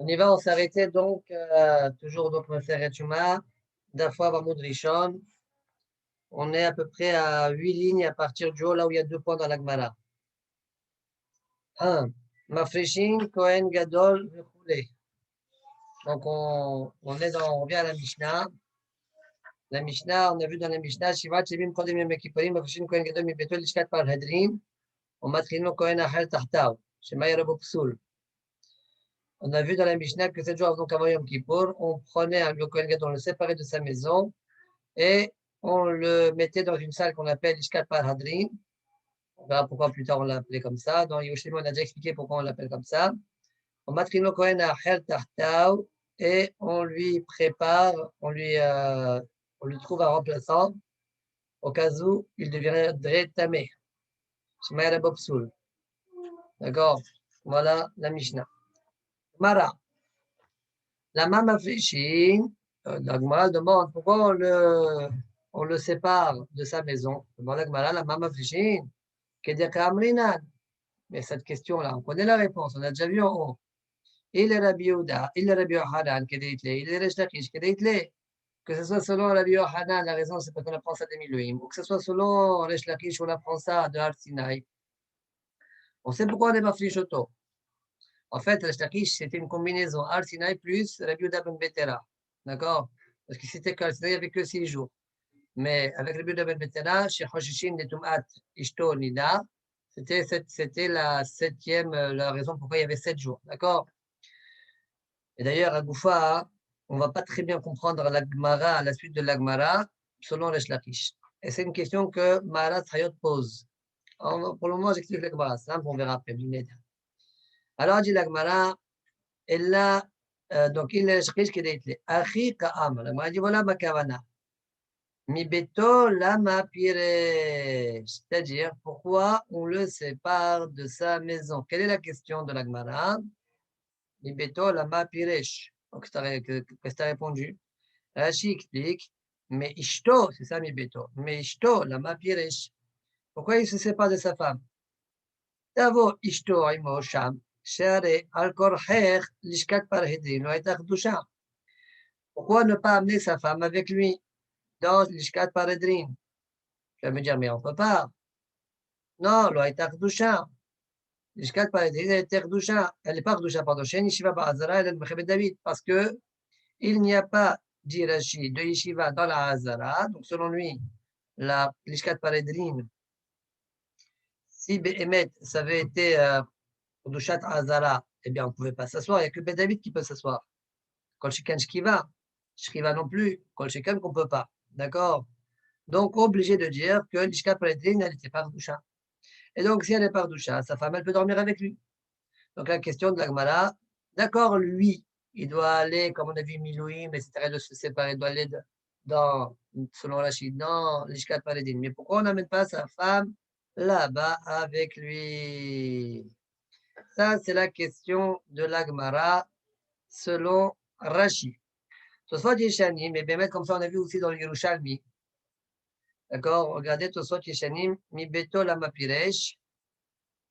On y va, on s'est arrêté donc, toujours donc Maseret Shuma, Dafwa Bamoud Rishon. On est à peu près à 8 lignes à partir du haut, là où il y a 2 points dans la Gemara. 1. Mafreshin, Kohen Gadol, Vechule. Donc on revient à la Mishnah. La Mishnah, on a vu dans la Mishnah, Shivat Shevim Kodem Yom Kippurim, Mafreshin Kohen Gadol Mibeto Lishkat Parhadrin, Umatrino Kohen Achel Tahtav, Shema Yerabo Psul. On a vu dans la Mishnah que 7 jours avant avant Yom Kippour, on prenait le Kohen Gadol, on le séparait de sa maison et on le mettait dans une salle qu'on appelle Ishkat Parhadrin. On verra pourquoi plus tard on l'a appelé comme ça. Dans Yerushalmi, on a déjà expliqué pourquoi on l'appelle comme ça. On matrino Kohen Achel Tahtav et on lui prépare, on lui trouve un remplaçant au cas où il deviendrait tamé. Shema Yerabo Psul. D'accord? Voilà la Mishnah. Mara. La Mama Fléchine, la Gemara demande pourquoi on le sépare de sa maison. Demande la Gemara, la Mama Fléchine, mais cette question-là, on connaît la réponse, on a déjà vu en haut. Il est Rabbi Yehuda, il est Rabbi Yohanan, il est Resh Lakish, que ce soit selon Rabbi Yohanan, la raison c'est parce qu'on apprend ça des Miluim, ou que ce soit selon Resh Lakish, on apprend ça de Har Sinai. On sait pourquoi on est Maflishoto. En fait, Resh Lakish, c'était une combinaison Har Sinai plus Rabbi Yehuda ben Betera. D'accord? Parce que c'était qu'Har Sinai, il n'y avait que 6 jours. Mais avec Rabbi Yehuda ben Betera, chez Hoshishin de Tumat Ishto Nida, c'était la septième, la raison pourquoi il y avait 7 jours. D'accord? Et d'ailleurs, à Goufa, on ne va pas très bien comprendre la Gemara, la suite de la Gemara, selon Resh Lakish. Et c'est une question que Maharat Hayot pose. Pour le moment, j'explique la Gemara, c'est simple, on verra après. Alors, dit la Gemara, et là, donc il est Resh Lakish qui dit, Achi Ka'am. La Gemara dit, voilà ma kavana. Mi beto lama piresh. C'est-à-dire, pourquoi on le sépare de sa maison? Quelle est la question de la Gemara? Mi beto lama piresh. Donc, qu'est-ce que tu as répondu? Rashi explique, mais Ishto, c'est ça mi beto, mais Ishto lama piresh. Pourquoi il se sépare de sa femme? Tavo Ishto imo sham, share al korher lishkat parhedrin, lo etach dusha. Pourquoi ne pas amener sa femme avec lui dans l'ishkat parhedrin? Tu vas me dire, mais on ne peut pas. Non, lo etach dusha. L'ishkat parhedrin, elle est dusha. Elle n'est pas dusha, pardon. Shen yeshiva ba'azara, elle est mechebet David, parce que il n'y a pas, dit Rashi, de yeshiva dans la Hazara. Donc, selon lui, la l'ishkat paredrin, si Behemet, ça avait été Dushat Hazara, eh bien, on ne pouvait pas s'asseoir. Il n'y a que Ben David qui peut s'asseoir. Kol Shekan Shkiva, Shkiva non plus. Kol Shekan qu'on ne peut pas. D'accord? Donc, obligé de dire que l'ishkat paredrin, elle n'était pas Dusha. Et donc, si elle n'est pas Dusha, sa femme, elle peut dormir avec lui. Donc, la question de la Gemara, d'accord, lui, il doit aller, comme on a vu, Milouim, etc., il doit se séparer, il doit aller dans, selon Rachid, dans l'Ishkat Paredin. Mais pourquoi on n'amène pas sa femme là-bas avec lui? Ça, c'est la question de la Gemara selon Rachid. Tosfot Yeshanim, et bien comme ça, on a vu aussi dans le Yerushalmi. D'accord? Regardez Tosfot Yeshanim, mi beto lama piresh.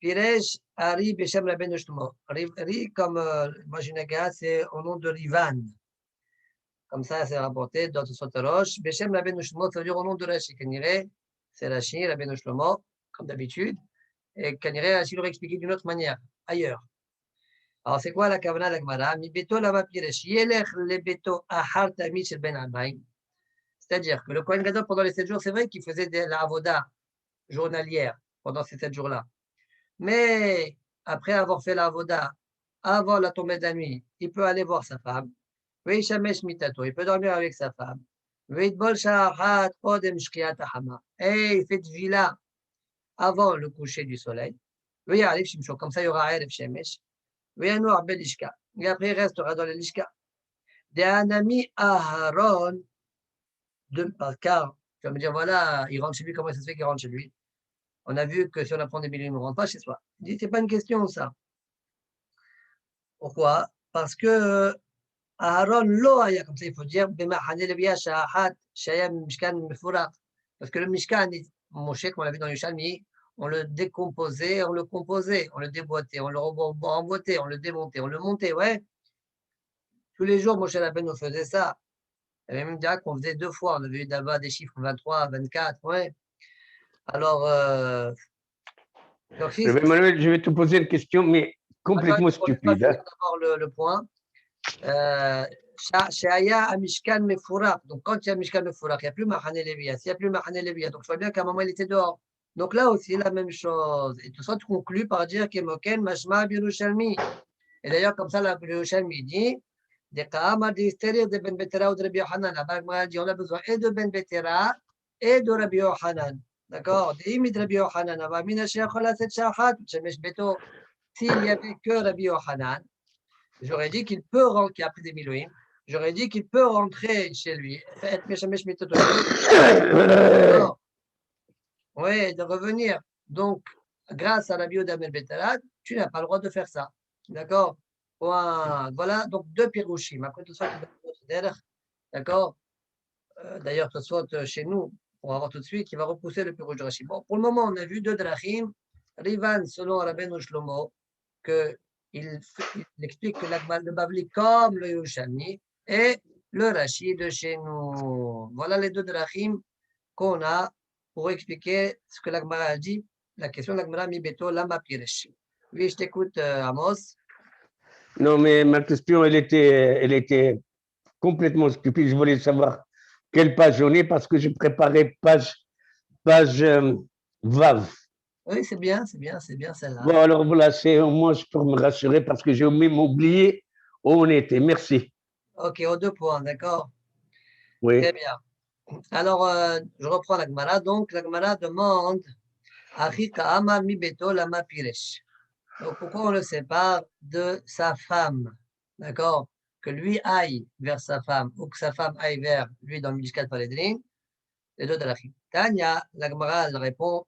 Piresh, Ari, Beshem Rabbeinu Shlomo. Ri, comme Majinaga, c'est au nom de Rivan. Comme ça, c'est rapporté dans Sotarosh. Beshem Rabbeinu Shlomo, ça veut dire au nom de Rashi. Kanire, c'est Rashi, Rabbeinu Shlomo, comme d'habitude. Et Kanire, Rashi l'aurait expliqué d'une autre manière, ailleurs. Alors, c'est quoi la kavana la Gemara? Mi beto lama piresh. Yelech le beto ahar tamid shel ben abayim. C'est-à-dire que le Kohen Gadol, pendant les 7 jours, c'est vrai qu'il faisait de la avoda journalière pendant ces 7 jours-là. Mais après avoir fait la voda, avant la tombée de la nuit, il peut aller voir sa femme. Il peut dormir avec sa femme. Et il fait de villa avant le coucher du soleil. Comme ça, il y aura Erev Shemesh. Et après, il restera dans le Lishka. Un ami Aharon, car tu vas me dire, voilà, il rentre chez lui, comment ça se fait qu'il rentre chez lui? On a vu que si on apprend des milliers, on ne rentre pas chez soi. Il dit, c'est pas une question, ça. Pourquoi? Parce que Aaron lo aya, comme ça il faut dire, parce que le Mishkan, Moshe, comme on l'a vu dans le Shalmi, on le décomposait, on le composait, on le déboîtait, on le emboîtait, on le démontait, on le montait, ouais. tous les jours, Moshe Rabbeinu faisait ça. Il y avait même des qu'on faisait 2 fois. On avait eu d'abord des chiffres 23, 24, ouais. Alors, donc si... Manuel, je vais te poser une question, mais Attends, complètement laisse-moi stupide. finir d'abord le point. Shaya a Mishkan Mefourach. Donc, quand il y a Mishkan Mefourach, il n'y a plus Mahane Lévia. S'il n'y a plus Mahane Lévia, donc je vois bien qu'à un moment, il était dehors. Donc là aussi, la même chose. Et tout ça, tu conclus par dire que Moken Mashma Birushalmi. Et d'ailleurs, comme ça, la Birushalmi dit des Kahama d'Istérir de Ben Betera ou de Rabbi Yohanan. La dit on a besoin et de Ben Betera et de Rabbi Yohanan. D'accord? Des Imid Rabbi Yohanan. Avamina Sheachola Set Shachat. Shemesh Beto. S'il n'y avait que Rabbi Yohanan, j'aurais dit qu'il peut rentrer, qui a pris des Milouim, j'aurais dit qu'il peut rentrer chez lui, oui, de revenir. Donc, grâce à la bio d'Amel Betalat, tu n'as pas le droit de faire ça. D'accord? Voilà, donc 2 pirouchim. Après, tout ça, d'accord? D'ailleurs, tout ça, chez nous, on va voir tout de suite, qui va repousser le pirouche de Rashi. Bon, pour le moment, on a vu 2 drachim. Rivan, selon Rabbeinu Shlomo, qu'il explique que le Bavli comme le Yerushalmi et le Rashi de chez nous. Voilà les 2 drachim qu'on a pour expliquer ce que l'Agmara a dit, la question de l'Agmara mi beto lama piresh. Oui, je t'écoute, Amos. Non, mais ma question, elle était complètement stupide. Je voulais savoir quelle page on est parce que j'ai préparé page Vav. Oui, c'est bien celle-là. Bon, alors voilà, c'est au moins je peux me rassurer parce que j'ai même oublié où on était. Merci. Ok, aux 2 points, d'accord. Oui. Très bien. Alors, je reprends l'Agmara. Donc, l'Agmara demande Achi Ka'ama mi beto lama piresh. Donc, pourquoi on le sépare de sa femme? D'accord? Que lui aille vers sa femme ou que sa femme aille vers lui dans le Mishkat Paledrin, les 2 de la Chine. Tanya, la Gemara, elle répond,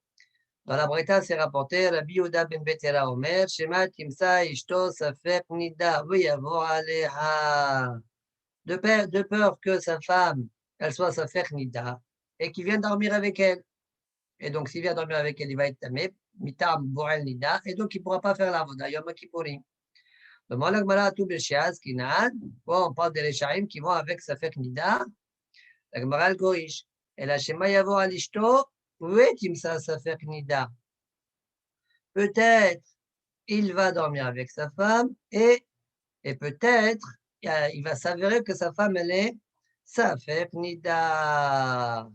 dans la Breta, c'est rapporté, Rabbi Yehuda ben Betera Omer, Shema Timsa Ishto Safek Nida Veyavo Aleha. De peur que sa femme, elle soit Safek Nida et qu'il vienne dormir avec elle. Et donc, s'il vient dormir avec elle, il va être tamé, mitam borel nida, et donc il ne pourra pas faire la voda, yom kippourim. Le malak mara tout beshiaz, kinad, on parle des réchaïm qui vont avec Safek nida, la gemara le corrige. Et la shema yavo alishto, oui, timsa Safek nida. Peut-être il va dormir avec sa femme, et peut-être il va s'avérer que sa femme, elle est Safek nida.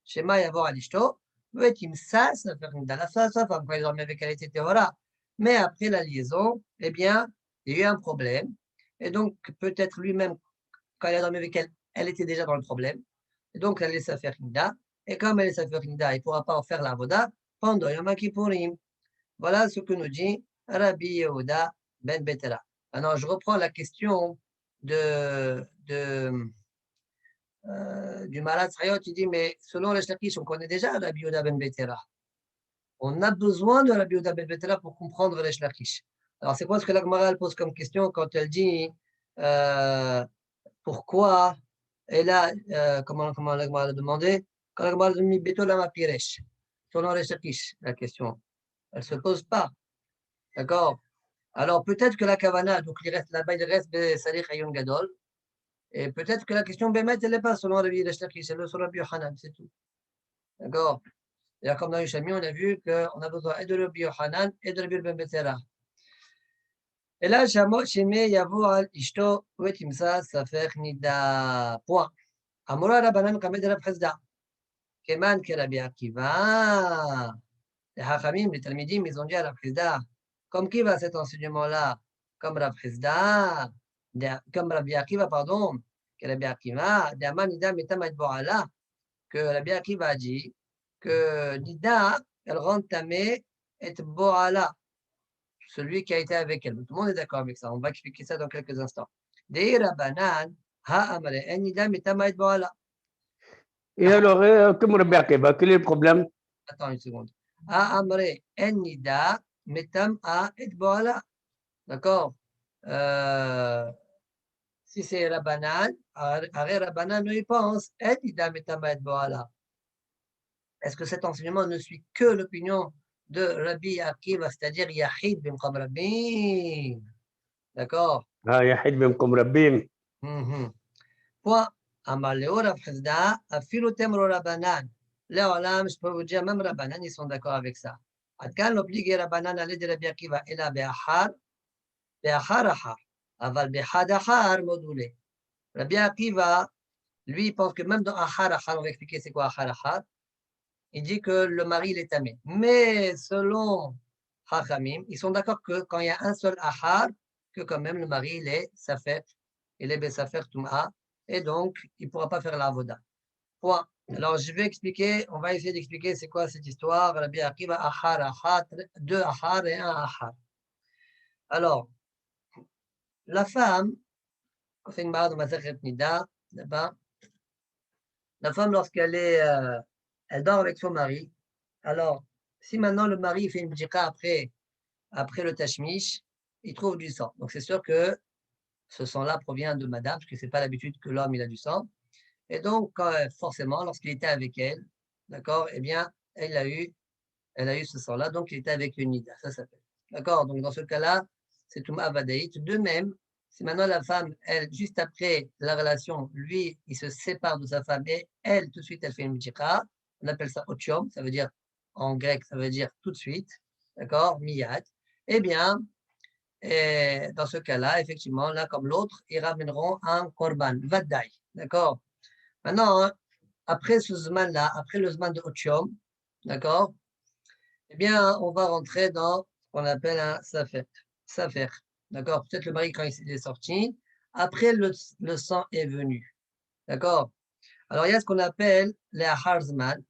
Shema yavo alishto. Oui, ça fait sa femme, quand il dormait avec elle, était Théora. Mais après la liaison, eh bien, il y a eu un problème. Et donc, peut-être lui-même, quand il a dormi avec elle, elle était déjà dans le problème. Et donc, elle laisse faire Nida. Et comme elle laisse faire Nida, il ne pourra pas en faire la Voda pendant Yom Kippourim. Voilà ce que nous dit Rabbi Yehuda ben Betera. Alors, je reprends la question du malade Srayot. Il dit, mais selon les Shlakish, on connaît déjà Rabbi Yehuda ben Betera. On a besoin de Rabbi Yehuda ben Betera pour comprendre les Shlakish. Alors, c'est quoi ce que la Gemara pose comme question quand elle dit pourquoi elle a, comment la Gemara a demandé, quand la Gemara a dit Beto lama piresh, selon les Shlakish, la question, elle ne se pose pas. D'accord? Alors, peut-être que la Kavana, donc il reste là-bas, il reste Salih Hayun Gadol, et peut-être que la question Bémet, elle n'est pas selon Rabbi Shlakish, c'est sur Rabbi Yohanan, c'est tout. D'accord? Et comme dans Yishami, on a vu qu'on a besoin et de Rabbi Yohanan et de Rabbi Ben Betera. Et là, Shemé Yavo al Ishto, Wetimsa, Safer Nida. Point. Amora Rabbanan Kamed Rab Chesda. Keman ke Rabbi Akiva. Les Hachamim, les Talmidim, ils ont dit à Rab Chesda. Comme qui va cet enseignement-là? Comme Rab Chesda. Comme Rabbi Akiva, pardon. Que Rabbi Akiva. D'aman Nida Metamad Boala. Que Rabbi Akiva a dit que Nida, elle rend tamé et Boala. Celui qui a été avec elle. Tout le monde est d'accord avec ça. On va expliquer ça dans quelques instants. Et alors, comment Rabbi Akiva, quel est le problème? Attends une seconde. D'accord? Si c'est Rabbanan, Aré Rabbanan nous y pense. Est-ce que cet enseignement ne suit que l'opinion de Rabbi Akiva, c'est-à-dire Yahid bin Rabbi? D'accord? Ah, Yahid ben Rabbim. Point. Amar Leo Rav Chizda, Afilu Temro Rabbanan. Léolam, je peux vous dire, même Rabbanan, ils sont d'accord avec ça. Adkan l'oblige Rabbanan à l'aide de Rabbi Akiva, et là, Be'achar Achar. Aval Be'had Achar, modulé. Rabbi Akiva, lui, il pense que même dans Achar Achar, on va expliquer c'est quoi Achar Achar, il dit que le mari, il est tamé. Mais selon Chachamim, ils sont d'accord que quand il y a un seul Achar, que quand même le mari, il est Safer, il est Besafer Tum'a, et donc, il ne pourra pas faire l'avoda. Point. Alors, je vais expliquer, on va essayer d'expliquer c'est quoi cette histoire. Rabbi Akiva, Achar, Achar, deux Achar et un Achar. Alors, la femme, on fait une barre de Masachet Nida, là-bas. La femme, lorsqu'elle est, elle dort avec son mari. Alors, si maintenant le mari fait une bdjika après le tashmish, il trouve du sang. Donc, c'est sûr que ce sang-là provient de madame, parce que ce n'est pas l'habitude que l'homme il a du sang. Et donc, forcément, lorsqu'il était avec elle, d'accord, eh bien, elle a eu ce sang-là, donc il était avec une nida, ça s'appelle. D'accord, donc dans ce cas-là, c'est Touma Vadaït. De même, si maintenant la femme, elle, juste après la relation, lui, il se sépare de sa femme et elle, tout de suite, elle fait une bdjika, on appelle ça otiom, ça veut dire, en grec, ça veut dire tout de suite, d'accord, miyad. Eh bien, et dans ce cas-là, effectivement, l'un comme l'autre, ils ramèneront un korban, vadaï, d'accord. Maintenant, hein, après ce zman-là, après le zman de otiom, d'accord, eh bien, on va rentrer dans ce qu'on appelle un safer. Safer. D'accord? Peut-être le mari, quand il est sorti, après le sang est venu. D'accord? Alors, il y a ce qu'on appelle les harzman.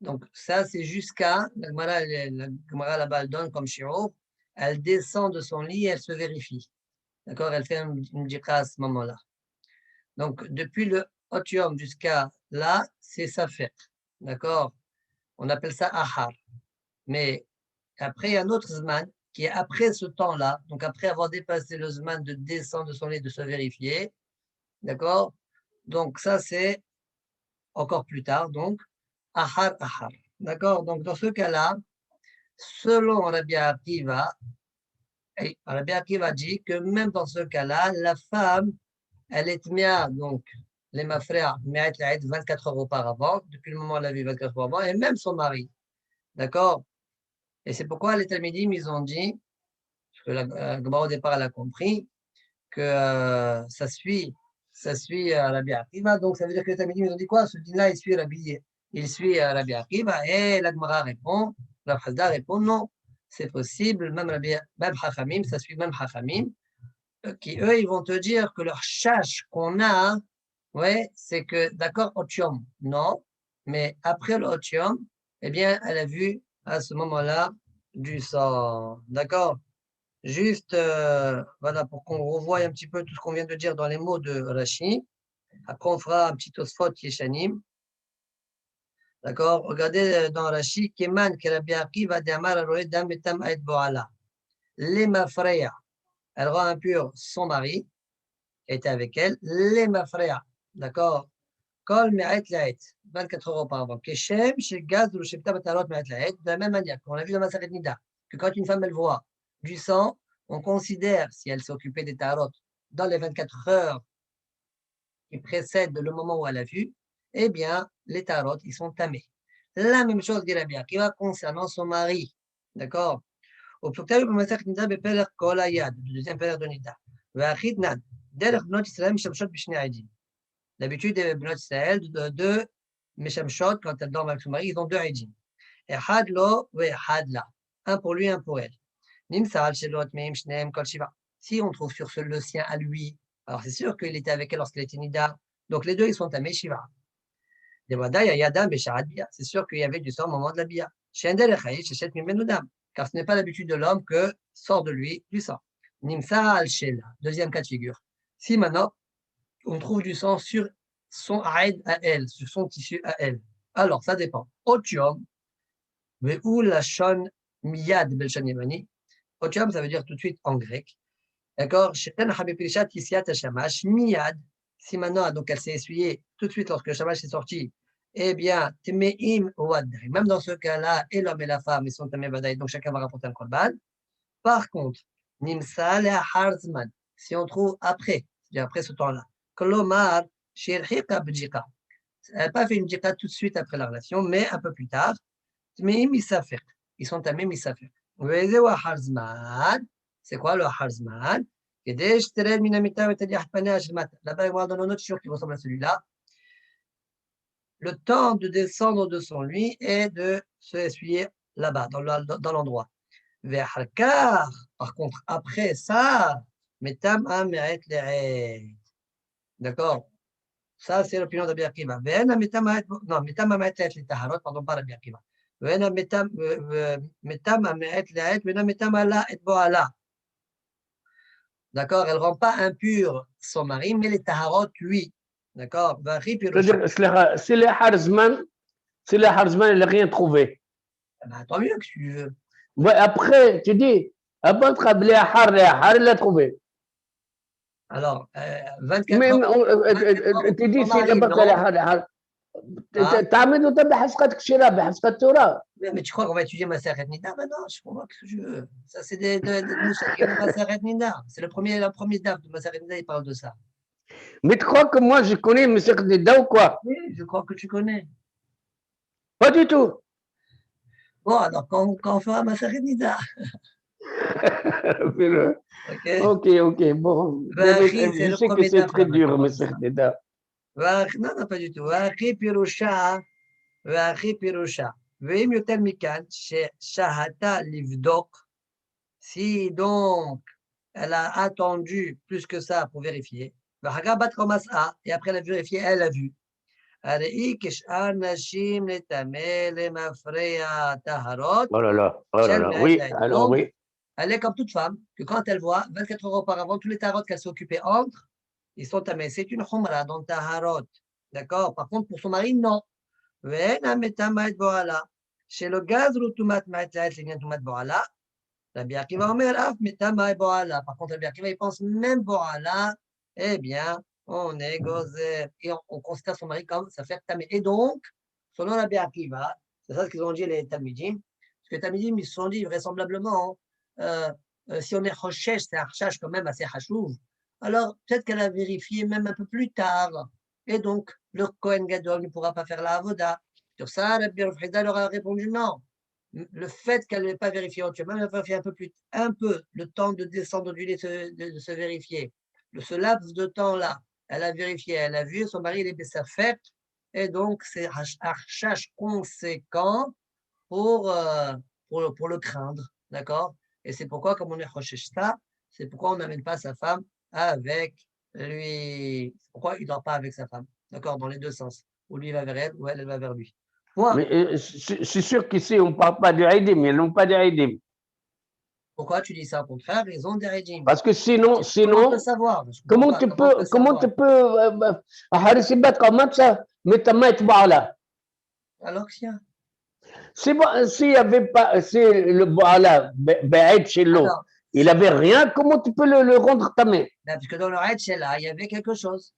Donc, ça, c'est jusqu'à, la Gemara là-bas, elle donne comme shiur, elle descend de son lit et elle se vérifie. D'accord? Elle fait une djika à ce moment-là. Donc, depuis le otium jusqu'à là, c'est safer. D'accord? On appelle ça ahar. Mais après, il y a un autre Zman qui est après ce temps-là, donc après avoir dépassé le Zman de descendre de son lit, de se vérifier, d'accord? Donc ça, c'est encore plus tard, donc Ahar Ahar, d'accord? Donc dans ce cas-là, selon Rabbi Akiva, Rabbi Akiva dit que même dans ce cas-là, la femme, elle est mia, donc les mafrères, mia 24 heures auparavant, depuis le moment où elle a vu 24 heures auparavant, et même son mari, d'accord? Et c'est pourquoi les Talmidim, ils ont dit, parce que la Gemara au départ, elle a compris que ça suit Rabbi Akiva. Donc, ça veut dire que les Talmidim, ils ont dit quoi? Ce din-là, il suit Rabbi Akiva. Et la Gemara répond, la Chazda répond, non, c'est possible, même Chachamim, ça suit même Chachamim, qui eux, ils vont te dire que leur chash qu'on a, ouais, c'est que, d'accord, otium, non, mais après le otium, eh bien, elle a vu à ce moment-là du sang, d'accord? Juste, voilà, pour qu'on revoie un petit peu tout ce qu'on vient de dire dans les mots de Rashi. Après, on fera un petit osphot Yeshanim. D'accord? Regardez dans Rashi, Keman, Kerabi Akiva, Damar, Aroé, Dam, Betam, Aed, Boala. Les Mafreya, elle rend impure son mari, qui était avec elle. Les Mafreya, d'accord? Kol, Me'aet, Laet, 24 heures auparavant. Keshem, chez Gaz, ou chez Ptabatarot, Me'aet, Laet, de la même manière qu'on a vu dans Maseret Nida, que quand une femme, elle voit du sang, on considère, si elle s'est occupée des tarot dans les 24 heures qui précèdent le moment où elle a vu, eh bien, les tarot, ils sont tamés. La même chose, dit Rabbi Akiva, concernant son mari. D'accord? Au Ptoktav, le Masach Nida, Bepeler Kol Ayad, le deuxième père de Nida. Vachid Nad, Derech Bnot Israël, Mishamshot Bishne Aïdim. D'habitude, les Bnot Israël, deux Mishamshot, quand elles dorment avec son mari, ils ont deux Aïdim. Et Had Lo, et Had La. Un pour lui, un pour elle. Si on trouve sur le sien à lui, alors c'est sûr qu'il était avec elle lorsqu'elle était nida. Donc les deux, ils sont à Meshiva. C'est sûr qu'il y avait du sang au moment de la bia. Car ce n'est pas l'habitude de l'homme que sort de lui du sang. Nimsa al-shela. Deuxième cas de figure. Si maintenant, on trouve du sang sur son aïd à elle, sur son tissu à elle, alors ça dépend. Otium, ou la shon miyad belshon yemani. Otium, ça veut dire tout de suite en grec. D'accord? Miyad. Si maintenant, donc elle s'est essuyée tout de suite lorsque le shamash est sorti, eh bien, même dans ce cas-là, et l'homme et la femme, ils sont tamei vadaï, donc chacun va rapporter un korban. Par contre, nimsa le harzman, si on trouve après, c'est-à-dire après ce temps-là, Kolomar, Shirhika Bjika. Elle n'a pas fait une djika tout de suite après la relation, mais un peu plus tard. Tmeim Isafek. Ils sont tamim Isafek. C'est quoi le Harzman? Là-bas, il va dans un autre shiur qui ressemble à celui-là. Le temps de descendre de son lit et de se essuyer là-bas, dans l'endroit. Par contre, après ça, d'accord? Ça, c'est l'opinion de Rabbi Akiva. Non, pardon, pas Rabbi Akiva. D'accord? Elle ne rend pas impur son mari, mais les taharot, oui. D'accord? C'est-à-dire, c'est les Harzman, il n'a rien trouvé. Tant mieux que tu veux. Ouais, après, tu dis, après, il l'a trouvé. Alors, 24 Mais ans. tu dis, si tu pas تعمل وتم بحسقتك شراء بحسقة التوراة. Mais tu crois qu'on va étudier Maseret Nida? Ben non, je comprends ce que je veux. Ça, c'est des moussakis de Maseret Nida. C'est le premier daf de Maseret Nida, il parle de ça. Mais tu crois que moi, je connais Maseret Nida ou quoi? Oui, je crois que tu connais. Pas du tout. Bon, alors, quand on fera Maseret Nida. Ok, bon. Je sais que c'est très dur, Maseret Nida. Non, non, pas du tout. ואם יותר מכאן, ששהתה לבדוק, si donc elle a attendu plus que ça pour vérifier, ואחר בת חומסה, et après elle a vérifié, elle a vu. הראי כשאר נשים לטמא למפרע טהרות. Oh là là, oui, alors oui. Elle est comme toute femme, que quand elle voit, 24 heures auparavant, tous les tarots qu'elle s'est occupée entre, ils sont tamés. C'est une khumra dans taharot. D'accord? Par contre, pour son mari, non. Chez le gaz, Rabbi Akiva Omer, par contre, Rabbi Akiva, il pense même Boala, eh bien, on est gozé, et on considère son mari comme ça fait tamé. Et donc, selon Rabbi Akiva, c'est ça ce qu'ils ont dit les Talmidim, parce que les Talmidim, ils se sont dit vraisemblablement, si on est Rochesh, c'est un Hachash quand même assez Hachouv, alors peut-être qu'elle a vérifié même un peu plus tard, et donc le Kohen Gadol ne pourra pas faire la Avoda. Sur ça, Rabbi Rafida leur a répondu non. Le fait qu'elle n'ait pas vérifié, tu as même vérifié un peu le temps de descendre du lit de se vérifier. Ce laps de temps-là, elle a vérifié, elle a vu, son mari il est Bessafek, et donc c'est un recherche conséquent pour le craindre, d'accord? Et c'est pourquoi, comme on est Rosheshta, c'est pourquoi on n'amène pas sa femme avec lui. C'est pourquoi il ne dort pas avec sa femme, d'accord? Dans les deux sens. Ou lui va vers elle, ou elle va vers lui. Mais je suis sûr qu'ici, on ne parle pas de Haïdim, ils n'ont pas de Haïdim. Pourquoi tu dis ça? Au contraire, ils ont des régimes. Parce que sinon, comment te savoir? comment tu peux, Harisibat, comment ça, mais tu m'as été là. Alors qu'il y a. S'il n'y avait pas, si le Baala, Baïd chez l'eau, il n'avait rien, comment tu peux le rendre tamé? Parce que dans le Haïd Shela, il y avait quelque chose.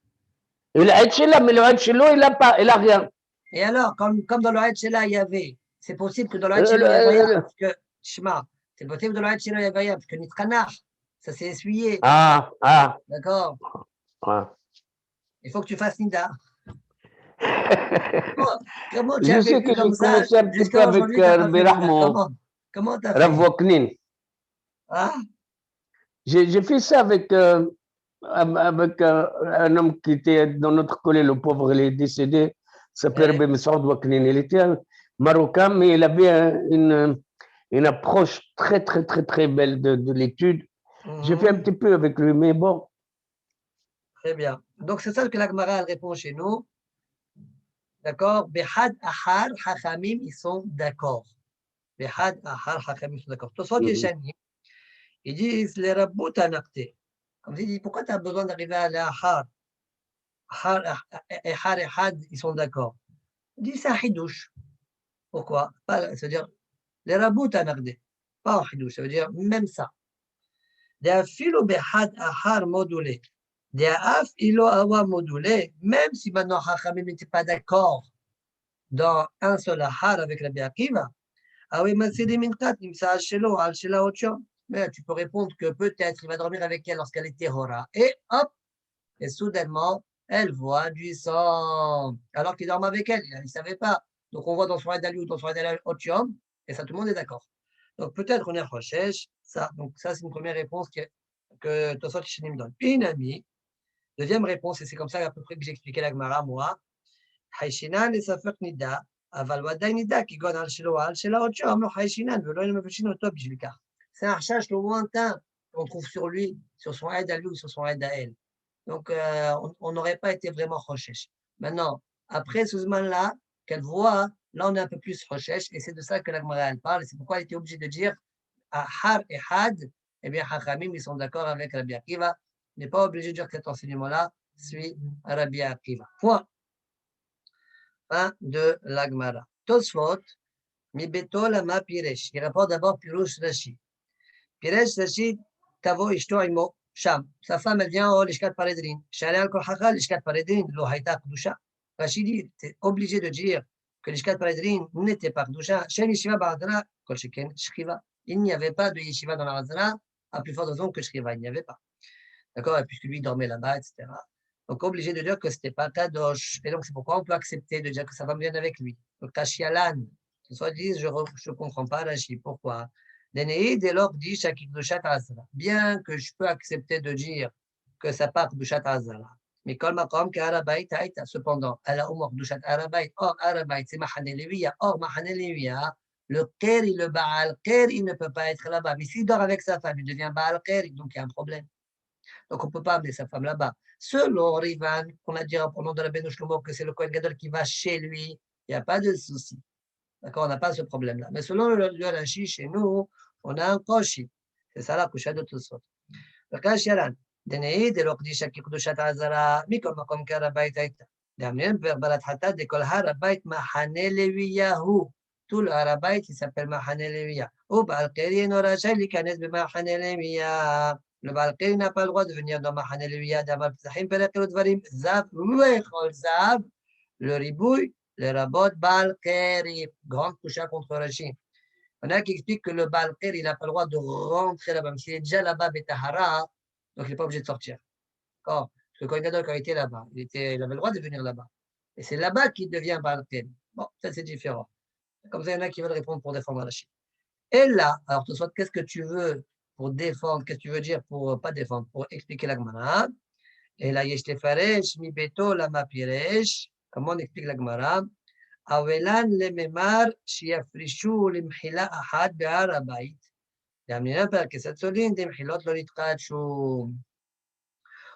Et le Haïd Shela, mais le Haïd chez l'eau, il n'a rien. Et alors, comme dans le Haïd Shela, il y avait, c'est possible que dans le Haïd Shela, il n'y avait rien, parce que, Shema, c'est possible que dans le Haïd Shela, il n'y avait rien, parce que Nitranach, ça s'est essuyé. D'accord. Il faut que tu fasses Nida. Comment tu as Je sais que comme j'ai commencé un petit peu avec Birahmo, comment tu as fait? Rav Woknin. Ah? J'ai fait ça avec un homme qui était dans notre collège, le pauvre, il est décédé, s'appelait Rabbi Messoud Woknin. Il était un Marocain, mais il avait une approche très, très, très, très belle de l'étude. J'ai fait un petit peu avec lui, mais bon. Très bien. Donc, c'est ça que la Gemara répond chez nous. D'accord? Behad Ahar, Hachamim, ils sont d'accord. Behad Ahar, Hachamim, ils sont d'accord. Tosfot Yeshanim, ils disent les Rabbot Anakte. Comme ils disent, pourquoi tu as besoin d'arriver à l'Ahar? Ahar, Ehad, ils sont d'accord. Ils disent c'est un Hidouche. Pourquoi? C'est-à-dire, les Rabbot Anakte. Pas un Hidouche, ça veut dire même ça. Des filo Behad Ahar modulé. Af ilo awa modulé, même si maintenant Hachamim n'était pas d'accord dans un seul ahar avec Rabbi Akiva, mais tu peux répondre que peut-être il va dormir avec elle lorsqu'elle est Tehora. Et hop, et soudainement, elle voit du sang, alors qu'il dormait avec elle, il ne savait pas. Donc, on voit dans son Aïdali ou dans son Aïdali Otium, et ça, tout le monde est d'accord. Donc, peut-être on est Rochesh, ça. Donc, ça, c'est une première réponse que Tosot Shinim donne. Une amie, deuxième réponse, et c'est comme ça à peu près que j'ai expliqué la Gemara, moi, Haïshinan et Safek Nida, Aval Waday Nida, qui gon al Shelo al Shela Otium, lo Haïshinan, velo il me fait au top, c'est un recherche lointain qu'on trouve sur lui, sur son aide à lui ou sur son aide à elle. Donc, on n'aurait pas été vraiment recherche. Maintenant, après ce moment-là, qu'elle voit, là, on est un peu plus recherche, et c'est de ça que la Gemara elle parle, et c'est pourquoi elle était obligée de dire à Har et Had, eh bien, Hachamim, ils sont d'accord avec Rabbi Akiva, on n'est pas obligé de dire que cet enseignement-là suit Rabbi Akiva. Point. Fin de la Gemara. Tosfot, mi beto lama piresh. Il rapporte d'abord Pirush Rashi. Piresh Rashi, tavo ishto imo sham. Sa femme, elle vient au Lishkat Paredrin. Shalé al Kolhacha, Lishkat Paredrin, lo haïta Kdusha. Rashi dit, tu es obligé de dire que Lishkat Paredrin n'était pas Kdusha. Shen Yeshiva Baradana, Kol Sheken Shchiva. Il n'y avait pas de Yeshiva dans la Razana, à plus forte raison que Shchiva, il n'y avait pas. D'accord? Puisque lui dormait là-bas, etc. Donc, obligé de dire que ce n'était pas Kadosh. Et donc, c'est pourquoi on peut accepter de dire que sa femme vient avec lui. Donc, Tashialan, soit disent, je ne comprends pas Rashi. Pourquoi? L'Eneïd, dès lors, dit Shakikdushat Azara. Bien que je peux accepter de dire que ça part de Shat Azara. Mais comme Makom, qu'Arabait Haïta, cependant, elle a Omar Dushat Arabait. Or, Arabait, c'est Mahane Leviya. Or, Mahane Leviya, le Keri, le Baal Keri, il ne peut pas être là-bas. Mais s'il dort avec sa femme, il devient Baal Keri, donc il y a un problème. Donc, on ne peut pas amener sa femme là-bas. Selon Rivan, qu'on a dit au nom de la Benoît Shlomo que c'est le Kohen Gadol qui va chez lui, il n'y a pas de souci. D'accord, on n'a pas ce problème-là. Mais selon le Rashi, chez nous, on a un koshi. C'est ça la coucha de tout ça. Le kashialan. Deneï, de l'okdisha qui kudushat azara, mikol makom karabait aita. D'amener vers Balat Hatat, de kol harabait mahane leviyahu. Tout le harabait, il s'appelle mahane leviya. Ou balkeri norachai likanet be mahane leviya. Le balkeri n'a pas le droit de venir dans mahane leviya. D'amal psahim perekirut varim. Zav, ruechol zav. Le ribouille. Le rabot Balkeri, grande coucha contre Rashi. On a qui explique que le Balkeri, il n'a pas le droit de rentrer là-bas. S'il est déjà là-bas, Betahara, donc il n'est pas obligé de sortir. D'accord? Parce que Kohen Gadol, quand il était là-bas, il avait le droit de venir là-bas. Et c'est là-bas qu'il devient Balkeri. Bon, ça c'est différent. Comme ça, il y en a qui veulent répondre pour défendre Rashi. Et là, alors, tout soit, qu'est-ce que tu veux pour défendre? Qu'est-ce que tu veux dire pour pas défendre? Pour expliquer la Gemara. Et là, Yesh Tefaresh, Mi Beto, Lama Piresh. Comment on explique la Gemara? Awelan le memar shiafrishu limhila ahad be'ar habayit.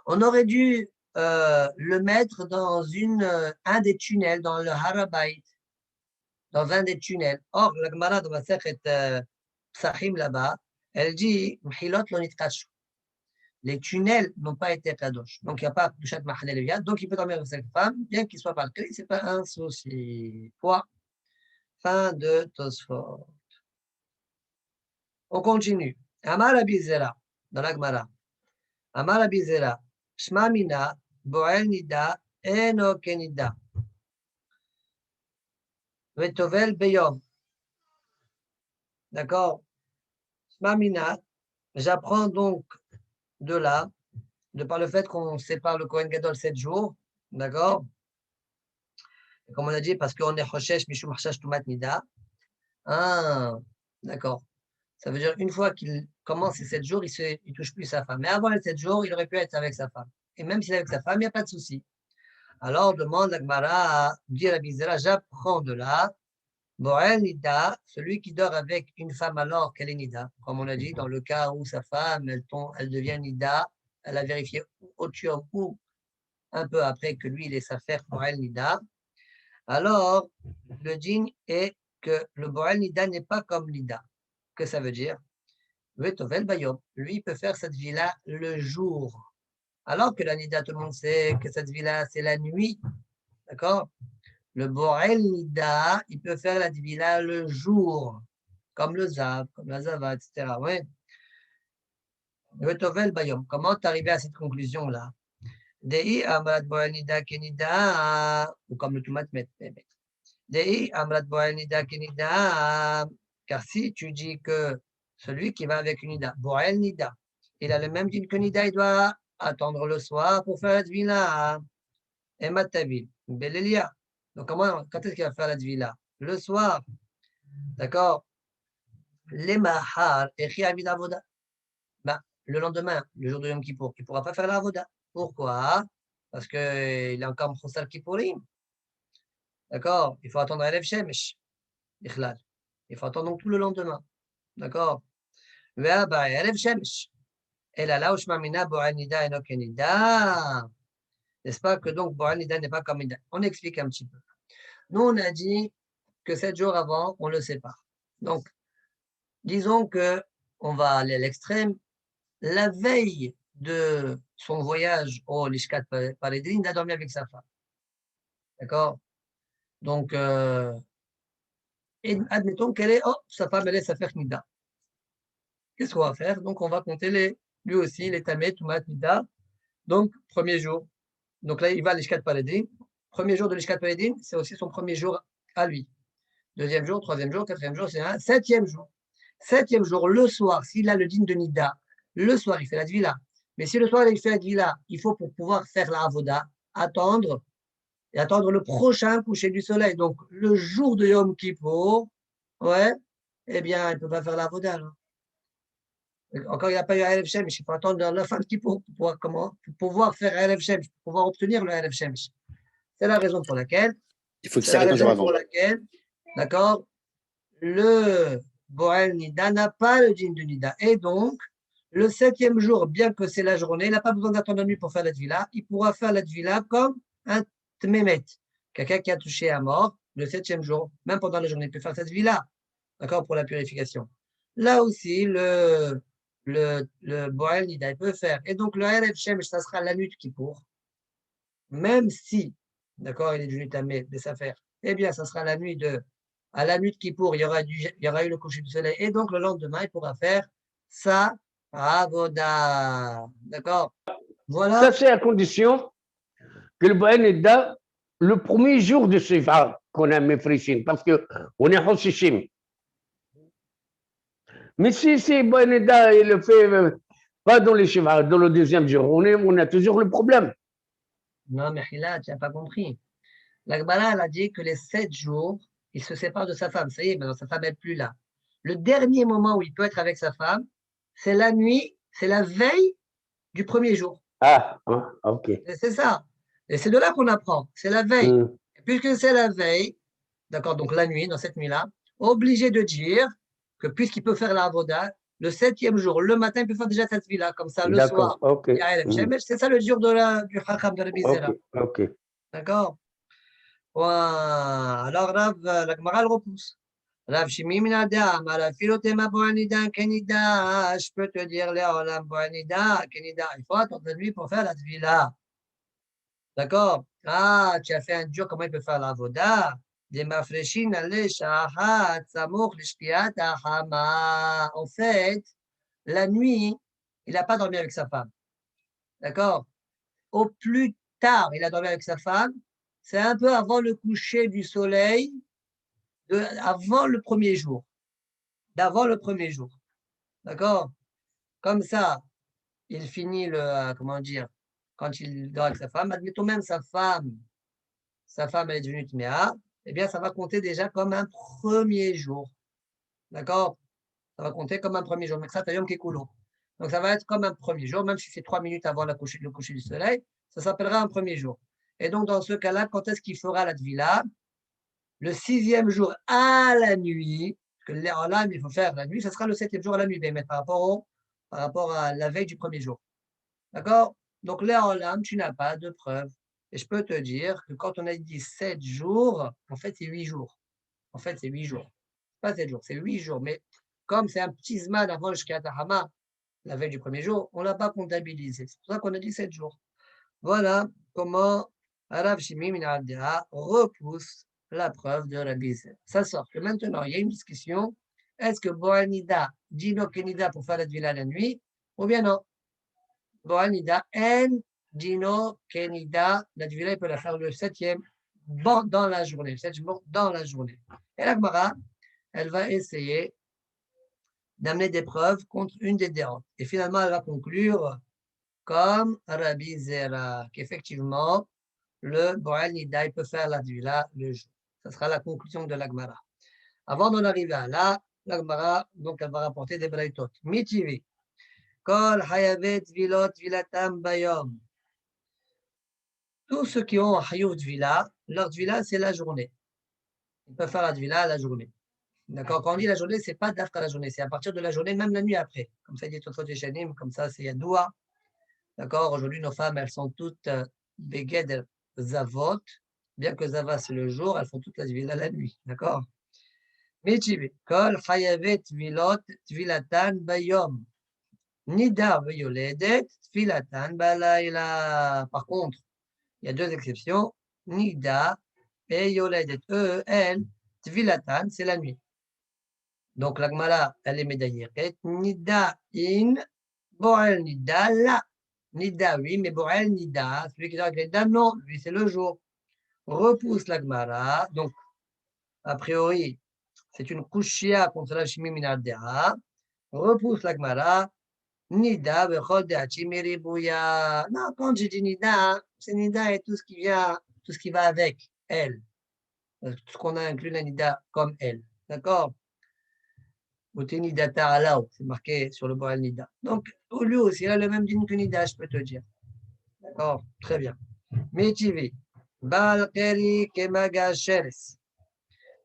On aurait dû le mettre dans un des tunnels, dans le Harabait, dans un des tunnels. Or, la Gemara de Masechet Psachim là-bas, elle dit Mhilot lo nitkachu. Les tunnels n'ont pas été kadosh. Donc, il n'y a pas de Dushat Mahane Levia. Donc, il peut dormir avec cette femme, bien qu'il soit par ce n'est pas un souci. Point. Fin de Tosfot. On continue. Amar Abizera, dans la Gemara. Amar Abizera, Shma Mina, Boel Nida, Eno Kenida. Vetovel Beyom. D'accord? Shma Mina, j'apprends donc de là, de par le fait qu'on sépare le Kohen Gadol 7 jours, d'accord? Comme on a dit, parce qu'on est Hoshesh, Mishum Hashash Tumat Nida. Ah, d'accord. Ça veut dire une fois qu'il commence ces 7 jours, il ne touche plus sa femme. Mais avant les 7 jours, il aurait pu être avec sa femme. Et même s'il est avec sa femme, il n'y a pas de souci. Alors demande la Gemara à dire à Bizera, j'apprends de là, Boel Nida, celui qui dort avec une femme alors qu'elle est Nida. Comme on a dit, dans le cas où sa femme, elle devient Nida, elle a vérifié Otium ou un peu après que lui, il est sa femme Boel Nida. Alors, le dîne est que le Boel Nida n'est pas comme Nida. Que ça veut dire? Lui, il peut faire cette vie-là le jour. Alors que la Nida, tout le monde sait que cette vie-là, c'est la nuit. D'accord? Le Borel Nida, il peut faire la vie-là le jour. Comme le Zav, comme la Zava, etc. Ouais. Comment t'arriver à cette conclusion-là? Dei Amrat Borel Nida Kenida, ou comme le Tumat Met. Dei Amrat Borel Nida Kenida, car si tu dis que celui qui va avec une Nida, Borel Nida, il a le même dîne que Nida, il doit attendre le soir pour faire la tvila. Et matavil, Belélia. Donc, quand est-ce qu'il va faire la tvila? Le soir. D'accord? Les mahar, et chiavid avoda. Ben, le lendemain, le jour de Yom Kippour, il ne pourra pas faire la avoda. Pourquoi? Parce qu'il est encore Mchoussar Kippourim. D'accord? Il faut attendre Erev Shemesh. Ikhlal. Il faut attendre donc tout le lendemain. D'accord? Erev Shemesh. Et là, Ushmamina, Bo'al Nida, Eno Kenida. N'est-ce pas que donc Bo'al Nida n'est pas comme Nida? On explique un petit peu. Nous, on a dit que 7 jours avant, on le sépare. Donc, disons que on va aller à l'extrême. La veille de son voyage au Lishkat Paredin, il a dormi avec sa femme. D'accord? Donc, admettons qu'elle est, oh, sa femme, elle est sa faire Nida. Qu'est-ce qu'on va faire? Donc, on va compter lui aussi, les Tamet, Toumat, Nida. Donc, premier jour. Donc là, il va à l'Ishkat Paredin. Premier jour de l'Ishkat Paredin, c'est aussi son premier jour à lui. Deuxième jour, troisième jour, quatrième jour, c'est un septième jour. Septième jour, le soir, s'il a le din de Nida, le soir, il fait la Tvila. Mais si le soir, il fait la Tvila, il faut pour pouvoir faire la Avoda, attendre le prochain coucher du soleil. Donc, le jour de Yom Kippour, ouais, eh bien, il ne peut pas faire la Avoda. Encore, il n'y a pas eu Erev Shemesh. Il faut attendre la fin de Kippour pour pouvoir faire Erev Shemesh, pour pouvoir obtenir le Erev Shemesh. C'est la raison pour laquelle. Il faut qu'il s'arrête un jour avant. D'accord, le Bo'al Nida n'a pas le din de Nida. Et donc, le septième jour, bien que c'est la journée, il n'a pas besoin d'attendre la nuit pour faire la Tvila. Il pourra faire la Tvila comme un Tmemet, quelqu'un qui a touché à mort le septième jour, même pendant la journée, il peut faire cette Tvila, d'accord, pour la purification. Là aussi, le Bo'al Nida, il peut faire. Et donc, le Erev Shemesh, ça sera la nuit de Kippour, même si, d'accord, il est devenu Tamé, des affaires, eh bien, ça sera à la nuit de Kippour, il y aura eu le coucher du soleil, et donc le lendemain, il pourra faire sa avoda. D'accord? Voilà. Ça, c'est à condition que le Bo'al Nida, le premier jour de Shiva qu'on a Mefrishin, parce qu'on est Hoshishim. Mais si Bo'al Nida, il le fait pas dans les Shiva, dans le deuxième jour, on a toujours le problème. Non, mais là, tu n'as pas compris. La Gemara, elle a dit que les 7 jours, il se sépare de sa femme. Ça y est, maintenant sa femme n'est plus là. Le dernier moment où il peut être avec sa femme, c'est la nuit, c'est la veille du premier jour. Ah, ok. C'est ça. Et c'est de là qu'on apprend. C'est la veille. Et puisque c'est la veille, d'accord, donc la nuit, dans cette nuit-là, obligé de dire que puisqu'il peut faire la avoda, le septième jour, le matin, il peut faire déjà cette vie-là, comme ça, le soir. Okay. C'est ça le jour du Chacham de la Bizera. Ok. D'accord. Alors, Rav, la Gemara le repousse. Rav Shimi Minada, Malafilotema Boanida, Kenida, je peux te dire, Léolam Boanida, Kenida, il faut attendre la nuit pour faire la tvila. D'accord? Ah, tu as fait un dur, comment il peut faire la voda? Des mafreshin, allez, shahat, samouk, lishkiat, ahama. En fait, la nuit, il n'a pas dormi avec sa femme. D'accord? Au plus tard, il a dormi avec sa femme, c'est un peu avant le coucher du soleil, avant le premier jour. D'avant le premier jour. D'accord? Comme ça, il finit comment dire, quand il dort avec sa femme, admettons même sa femme elle est devenue Tméa, eh bien, ça va compter déjà comme un premier jour. D'accord? Ça va compter comme un premier jour. Donc, ça va être comme un premier jour, même si c'est 3 minutes avant le coucher du soleil, ça s'appellera un premier jour. Et donc, dans ce cas-là, quand est-ce qu'il fera la tvila? Le 6e jour à la nuit, parce que là, il faut faire la nuit, ça sera le 7e jour à la nuit, mais par rapport à la veille du premier jour. D'accord? Donc là, en lame, tu n'as pas de preuve. Et je peux te dire que quand on a dit 7 jours, en fait, c'est 8 jours. En fait, c'est 8 jours. Pas 7 jours, c'est 8 jours. Mais comme c'est un petit zman avant le Shkiat Hama, la veille du premier jour, on ne l'a pas comptabilisé. C'est pour ça qu'on a dit 7 jours. Voilà comment Rav Shimi Minadea repousse la preuve de Rabbi Zer. Ça sort que maintenant, il y a une discussion. Est-ce que Bo'al Nida, Dino Kenida pour faire la Tvila la nuit, ou bien non? Bo'al Nida, En, Dino, Kenida, la Tvila, il peut la faire le 7e dans la journée. Le 7e dans la journée. Et la Gemara, elle va essayer d'amener des preuves contre une des dérantes. Et finalement, elle va conclure comme Rabbi Zera, qu'effectivement, le Bo'el Nida, il peut faire la Tvila le jour. Ce sera la conclusion de l'Agmara. Avant d'en arriver à là, l'Agmara, donc, elle va rapporter des braïtot. Mitivi. Kol Hayavet Vilot Vilatam Bayom. Tous ceux qui ont un Hayou Tvila, leur Tvila, c'est la journée. Ils peuvent faire la Tvila la journée. D'accord? Quand on dit la journée, ce n'est pas d'after la journée, c'est à partir de la journée, même la nuit après. Comme ça, il dit Totrot Yeshanim, comme ça, c'est Yadoua. D'accord? Aujourd'hui, nos femmes, elles sont toutes Beged Zavot. Bien que Zava, c'est le jour, elles font toute la Tvila la nuit. D'accord? Michivi. Kol Hayavet Vilot Tvilatan Bayom. Nida Veyoledet Tvilatan Balayla. Par contre, il y a deux exceptions. Nida et Yoledet. Eux, elles, Tvilatan, c'est la nuit. Donc, la Gemara, elle est médaillée. Nida in, Boel Nida la. Nida, oui, mais Boel Nida, celui qui doit Nida, non, lui, c'est le jour. Repousse la Gemara. Donc, a priori, c'est une kushia contre la chimie minardea. Repousse la Gemara. Nida, Bechol de Hachimiri Bouya. Non, quand je dis Nida, c'est Nida et tout ce qui vient, tout ce qui va avec elle. Tout ce qu'on a inclus la Nida comme elle. D'accord? Nidata Alao, c'est marqué sur le Boal Nida. Donc, lui aussi, il a le même dîne que Nida, je peux te dire. D'accord? Très bien. Metivi. Baal Keri Kemaga Sheres.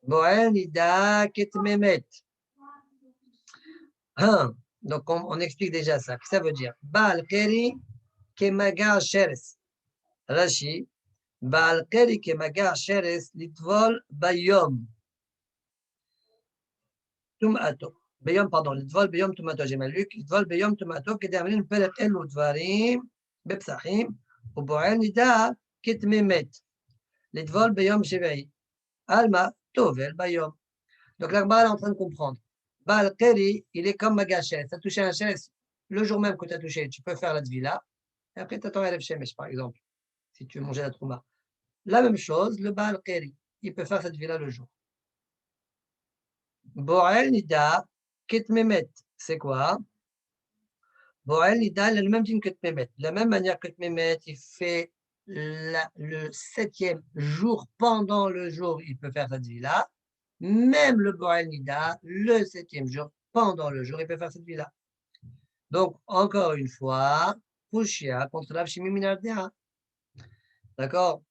Boal Nida Ketmemet. Donc, on explique déjà ça. Qu'est-ce que ça veut dire? Baal Keri Kemaga Sheres. Rashi. Baal Keri Kemaga Sheres Litvol Bayom. Tumato. ביום, פרדון, לטבול ביום טומאתו, ג'מלוק, לטבול ביום טומאתו, כדי להמלין פרק אלו דברים בפסחים, ובועל נידה כתמי מת. לטבול ביום שביעי. Alma, tovel, bayom. Donc la Gemara est en train de comprendre. Baal Keri, il est comme Magachet. Tu as touché un chaise, le jour même que tu as touché, tu peux faire la Tvila, et après tu attends Erev Shemesh, par exemple, si tu veux manger la Trouma. La même chose, le Baal Keri, il peut faire cette Tvila le jour. Bo'el Nida, Ketmemet, c'est quoi? Bo'el Nida, il a le même dîme que Tmemet. De la même manière que Tmemet, il fait le 7e jour pendant le jour, il peut faire cette vie-là. Même le Bo'el Nida, le 7e jour pendant le jour, il peut faire cette vie-là. Donc, encore une fois, Pushia contre la Shimi Minardea. D'accord?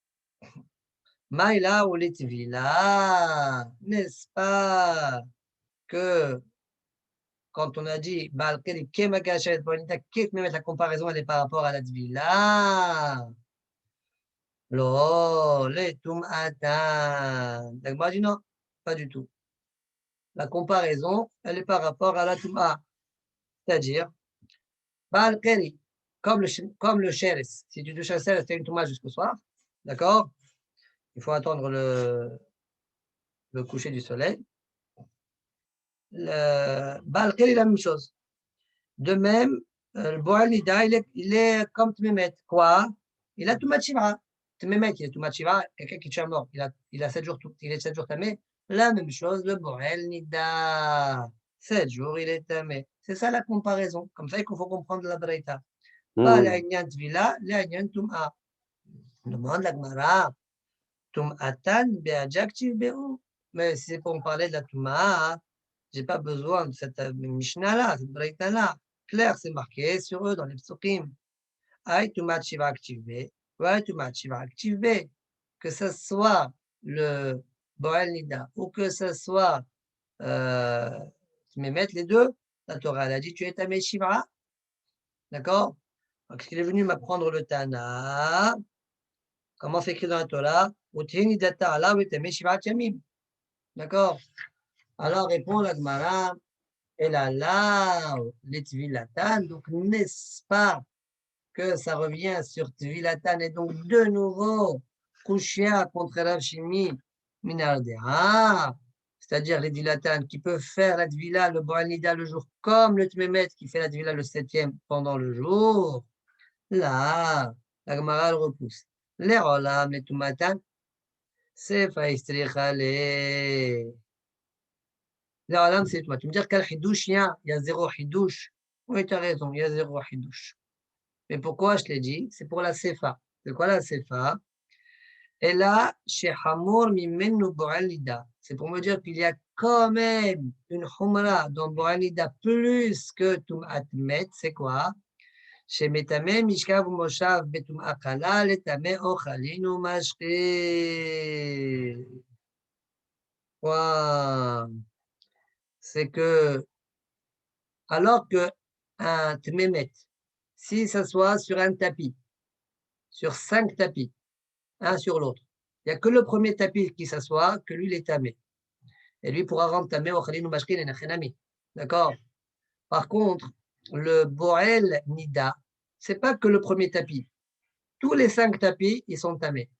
Maïla ou Litvila, n'est-ce pas que quand on a dit la comparaison elle est par rapport à la Tvila. Lo, les Tum'atan. D'accord, dit non, pas du tout. La comparaison, elle est par rapport à la Tum'a. C'est-à-dire, comme le Sheres. Si tu touches un Sheres, c'est une Tum'a jusqu'au soir. D'accord? Il faut attendre le coucher du soleil. Le Balkeri, la même chose. De même, le Bo'el Nida, il est comme Tmemet. Quoi? Il a Tumat Shivra. Tmemet, il est Tumat Shivra, quelqu'un qui tue à mort. Il a 7 jours, il est 7 jours tamé. La même chose, le Bo'el Nida. 7 jours, il est tamé. C'est ça la comparaison. Comme ça, il faut comprendre la Breita. Pas l'Aïnyan Tvila, l'Aïnyan Tum'a. Demande la Gemara. Tum'atan be'ajaktiv be'u. Mais si c'est pour me parler de la Tum'a, je n'ai pas besoin de cette Mishnah-là, cette Breita-là. Clair, c'est marqué sur eux dans les psukim. Aïe, Tumat Shiva activé, ouais, Tumat Shiva activé. Que ce soit le Bo'el Nida ou que ce soit Tmemet, les deux, la Torah elle a dit tu es Tamé Shiva. D'accord? Donc, il est venu m'apprendre le Tana. Comment c'est écrit dans la Torah? D'accord? Alors répond la Gemara. Et là, les Tvilatan, donc n'est-ce pas que ça revient sur Tvilatan et donc de nouveau, Kushia contre Rav Shimi Minardea, c'est-à-dire les Tvilatan qui peuvent faire la Tvila, le Bo'el Nida le jour, comme le Tmemet qui fait la Tvila le 7e pendant le jour. Là, la Gemara le repousse. Les Rolam, les Tumatan, c'est Faistrichale. C'est toi. Tu me dis quel hidouche il y a? Il y a zéro hidouche. Oui, tu as raison, il y a zéro hidouche. Mais pourquoi je l'ai dit? C'est pour la Sefa. C'est quoi la Sefa? Et là, chez Hamour Mimenu Boalida. C'est pour me dire qu'il y a quand même une Humra dans Boalida plus que Tum'at Met. C'est quoi? Chez Metame Mishkav Moshav Betum Akala, Letame Ochalinu Mashke. Quoi? C'est que, alors que un Tmemet, s'il s'assoit sur un tapis, sur 5 tapis, un sur l'autre, il n'y a que le premier tapis qui s'assoit, que lui, il est tamé. Et lui pourra rendre tamé au khalin ou mashkin et nachenami. D'accord? Par contre, le Boel Nida, c'est pas que le premier tapis. Tous les 5 tapis, ils sont tamés.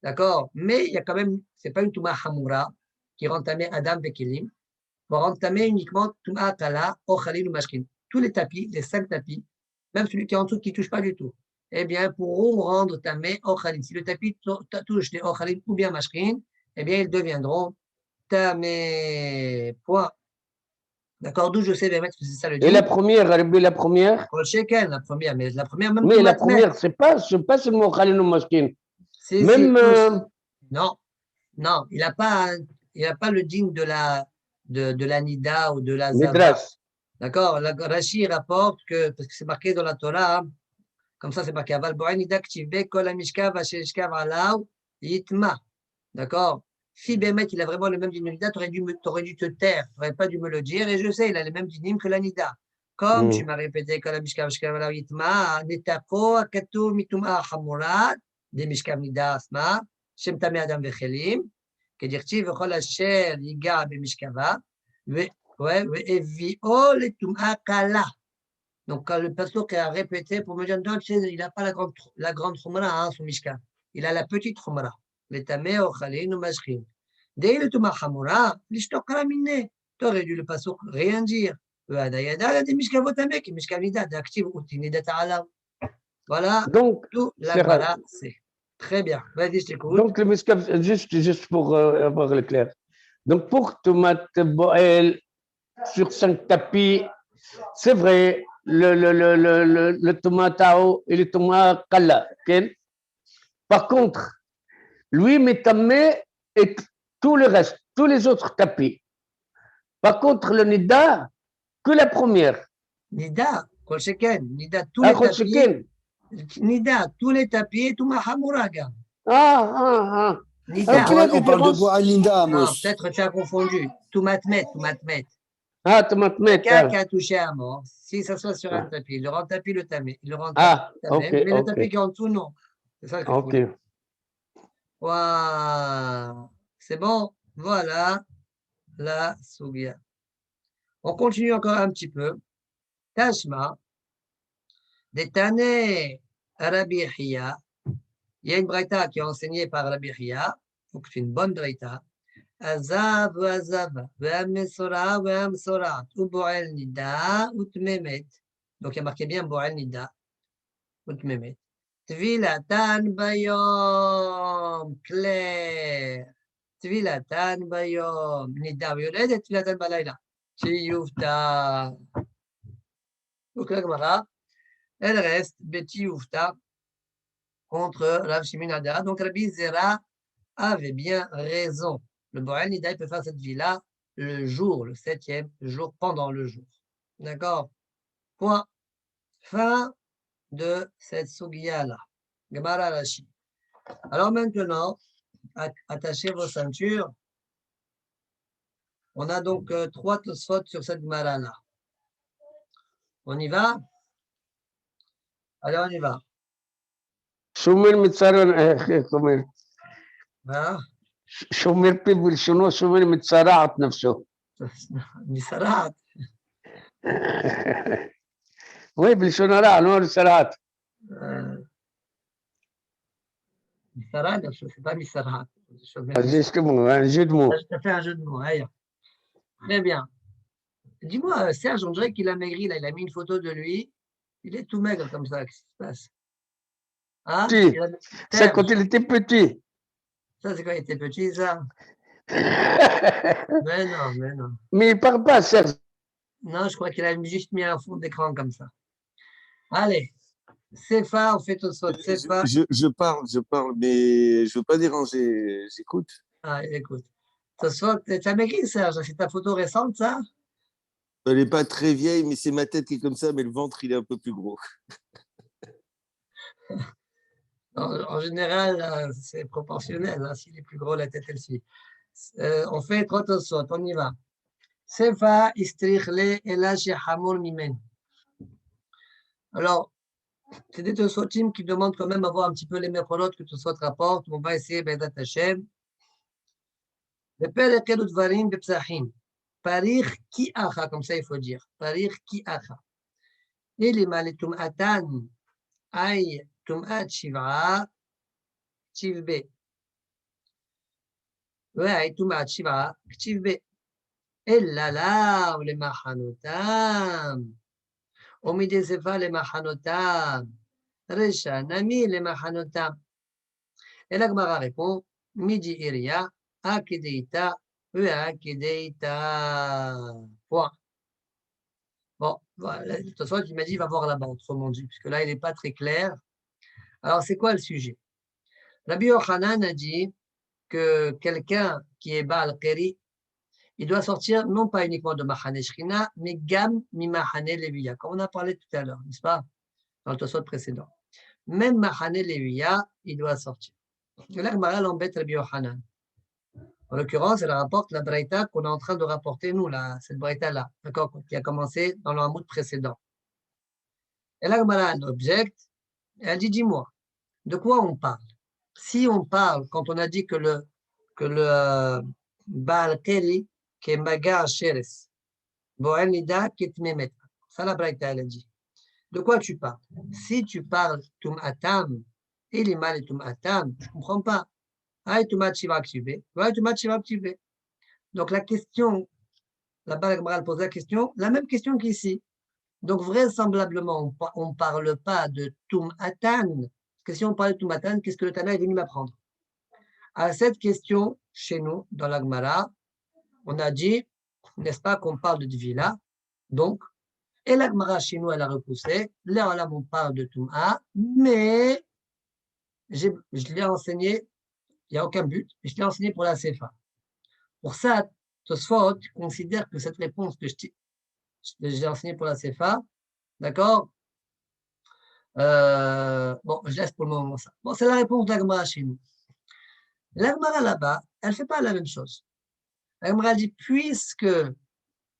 D'accord? Mais il y a quand même, c'est pas une Touma Hamoura qui rend tamé Adam Bekilim, va rendre tamé uniquement Touma Kala, au khalin ou mashkin. Tous les tapis, les 5 tapis, même celui qui est en dessous qui ne touche pas du tout, eh bien, pourront rendre tamé ochalin. Si le tapis touche les ochalin ou bien mashkin, eh bien, ils deviendront tamé. Point. D'accord? D'où je sais, que c'est ça le Et la dit. première, Rabbi, la première? Kol shekel, la première, mais la première, même Mais tout la matmet. première, c'est pas seulement Khalil Mashkin. Si, Même tous. Non, non, il n'a pas, le digne de la Nida ou de la Zava. Midras. D'accord? Rashi rapporte que, parce que c'est marqué dans la Torah, comme ça c'est marqué, Aval Bo'en Nida K'tivbe Kol HaMishkav Asher Yishkav Alav Yitma. D'accord? Si Bémet, il a vraiment le même dinim Nida, tu aurais dû te taire, tu n'aurais pas dû me le dire, et je sais, il a le même dinim que la Nida. Comme tu m'as répété Kol HaMishkav Ashkav Alav Yitma, Netako Akatu Mituma Hamurat, des Mishkav Nida Asma, Shem Tameh Adam Vechelim, כדכתיב וכל אשר ייגע במשכבה, והביאו לטומאה קלה. Donc, quand le pasteur a répété pour me dire, non, il n'a pas la grande khumra, hein, son mishka. Il a la petite khumra. Les tamé, ochalin ou mashkin. Dès le touma hamura, l'ishtokra minne. Tu aurais dû le pasteur rien dire. Yada, des mishkavot tamé, qui mishkavida, d'active ou tinida ta'ala. Voilà, Donc, tout l'agmara, c'est. Très bien. Vas-y, je t'écoute. donc le Mishkav, juste pour avoir le clair. Donc, pour tomate Boel sur 5 tapis, c'est vrai, le tomatao et le tomate kala. Okay? Par contre, lui, Metame et tout le reste, tous les autres tapis. Par contre, le Nida, que la première. Nida, kol sheken, Nida, tous les tapis. Nida, tous les tapis, tout ma hamouraga. Nida. On parle de Boal Nida, Non, Amos. peut-être tu as confondu. Tout matmet. Tomatmet. Quelqu'un qui a touché à mort, si ça soit sur un tapis, il le rend tapis le tamé, il le rend Ok, mais le tapis qui est en dessous, non. C'est ça que je ok. voulais. Waouh. C'est bon, voilà la Sougia. On continue encore un petit peu. Tashma, des Tané Rabbi Hiya. Il y a une braïta qui est enseignée par Rabbi Hiya, donc c'est une bonne braïta. Azav ou Azav, Ve'amesora, Ve'amsora, ou Bo'el Nida, ou Tmemet. Donc il y a marqué bien Bo'el Nida, ou Tmemet. Tvilatan Bayom, clair. Tvilatan Bayom, Nida, Violet, Tvilatan Balayla. Chiyufta. Donc la Gemara, elle reste Beti Yufta contre Rav Shimon Ada. Donc Rabbi Zera avait bien raison. Le Bo'el Nida, il peut faire cette vie-là le jour, le 7e jour, pendant le jour. D'accord? Point. Fin de cette Sugiya-là. Gemara Rashi. Alors maintenant, attachez vos ceintures. On a donc 3 tosfot sur cette Gemara-là. On y va? Allez, on y va. שומר מצרון, איך אומר? שומר פיו בלשונו, שומר מצרעת נפשו. מצרעת. Oui, בלשון הרע, לא מצרעת. מצרעת, c'est pas מצרעת. Justement, un jeu de mots. Ça fait un jeu de mots, ailleurs. Très bien. Dis-moi, Serge, on dirait qu'il a maigri, là, il a mis une photo de lui. Il est tout maigre comme ça, qu'est-ce qui se passe? Hein? C'est quand il était petit. Ça, c'est quand il était petit, ça? Mais non, mais non. Mais il ne parle pas, Serge. Non, je crois qu'il a juste mis un fond d'écran comme ça. Allez, Sefa, on fait tout ça. Sefa. Je parle, mais je veux pas déranger. J'écoute. Ah, écoute. Tosfot, t'as maigri, Serge, c'est ta photo récente, ça? Elle n'est pas très vieille, mais c'est ma tête qui est comme ça, mais le ventre, il est un peu plus gros. En général, c'est proportionnel. Hein. S'il est plus gros, la tête, elle suit. On fait trois Tosfot, on y va. Sefa istrichle elashi hamur mimen. Alors, c'est des Tosfotim qui demandent quand même avoir un petit peu les mécholotes que Tosfot rapporte. On va essayer, Be'edat Hashem. בפרק אלו דברים בפסחים, פריך כי אחא, comme ça il faut dire, פריך כי אחא. אלימה לטומאתן, אי טומאת שבעה, כתיב ב. ואי טומאת שבעה, כתיב ב. אלא לאו למחנותם, ומדי שפה למחנותם, רשע נמי למחנותם. אלא גמרא répond, midi iria, Akedeita, Akedeita. Point. Bon, voilà, de toute façon, il m'a dit, il va voir là-bas, autrement dit, puisque là, il n'est pas très clair. Alors, c'est quoi le sujet? Rabbi Yochanan a dit que quelqu'un qui est Baal Keri, il doit sortir non pas uniquement de Mahane Shrina, mais Gam mi Mahane Leviya, comme on a parlé tout à l'heure, n'est-ce pas? Dans le Tosot précédent. Même Mahane Leviya, il doit sortir. Et là, Gemara l'embête Rabbi Yochanan. En l'occurrence, elle rapporte la braïta qu'on est en train de rapporter, nous, là, cette braïta-là, d'accord, qui a commencé dans le hamoud précédent. Et là, Gemara objecte, elle dit, dis-moi, de quoi on parle? Si on parle, quand on a dit que le Baal Keri, qui est Maga Sheres, Boel Nida, qui est Tmemet, ça la braïta, elle a dit. De quoi tu parles? Si tu parles Tum Atam, il est mal et Tum Atam, je ne comprends pas. Donc la question, là-bas, la pose la question, la même question qu'ici. Donc vraisemblablement, on ne parle pas de Tum Atan, parce que si on parle de Tum Atan, qu'est-ce que le Tana est venu m'apprendre? À cette question, chez nous, dans la Gemara, on a dit, n'est-ce pas, qu'on parle de Dvila, donc, et la Gemara chez nous, elle a repoussé, là, on parle de Tum'a, mais je l'ai enseigné. Il n'y a aucun but, mais je t'ai enseigné pour la CFA. Pour ça, Tosfot considère que cette réponse que j'ai enseignée pour la CFA, d'accord, bon, je laisse pour le moment ça. Bon, c'est la réponse de l'Agmara chez nous. L'Agmara là-bas, elle ne fait pas la même chose. L'Agmara dit, puisque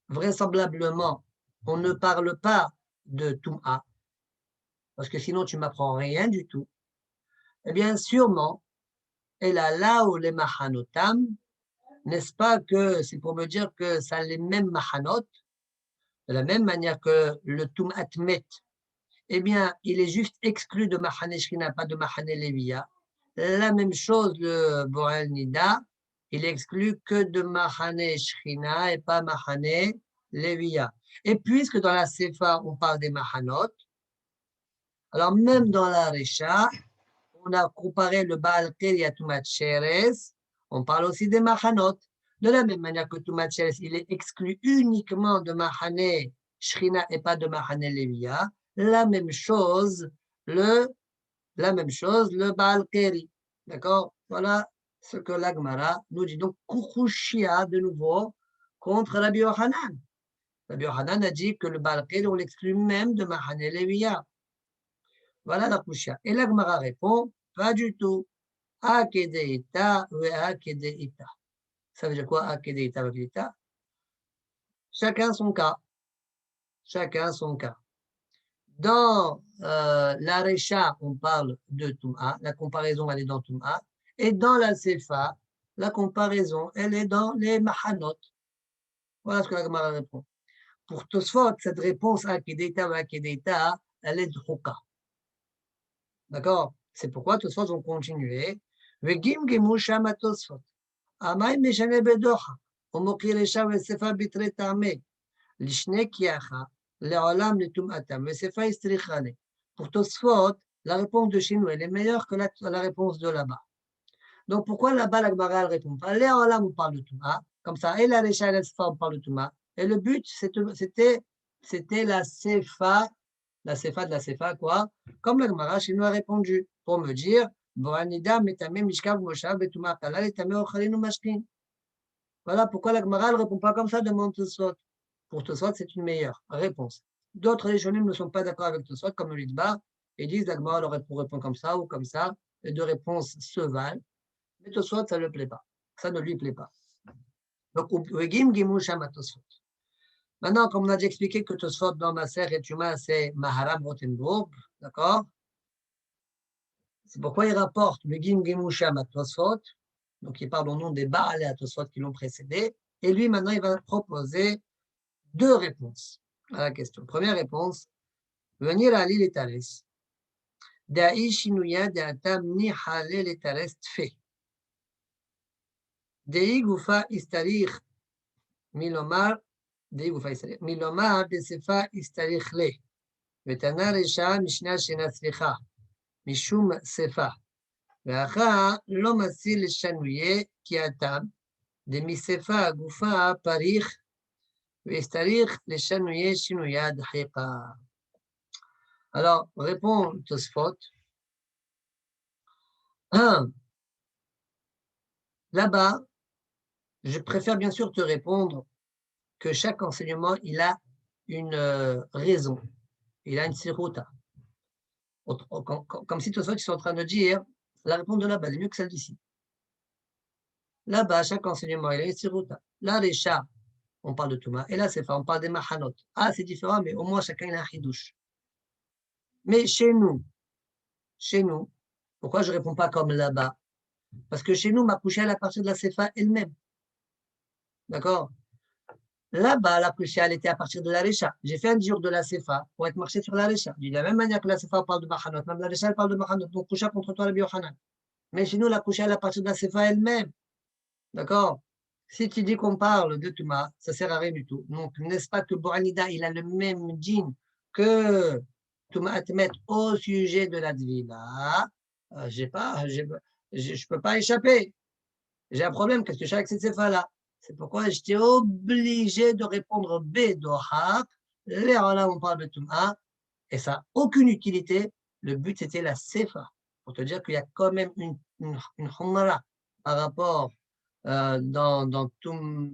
vraisemblablement, on ne parle pas de Tum'a, parce que sinon tu ne m'apprends rien du tout, eh bien, sûrement, et là où les mahanotam, n'est-ce pas que c'est pour me dire que ça a les mêmes mahanot, de la même manière que le Tum'at Met, eh bien, il est juste exclu de Mahane Shrina, pas de Mahane Leviya. La même chose, le Boel Nida, il est exclu que de Mahane Shrina et pas Mahane Leviya. Et puisque dans la Sefa, on parle des Mahanot, alors même dans la Recha, on a comparé le Baal Keri à Tumat Sheres, on parle aussi des Mahanot. De la même manière que Tumat Sheres, il est exclu uniquement de Mahane Shrina et pas de Mahane Leviya. La même chose, le Baal Keri. D'accord? Voilà ce que l'Agmara nous dit. Donc, Kuchushia, de nouveau, contre Rabbi Yochanan. Rabbi Yochanan a dit que le Baal Keri, on l'exclut même de Mahane Leviya. Voilà la Kushia. Et l'Agmara répond, pas du tout. Akedeita ou Akedeita. Ça veut dire quoi, Akedeita ou Akedeita? Chacun son cas. Chacun son cas. Dans la Recha, on parle de Tum'a, la comparaison elle est dans Tum'a, et dans la Sefa, la comparaison elle est dans les Mahanot. Voilà ce que la Gemara répond. Pour Tosfot, cette réponse Akedeita ou Akedeita, elle est Dhruka. D'accord? C'est pourquoi Tosfot ont continué. Vegim gemu shama Tosfot. Amay meshane bedocha. Omoki Recha ve Sefa bitre ta'ame. Lishne kiacha. Pour Tosfot, la réponse de chez nous, elle est meilleure que la réponse de là-bas. Donc, pourquoi là-bas, la Gemara, elle répond pas? Les Olam, on parle de Touma, comme ça, et la Recha et la Sefa, on parle de Touma. Et le but, c'était la Sefa la Sefa de la Sefa, quoi? Comme la Gemara, il nous a répondu pour me dire, Boranida, Metame, Mishkav, Moshav, Betuma, Kalal, Etame, Ochalinu, Mashkin. Voilà pourquoi la Gemara ne répond pas comme ça, demande Tosfot. Pour Tosfot, c'est une meilleure réponse. D'autres Rishonim ne sont pas d'accord avec Tosfot, comme le Lidbar, et disent la Gemara aurait pu répondre comme ça ou comme ça. Les deux réponses se valent. Mais Tosfot, ça ne lui plaît pas. Ça ne lui plaît pas. Donc, Uegim Gimu Shama Tosfot. Maintenant, comme on a déjà expliqué que Tosfot dans Maser et Tuma, c'est Maharam Rotenburg, d'accord? C'est pourquoi il rapporte Uegim Gimu Shama Tosfot. Donc, il parle au nom des Baalé à Tosfot qui l'ont précédé. Et lui, maintenant, il va proposer deux réponses à la question. Première réponse, venir à l'île Etares. Da'i shinuya da'atam ni halel etares tfe. Da'i gufa istarich milomar, da'i gufa istarich, milomar desefa istarich le. Vetana resha mishna shena slicha, mishum sefa. Ve'acha lo masil shanuye ki atam, de misefa gufa parich, ve'istarich le shanuye shinuya d'ha'iqa. Alors, répond Tosfot. 1. Là-bas, je préfère bien sûr te répondre que chaque enseignement, il a une raison. Il a une sirota. Comme si Tosfot, ils sont en train de dire, la réponse de là-bas, elle est mieux que celle d'ici. Là-bas, chaque enseignement, il a une sirota. Là, les chats, on parle de Touma. Et là, c'est on parle des mahanot. Ah, c'est différent, mais au moins, chacun, il a un chidouche. Mais chez nous, pourquoi je ne réponds pas comme là-bas? Parce que chez nous, ma couchée, elle est à partir de la Sefa elle-même. D'accord? Là-bas, la couchée, elle était à partir de la Recha. J'ai fait un jour de la Sefa pour être marché sur la Recha. De la même manière que la Sefa parle de Machanot, même la Recha, elle parle de Machanot. Donc, coucha contre toi, la Biochanan. Mais chez nous, la couchée, elle est à partir de la Sefa elle-même. D'accord? Si tu dis qu'on parle de Touma, ça ne sert à rien du tout. Donc, n'est-ce pas que Boranida, il a le même djinn que Touma Atmet au sujet de la Dvila? Je ne peux pas échapper. J'ai un problème, qu'est-ce que je fais avec cette Sefa-là? C'est pourquoi j'étais obligé de répondre B d'Ohak. Là, on parle de Touma, et ça n'a aucune utilité. Le but, c'était la Sefa, pour te dire qu'il y a quand même une Humara par rapport dans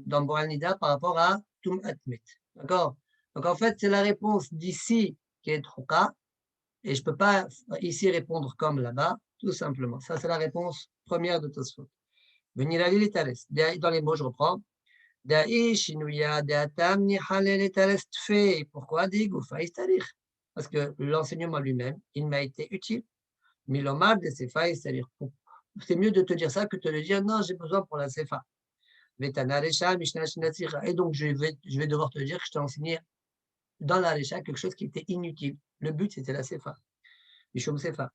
Boranida par rapport à Toum Atmet. D'accord? Donc, en fait, c'est la réponse d'ici qui est Trouka, et je ne peux pas ici répondre comme là-bas, tout simplement. Ça, c'est la réponse première de Tosfot. Venir à l'île dans les mots, je reprends. Pourquoi? Parce que l'enseignement lui-même, il m'a été utile. Milomad de Sefa, c'est-à-dire, c'est mieux de te dire ça que de te dire non, j'ai besoin pour la Sefa. Et donc, je vais devoir te dire que je t'ai enseigné dans la Recha quelque chose qui était inutile. Le but, c'était la Sefa. Mishum Sefa.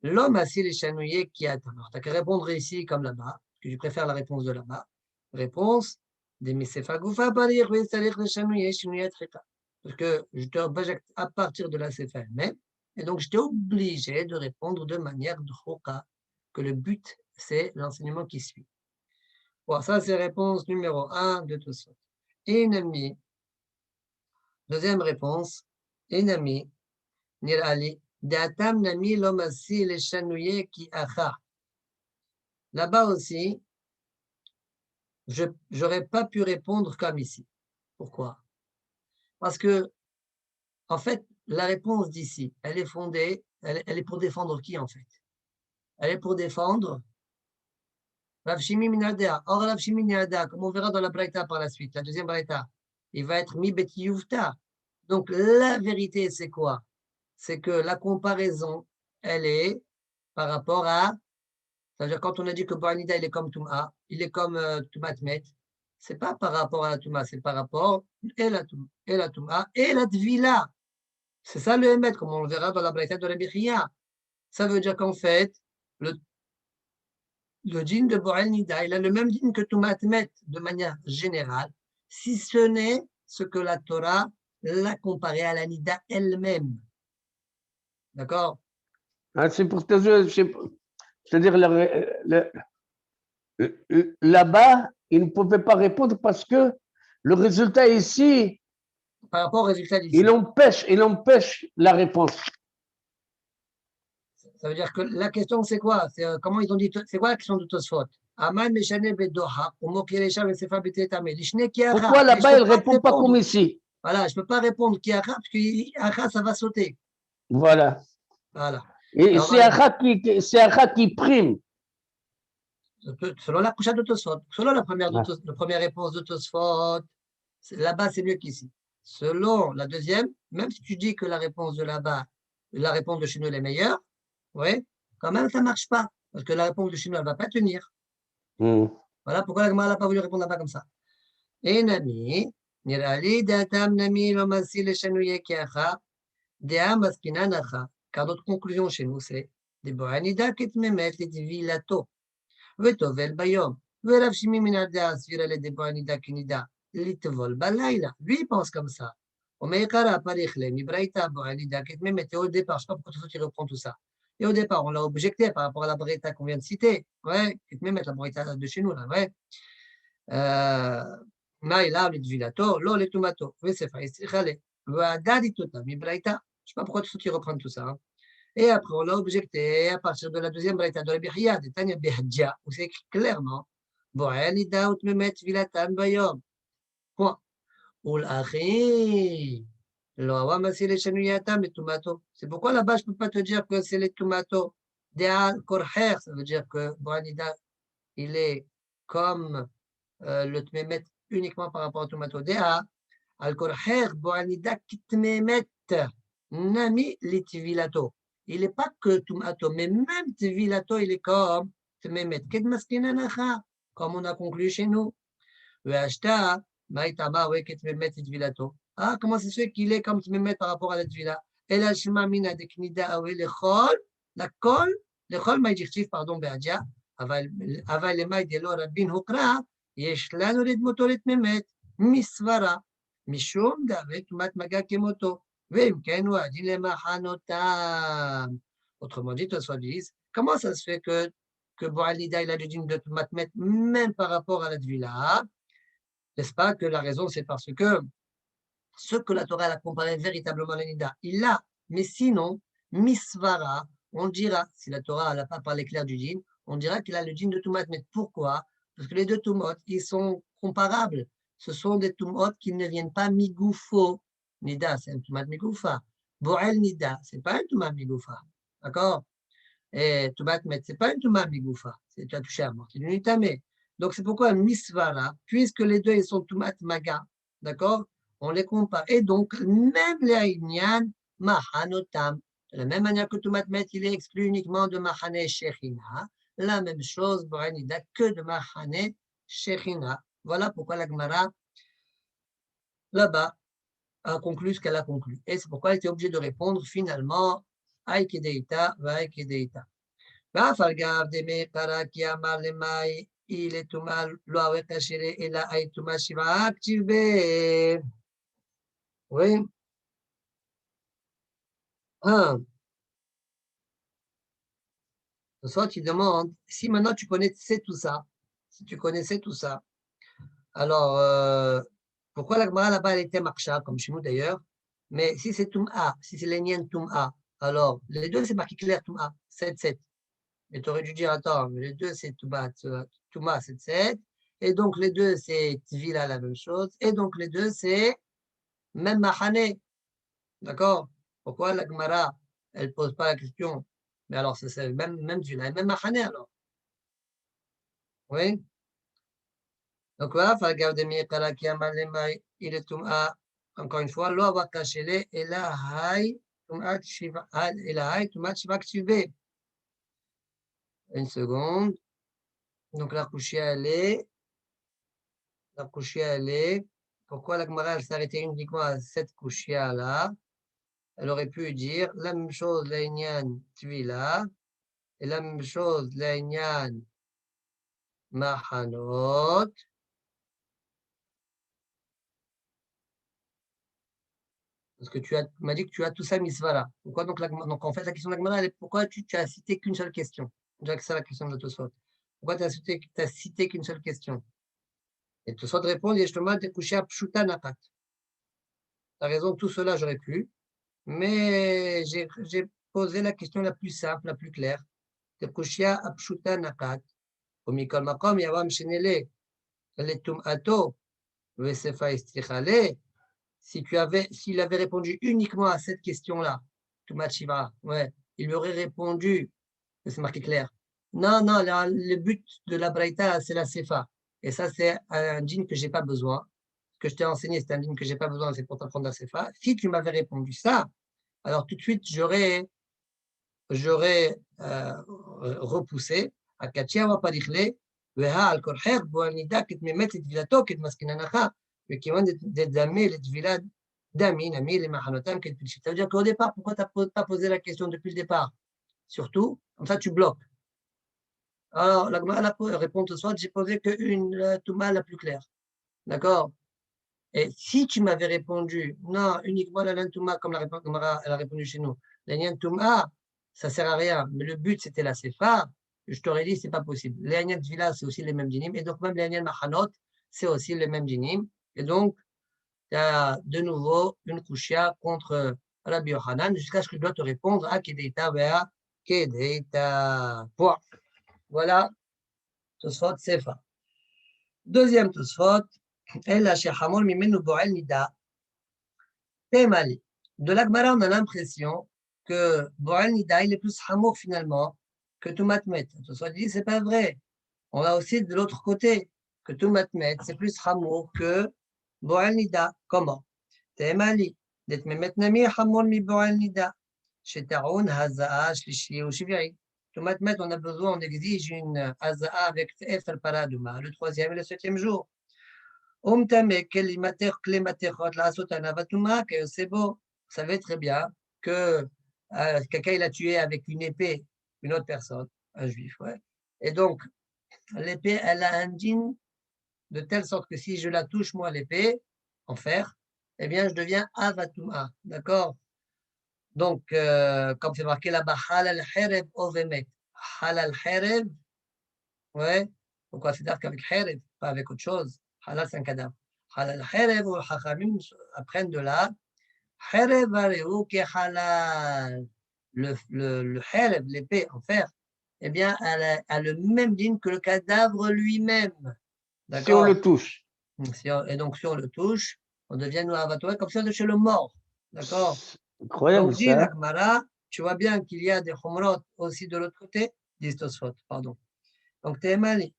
L'homme assis les chanouillés qui attend. Alors, tu n'as qu'à répondre ici comme là-bas, parce que je préfère la réponse de là-bas. Réponse des Misefa Goufa Parir, c'est-à-dire les chanouillés, chanouillés trika. Parce que je te rejette à partir de la Sefa elle-même, et donc j'étais obligé de répondre de manière d'Hoka, que le but, c'est l'enseignement qui suit. Bon, ça, c'est réponse numéro 1 de tout ça. Ennemi. Deuxième réponse. Ennemi. Nirali. Datam nami lomasi les chanouillés qui acha. Là-bas aussi, je n'aurais pas pu répondre comme ici. Pourquoi? Parce que, en fait, la réponse d'ici, elle est fondée, elle est pour défendre qui, en fait? Elle est pour défendre Rav Shimi Minadea. Or, Rav Shimi Minadea, comme on verra dans la Braïta par la suite, la deuxième Braïta, il va être mi beti yuvta. Donc, la vérité, c'est quoi? C'est que la comparaison, elle est par rapport à, c'est-à-dire quand on a dit que Boanida, il est comme Touma, il est comme Toumatmet, c'est pas par rapport à la Touma, c'est par rapport à la Touma et la Tvila. C'est ça le Emet, comme on le verra dans la Braïta de la Bichia. Ça veut dire qu'en fait, le djinn de Boel Nida, il a le même djinn que Toumatmet de manière générale, si ce n'est ce que la Torah l'a comparé à la Nida elle-même. D'accord? Ah, c'est pour te dire, c'est-à-dire là-bas, il ne pouvait pas répondre parce que le résultat ici, par rapport au résultat d'ici. Il empêche la réponse. Ça veut dire que la question, c'est quoi? C'est comment ils ont dit, c'est quoi la question de Tosfot? Aman meshane bedoha, ou mokiresham et sefa betetame. Lishne kiacha. Pourquoi là-bas, il ne répond pas comme ici? Voilà, je ne peux pas répondre kiacha, parce que acha, ça va sauter. Voilà. Voilà. Et c'est Acha qui prime. Selon la couche de Tosfot, selon la première réponse de Tosfot, là-bas, c'est mieux qu'ici. Selon la deuxième, même si tu dis que la réponse de là-bas, la réponse de chez nous est meilleure, ouais, quand même, ça ne marche pas. Parce que la réponse de chez nous, elle ne va pas tenir. Voilà pourquoi la Gemara n'a pas voulu répondre là-bas comme ça. Et Nami, Nirali, Datam, Nami, Lomasi, le Chanouye, Kiacha, Dea, Maskina, Nacha. Car notre conclusion chez nous, c'est des Bohanida, Ketmemet, les Divilato, Vetovel, Bayom, Verav Shimi, Minada, Svira, les Bohanida, Kinida, Litvol, Balaïla. Lui, il pense comme ça. Omeikara, Parichle, Mibraïta, Bohanida, Ketmemet. Et au départ, je ne sais pas pourquoi tu reprends tout ça. Et au départ, on l'a objecté par rapport à la Braïta qu'on vient de citer. Ouais, même la Braïta de chez nous, là, ouais. Maïla, le Dvilato, l'eau, les tomatos. Oui, c'est fait. Je ne sais pas pourquoi tu reprends tout ça. Hein. Et après, on l'a objecté à partir de la deuxième Braïta de la Bihya, de Tanya Behadja, où c'est écrit clairement Bohanida, Utmemet, Vilatan, Bayom. Point. Ou l'Akhi. C'est pourquoi là-bas, je ne peux pas te dire que c'est les tomatos. Ça veut dire que Bohanida, il est comme le tmemet uniquement par rapport au tomato. Dea, al-korher, Bohanida, kitmemet, nami, litivilato. Il n'est pas que tomato, mais même tivilato, il est comme tmemet. Kedmaskina nacha, comme on a conclu chez nous. Ve'ashta, maïtama, ouais, ketmemet, tivilato. Ah, comment c'est fait qu'il est comme tmemet par rapport à la tvila? El hashma mina de knida awe lechol, la kol, lechol maïdirtif, pardon, be'adja, aval le maïd elo rabbin hukra, יש לנו לדמותו לתממת, מסברה, משום דאבה תומת מגע כמותו, ואם כן הוא הדין למחנותם. Autrement dit, Tosfot dit, comment ça se fait que Bohanida il a le dîme de Matmet même par rapport à la Tvila? N'est-ce pas que la raison c'est parce que ce que la Torah a comparé véritablement à la Nida, il l'a, mais sinon, Misvara, on dira, si la Torah n'a pas parlé clair du dîme, on dira qu'il a le dîme de Matmet. Pourquoi? Parce que les deux Tumot, ils sont comparables. Ce sont des Tumot qui ne viennent pas Migoufo. Nida, c'est un Tumat Migoufa. Boel Nida, ce n'est pas un Tumat Migoufa. D'accord? Et Tumat Met, ce n'est pas un Tumat Migoufa. C'est tu as touché à mort. C'est une unitame. Donc c'est pourquoi Misvara, puisque les deux ils sont Tumat Maga, d'accord? On les compare. Et donc, même les Aïnian, Mahanotam, de la même manière que Tumat Met, il est exclu uniquement de Mahane Shechina. La même chose, Bohanida, que de Mahane Shechina. Voilà pourquoi la Gemara, là-bas, a conclu ce qu'elle a conclu. Et c'est pourquoi elle était obligée de répondre finalement, Aïkedeita, Vaïkedeita. Vafalgav de Mekara qui amar le maï, il est tumal, loawe kachere, et la aïtuma shiva active. Oui. Soit tu demandes, si maintenant tu connaissais tout ça, si tu connaissais tout ça, alors pourquoi la Gemara là-bas elle était marcha, comme chez nous d'ailleurs, mais si c'est Tum'a, si c'est l'Enien Tum'a, alors les deux c'est marqué clair Tum'a, 7-7. Mais tu aurais dû dire, attends, mais les deux c'est Tum'a 7-7, et donc les deux c'est Tvila la même chose, et donc les deux c'est même Mahane. D'accord? Pourquoi la Gemara elle ne pose pas la question? Mais alors, c'est même Tvila, même Mahane alors. Oui? Donc voilà, il est Tum'a, encore une fois, lo avakashele, et la hay, Tum'a Shiva, et la hay, Tum'a Shiva Kshive. Une seconde. Donc la couchia, elle est. Pourquoi la Gemara elle s'arrêtait uniquement à cette couchia là? Elle aurait pu dire la même chose, la Inyan Tvila, et la même chose, la Inyan Mahanot. Parce que tu m'as dit que tu as tout ça misvara. Pourquoi donc en fait, la question de la Gemara, elle est pourquoi tu as cité qu'une seule question? Déjà que c'est la question de Tosfot. Pourquoi tu as cité qu'une seule question? Et Tosfot répond, justement, de coucher à Pshuta Nakat. tu as raison, tout cela, j'aurais pu. Mais j'ai posé la question la plus simple, la plus claire. Tekushia apshuta nakat. Umikol makom yavam shenele. Letum ato. Vesefa istrichale. S'il avait répondu uniquement à cette question-là, Tumachiva, ouais, il lui aurait répondu, c'est marqué clair. Non, non, le but de la Braïta, c'est la Sefa. Et ça, c'est un dîne que je n'ai pas besoin. Ce que je t'ai enseigné, c'est un dîne que je n'ai pas besoin, c'est pour t'apprendre la Sefa. Si tu m'avais répondu ça, alors tout de suite, j'aurais repoussé. Akachiawa parichle, veha al korher, boanida, kit memet et vilato, kit maskinanacha, mais qui vont d'damer les vilades d'amin, ami, les mahanotam, kit pilchit. Ça veut dire qu'au départ, pourquoi tu n'as pas posé la question depuis le départ? Surtout, comme ça, tu bloques. Alors, la Gemara répond ce soir, j'ai posé qu'une touma la plus claire. D'accord? Et si tu m'avais répondu, non, uniquement la touma, comme la Gemara elle a répondu chez nous, la touma, ça ne sert à rien, mais le but c'était la sefa, je t'aurais dit, c'est pas possible. Les Agnan Tvila, c'est aussi les mêmes dinim, et donc même les Agnan Machanot, c'est aussi les mêmes dinim. Et donc, tu as de nouveau une kushia contre Rabbi Yochanan, jusqu'à ce que je dois te répondre à Kedeita Vea Kedeita. Point. Voilà, Tosfot Sefa. Deuxième Tosfot, El Shechamol Mimenu Boel Nida. Temali. De la Gemara, on a l'impression que Boel Nida, il est plus Hamour finalement que Toumatmet. Tosfot dit, c'est pas vrai. On a aussi de l'autre côté que Toumatmet, c'est plus Hamour que Boel Nida. Comment? Temali. Det Memet Nami Hamour mi Boel Nida. Shetaroun Hazaa Shlishi ou Shiviri. Toumatmet, on a besoin, on exige une Hazaa avec Efel Paradouma, le 3e et le 7e jour. C'est beau. Vous savez très bien que quelqu'un il a tué avec une épée une autre personne, un juif. Ouais. Et donc, l'épée, elle a un dîne de telle sorte que si je la touche, moi, l'épée, en fer, eh bien, je deviens Avatuma. D'accord? Donc, comme c'est marqué là-bas, Halal Hereb Ovemet. Halal Hereb, ouais. Pourquoi c'est-à-dire qu'avec Hereb, pas avec autre chose. Halal, c'est un cadavre. Halal Hereb ou Chachamim apprennent de là. Hereb Areu qui halal. Le Hereb, l'épée en fer, eh bien, elle a le même dîne que le cadavre lui-même. Si on le touche. Et donc, si on le touche, on devient Noavatoé comme ça de chez le mort. D'accord? Incroyable Donc, dit ça. la Gemara, tu vois bien qu'il y a des Chumrot aussi de l'autre côté, dit Tosfot, pardon. Donc, Témali,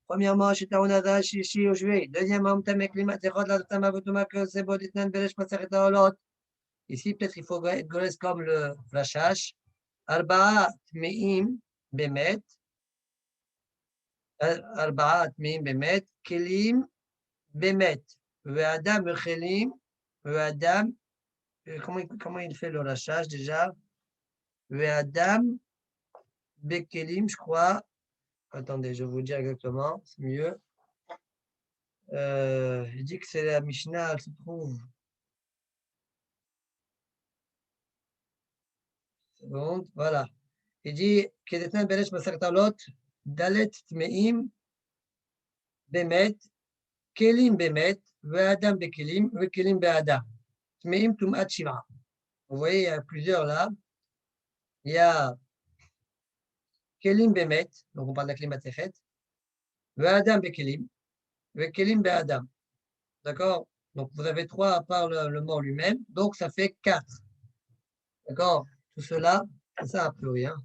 premièrement, Shitaunada, Shishi, Oshvei. Deuxièmement, Tamek, Lima, Techot, la Tama, Votuma, Kosebo, Ditnan, Beresh, Masareta, Olot. Ici, peut-être il faut être comme le flashage. Arba'a, Tmeim, Bemet. Arba'a, Tmeim, Bemet. Kelim, Bemet. Ve'adam, Vechelim. Ve'adam. Comment il fait le lâchage déjà? Ve'adam, Bekelim, je crois. Attendez, je vais vous dire exactement, c'est mieux. Il dit que c'est la Mishnah, elle se trouve. Seconde, voilà. Il dit Kedetnan Beresh Masartalot, Dalet Tmeim, Bemet, Kelim Bemet, Ve'adam Bekelim, Ve'kelim Be'adam. Tmeim Tumat Shiva. Vous voyez, il y a plusieurs là. Il y a Kelim Bemet, donc on parle de la Klimatechet, Ve'adam Bekelim, Ve'kelim Be'adam. D'accord? Donc vous avez 3 à part le mort lui-même, donc ça fait 4. D'accord? Tout cela, c'est ça a priori. Hein?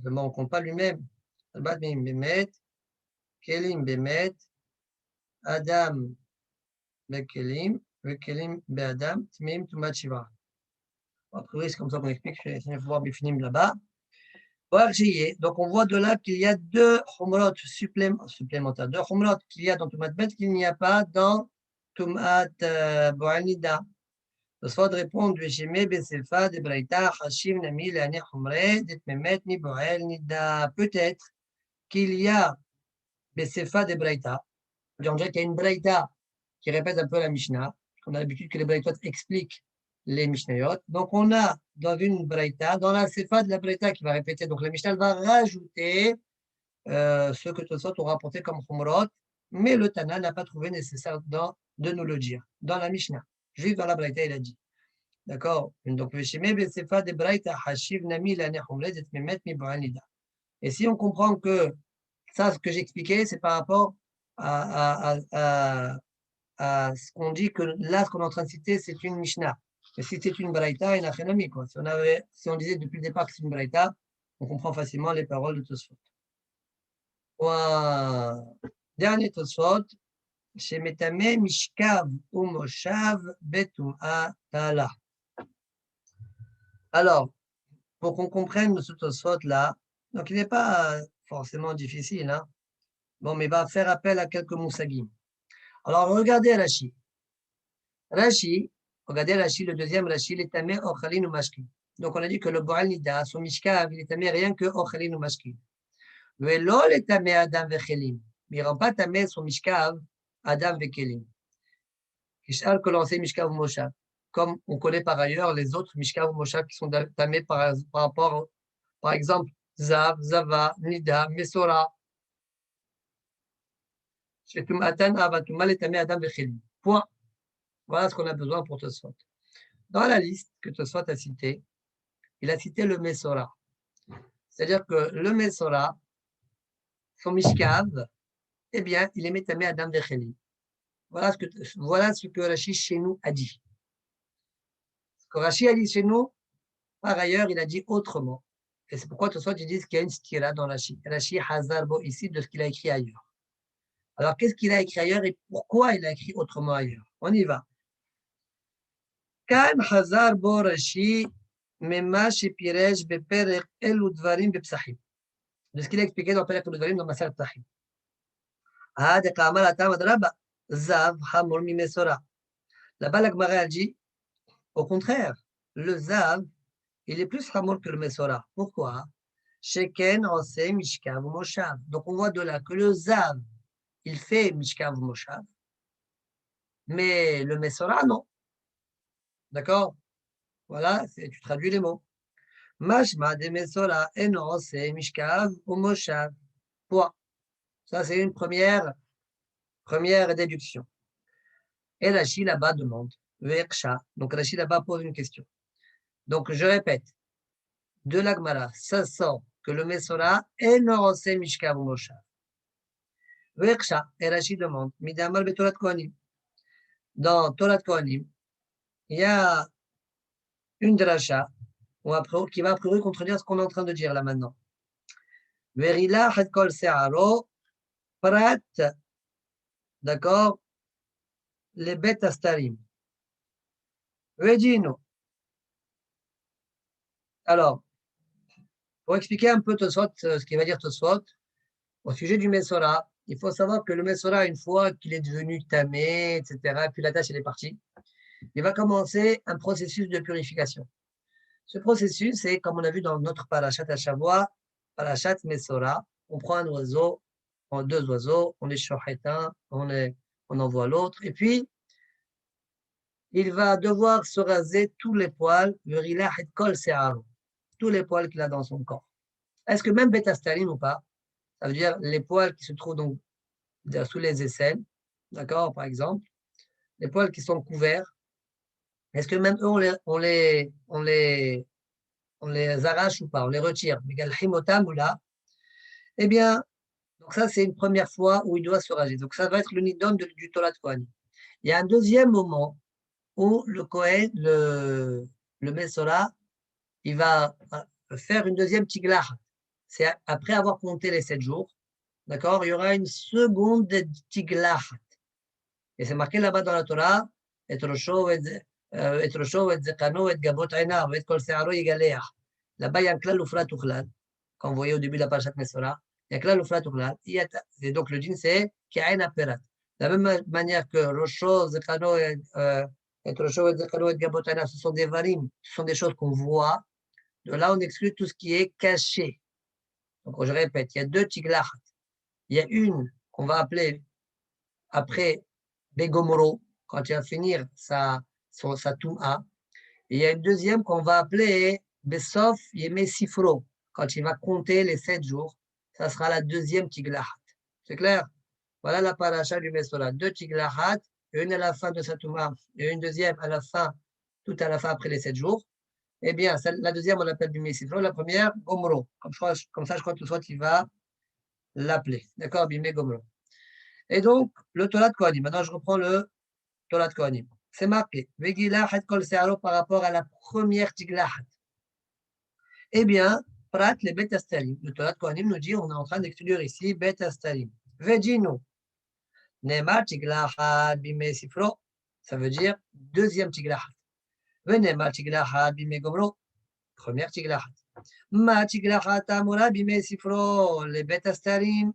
Le mort, on ne compte pas lui-même. Badmim Bemet, Kelim Bemet, Adam Bekelim, Bekelim Be'adam, Tmim Tumat Shiva. A priori, c'est comme ça qu'on explique, je vais voir Bifinim là-bas. Donc, on voit de là qu'il y a 2 Humrot supplémentaires, 2 Humrot qu'il y a dans Tumat Bet qu'il n'y a pas dans Tumat Boal Nida. Tosfot répond Veshime Besefa de Braïta Hashim Nami Leane Humre Det Memet Ni Boal Nida. Peut-être qu'il y a Besefa de Braïta. On dirait qu'il y a une Braïta qui répète un peu la Mishnah. On a l'habitude que les Braïtot expliquent les Mishnayot. Donc, on a dans une Braïta, dans la Sefa de la Braïta qui va répéter. Donc, la Mishnah va rajouter ce que Tosfot ont rapporté comme Humrot, Mais le Tana n'a pas trouvé nécessaire de nous le dire. Dans la Mishnah, juste dans la Braïta, il a dit. D'accord? Donc, et si on comprend que ça, ce que j'expliquais, c'est par rapport à ce qu'on dit que là, ce qu'on est en train de citer, c'est une Mishnah. Mais si c'est une Braïta, il n'a rien à mis, quoi. Si on disait depuis le départ que c'est une Braïta, on comprend facilement les paroles de Tosfot. Dernier Tosfot, chez Metame Mishkav ou Moshav Betum'a Tala. Alors, pour qu'on comprenne ce Tosfot là, donc il n'est pas forcément difficile, hein. Bon, mais il va faire appel à quelques moussagim. Alors, regardez Rashi. Regardez Rashi, le deuxième Rashi, il est tamé ochalin ou mashkin. Donc, on a dit que le Bo'al Nida, son mishkav, il est tamé rien que ochalin ou mashkin. Velo le tamé adam vechelim. Mais il ne rend pas tamé son mishkav adam vechelim. Kishal que l'ancien mishkav moshav. Comme on connaît par ailleurs les autres mishkav moshav qui sont tamés par rapport, par exemple, Zav, Zava, Nida, Mesora. Point. Voilà ce qu'on a besoin pour Tosfot. Dans la liste que Tosfot a citée, il a cité le Mesora. C'est-à-dire que le Mesora, son Mishkav, eh bien, il est métamé Adam Vecheli. Voilà ce que Rashi chez nous a dit. Ce que Rashi a dit chez nous, par ailleurs, il a dit autrement. Et c'est pourquoi Tosfot dit qu'il y a une stira dans Rashi. Rashi Hazarbo ici de ce qu'il a écrit ailleurs. Alors, qu'est-ce qu'il a écrit ailleurs et pourquoi il a écrit autrement ailleurs? On y va. כאן חזר בו רש"י ממה שפירש בפרק אלו דברים בפסחים. De ce qu'il a expliqué dans Perek אלו דברים dans Maseret Psachim. דקאמר הטעם אדרבה, זב חמור ממסורה. Là-bas, la Gemara a dit, au contraire, le zav, il est plus hamor que le mesora. Pourquoi? Sheken ose mishkav ou moshav. Donc, on voit de là que le zav, il fait mishkav ou moshav, mais le mesora, non. D'accord? Voilà, tu traduis les mots. Mashma de mesora eno se mishkav ou moshav. Point. Ça, c'est une première déduction. Et Rashi là-bas demande, Ve'eksha. Donc Rashi là-bas pose une question. Donc je répète, de l'Agmara, ça sent que le mesora eno se mishkav ou moshav. Ve'eksha. Et Rashi demande, Midamal betorat kohanim. Dans Torat Kohanim, il y a une dracha qui va a priori contredire ce qu'on est en train de dire là maintenant. Verila hadkol se'aro prat, d'accord, les bêtes astarim. Vedino. Alors, pour expliquer un peu Tosfot, ce qu'il va dire Tosfot, au sujet du Mesora, il faut savoir que le Mesora, une fois qu'il est devenu tamé, etc., puis la tâche elle est partie, il va commencer un processus de purification. Ce processus, c'est comme on a vu dans notre parachat à Shavua, parachat Mesora, on prend un oiseau, deux oiseaux, on les shochet un, on envoie l'autre, et puis il va devoir se raser tous les poils, tous les poils qu'il a dans son corps. Est-ce que même Betastalim ou pas? Ça veut dire les poils qui se trouvent donc sous les aisselles, d'accord, par exemple, les poils qui sont couverts. Est-ce que même eux, on les arrache ou pas, on les retire? Eh bien, donc ça, c'est une première fois où il doit se raser. Donc ça va être le nidon du Torat Kohanim. Il y a un deuxième moment où le Kohen, le Mesora, il va faire une deuxième tiglah. C'est après avoir compté les 7 jours, d'accord, il y aura une seconde tiglah. Et c'est marqué là-bas dans la Torah, et Rosho, et Zekano, et Gabot Ainav, et Kol Searo Yigaleach. Là-bas, il y a un klal ufrat uchlal, comme vous voyez au début de la parashat Mesora. Il y a un klal ufrat uchlal. Et donc le din, c'est Ki'ain Aperat. De la même manière que Rosho, Zekano, et Rosho, et Zekano, et Gabot Ainav, ce sont des varim, ce sont des choses qu'on voit. De là, on exclut tout ce qui est caché. Donc, je répète, il y a 2 tiglach. Il y a une qu'on va appeler après Begomoro, quand il va finir sa Touma. Et il y a une deuxième qu'on va appeler Besof Yeme Sifro, quand il va compter les 7 jours. Ça sera la deuxième tiglach. C'est clair? Voilà la paracha du Mesorah. 2 tiglahat, une à la fin de Satouma et une deuxième à la fin, tout à la fin après les 7 jours. Eh bien, la deuxième, on l'appelle Bimé Sifro. La première, Gomro. Comme ça, je crois que tout soit, il va l'appeler. D'accord, Bimé Gomro. Et donc, le Torah de Kohanim. Maintenant, je reprends le Torah de Kohanim. C'est marqué. Vegilahat kol se'aro par rapport à la première tiglahat. Eh bien, Prat les Bet Astarim. Le Torah de Kohanim nous dit, on est en train d'expliquer ici Bet Astarim. Vejino. Neymar tiglahat Bimé Sifro. Ça veut dire deuxième tiglahat. Venemar tiglahat Bimé Gomro. Première tiglahat. Ma tiglahat amora Bimé Sifro. Les Bet Astarim.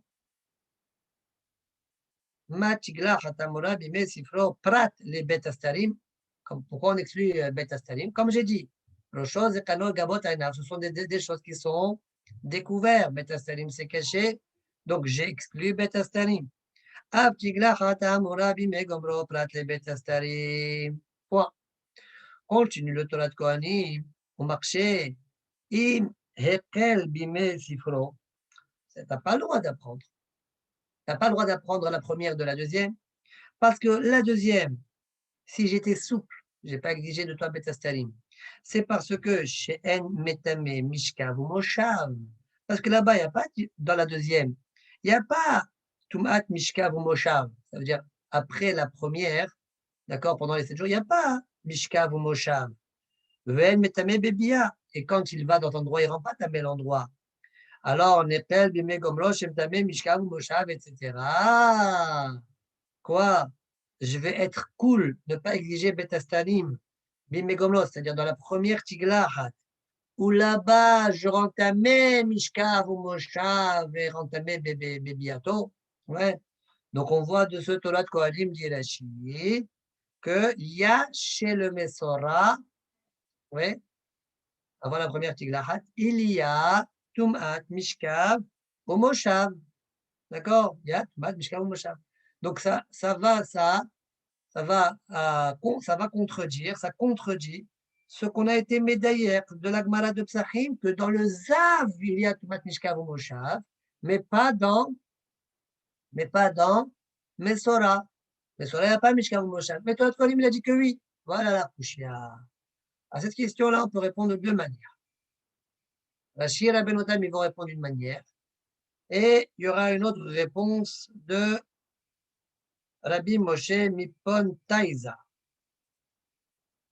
Ma tiglahat amora Bimé Sifro. Prat les Bet Astarim. Pourquoi on exclut Bet Astarim? Comme j'ai dit, Roshos et Kano Gabot Ainav, ce sont des choses qui sont découvertes. Bet Astarim c'est caché, donc j'ai exclu Bet Astarim. Ab tiglahat amora Bimé Gomro. Prat les Bet Astarim. Point. Continue le Torah de Kohanim, au marché. Im hekel bimé sifro. Tu n'as pas le droit d'apprendre. Tu n'as pas le droit d'apprendre la première de la deuxième. Parce que la deuxième, si j'étais souple, je n'ai pas exigé de toi betastarim. C'est parce que chez En Metame Mishkav ou Moshav. Parce que là-bas, il n'y a pas, dans la deuxième, il n'y a pas Tumat Mishkav ou Moshav. Ça veut dire après la première, d'accord, pendant les 7 jours, il n'y a pas Mishkav ou Moshav. Ven Metame Bebia. Et quand il va dans un endroit, il ne rend pas tamé l'endroit. Alors, on appelle Bimé Gomro, Shem Tamé, Mishkav ou Moshav, etc. Quoi? Je vais être cool, ne pas exiger Betastanim, Bimé Gomro, c'est-à-dire dans la première Tiglahat, où là-bas, je rentamais Mishkav ou Moshav et rentamais Bebiato. Ouais. Donc, on voit de ce Torah de Kohanim dit Rashi qu'il y a chez le Mesorah, ouais, avant la première Tiglahat, il y a Tumat, Mishkav ou Moshav. D'accord? Il y a Tumat, Mishkav ou Moshav. Donc, ça va contredire, ça contredit ce qu'on a été médaillé de la Gemara de Psachim, que dans le Zav, il y a Tumat, Mishkav ou Moshav, mais pas dans Mesorah. Mesorah, il n'y a pas Mishkav ou Moshav. Mais toi, Kohanim, il a dit que oui. Voilà la Kushia. À cette question-là, on peut répondre de deux manières. Rashi et Rabbeinu Tam, ils vont répondre d'une manière. Et il y aura une autre réponse de Rabbi Moshe Mipon Taïza.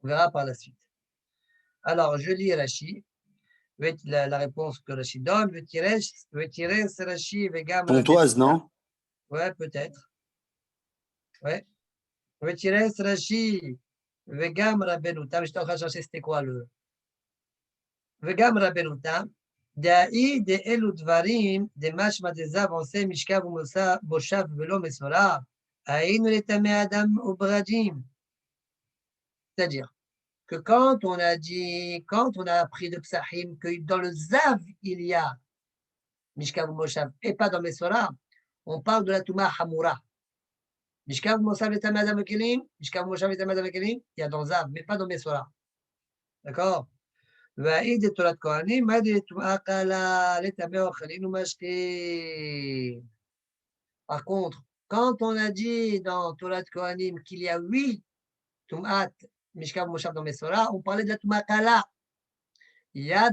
On verra par la suite. Alors, je lis Rashi. La réponse que Rashi donne. Vetirer, c'est Rashi. Pontoise, non? Ouais, peut-être. Ouais. Vetirer, c'est Rashi. Vegam Rabbeinu Tam. J'étais en train de chercher c'était quoi le. Vegam Rabbeinu Tam. Da'i de elu dvarim de mashma de zav onse mishkav ou moshav velo mesorah. Aïn le tamé adam ou bradim. C'est-à-dire que quand on a appris de Psachim que dans le Zav, il y a Mishkav ou Moshav et pas dans Mesorah, on parle de la Touma Hamoura. Mishkav ou Moshav et Tamé adam Kelim, Mishkav ou Moshav et Tamé adam Kelim, il y a dans Zav, mais pas dans Mesorah. D'accord? והעיד את תורת כהנים, מה זה טומאה קלה, לטמא אוכלים ומשקים. Par contre, quand on a dit dans Torah de Kohanim qu'il y a 8 Tumat, Mishkav, Moshav dans Mesorah, on parlait de la Tumat Kala. Il y a